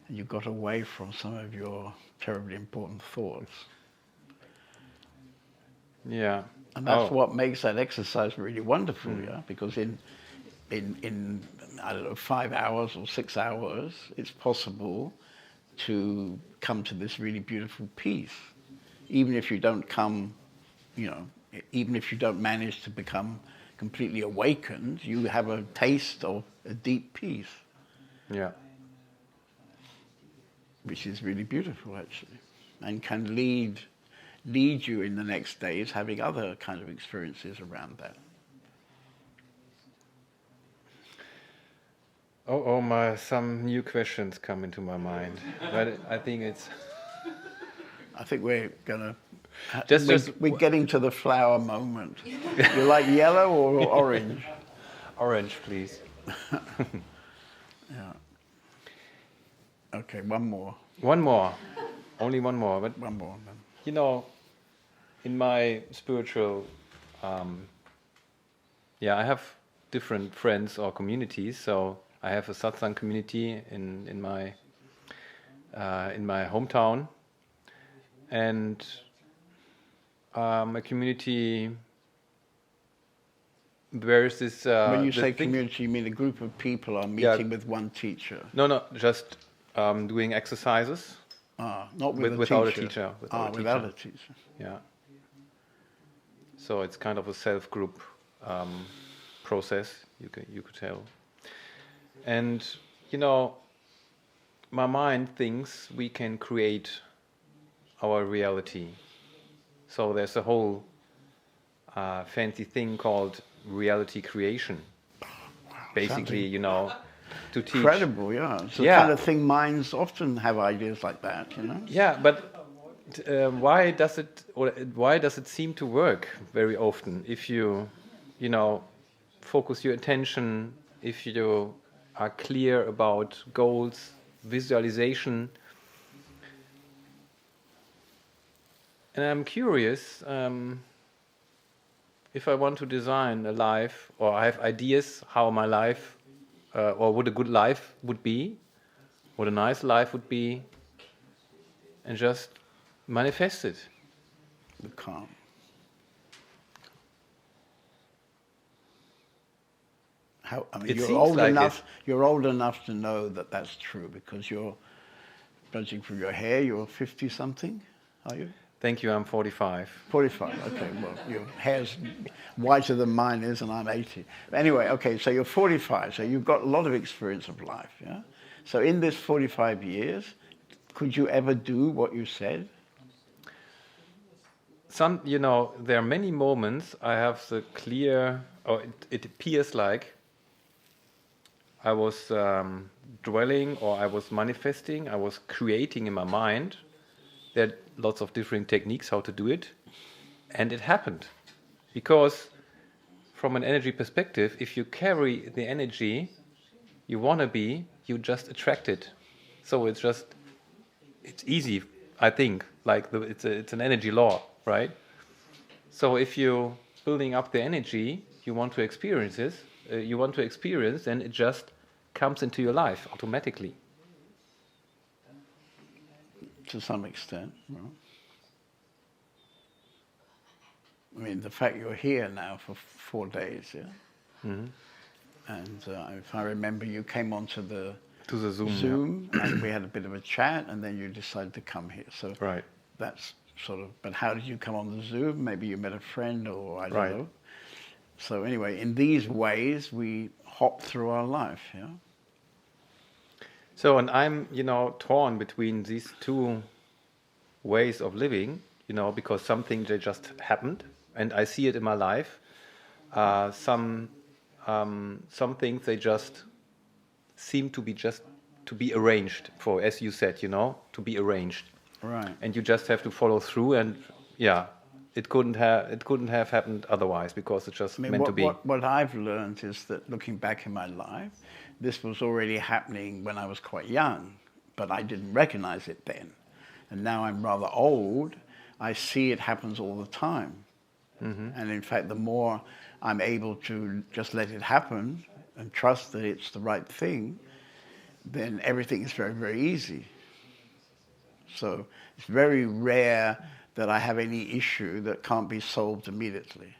And you got away from some of your terribly important thoughts. Yeah. And that's what makes that exercise really wonderful, yeah? Because in I don't know, 5 hours or 6 hours, it's possible to come to this really beautiful peace. Even if you don't even if you don't manage to become completely awakened, you have a taste of a deep peace. Yeah. Which is really beautiful, actually, and can lead you in the next days having other kind of experiences around that. Some new questions come into my mind, but I think we're gonna. We're getting to the flower moment. You like yellow or orange? Orange, please. Yeah. Okay, one more. One more. Only one more. But one more. You know, in my spiritual, I have different friends or communities. So I have a Satsang community in my hometown, and a community. Where is this? When you say community, you mean a group of people are meeting with one teacher? No, just doing exercises. Not without a teacher. Without a teacher. Yeah. So it's kind of a self-group process, you could tell. And my mind thinks we can create our reality. So there's a whole fancy thing called reality creation. Basically, to teach. Incredible, yeah. It's the kind of thing minds often have ideas like that, Yeah, but why does it seem to work very often if you focus your attention, if you are clear about goals, visualization? And I'm curious, if I want to design a life, or I have ideas how my life, or what a good life would be, what a nice life would be, and just manifest it. The calm. You're old enough to know that that's true, because you're, judging from your hair, you're 50-something, are you? Thank you, I'm 45. 45, okay, well, your hair's whiter than mine is, and I'm 80. But anyway, okay, so you're 45, so you've got a lot of experience of life, yeah? So in this 45 years, could you ever do what you said? There are many moments I have the clear, or it appears like I was dwelling, or I was manifesting, I was creating in my mind. There are lots of different techniques how to do it, and it happened. Because from an energy perspective, if you carry the energy you want to be, you just attract it. So it's easy, I think, it's an energy law, right? So if you're building up the energy you want to experience, then it just comes into your life automatically. to some extent. Well, I mean, the fact you're here now for 4 days, yeah? Mm-hmm. And if I remember, you came onto the To the Zoom. Zoom and we had a bit of a chat, and then you decided to come here. So Right. that's sort of, but how did you come on the Zoom? Maybe you met a friend, or I don't Right. know. So anyway, in these ways, we hop through our life, yeah? So, and I'm, torn between these two ways of living, because some things they just happened, and I see it in my life. Some things they just seem to be arranged for, as you said, to be arranged, Right. and you just have to follow through. And yeah, it couldn't have happened otherwise because it's just meant to be. What I've learned is that looking back in my life, this was already happening when I was quite young, but I didn't recognize it then. And now I'm rather old, I see it happens all the time. Mm-hmm. And in fact, the more I'm able to just let it happen and trust that it's the right thing, then everything is very, very easy. So it's very rare that I have any issue that can't be solved immediately.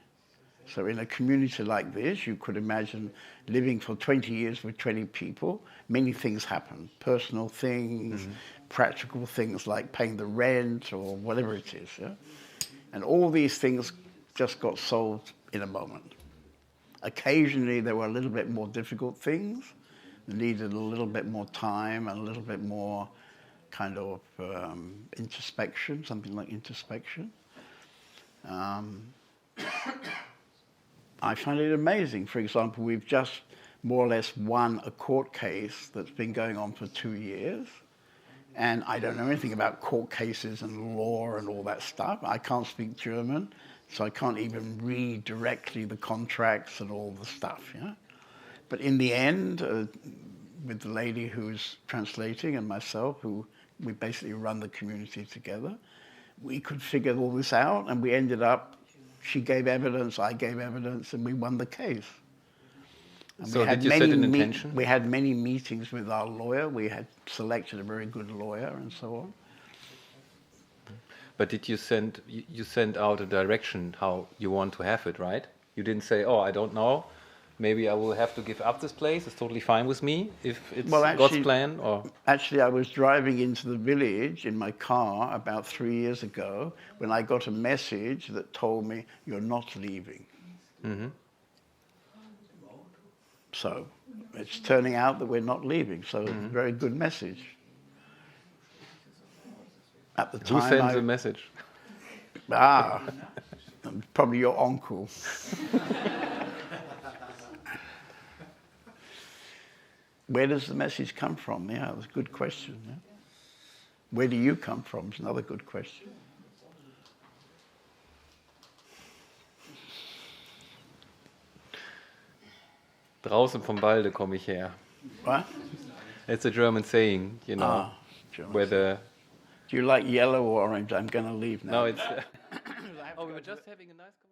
So in a community like this, you could imagine living for 20 years with 20 people, many things happen. Personal things, mm-hmm. practical things like paying the rent or whatever it is. Yeah? And all these things just got solved in a moment. Occasionally there were a little bit more difficult things that needed a little bit more time and a little bit more kind of introspection, something like introspection. I find it amazing. For example, we've just more or less won a court case that's been going on for 2 years. And I don't know anything about court cases and law and all that stuff. I can't speak German, so I can't even read directly the contracts and all the stuff. Yeah? But in the end, with the lady who's translating and myself, who we basically run the community together, we could figure all this out, and we ended up, she gave evidence, I gave evidence, and we won the case. And so did you set an intention? We had many meetings with our lawyer. We had selected a very good lawyer and so on. But did you send out a direction how you want to have it, right? You didn't say, oh, I don't know, maybe I will have to give up this place. It's totally fine with me if it's God's plan. Or actually, I was driving into the village in my car about 3 years ago when I got a message that told me, you're not leaving. Mm-hmm. So it's turning out that we're not leaving. So mm-hmm. Very good message. At the time, who sent the message? Probably your uncle. Where does the message come from? Yeah, that's a good question. Yeah? Where do you come from? It's another good question. Draußen vom Walde komme ich her. What? It's a German saying, German. Do you like yellow or orange? I'm going to leave now. No, it's... we were just having a nice conversation.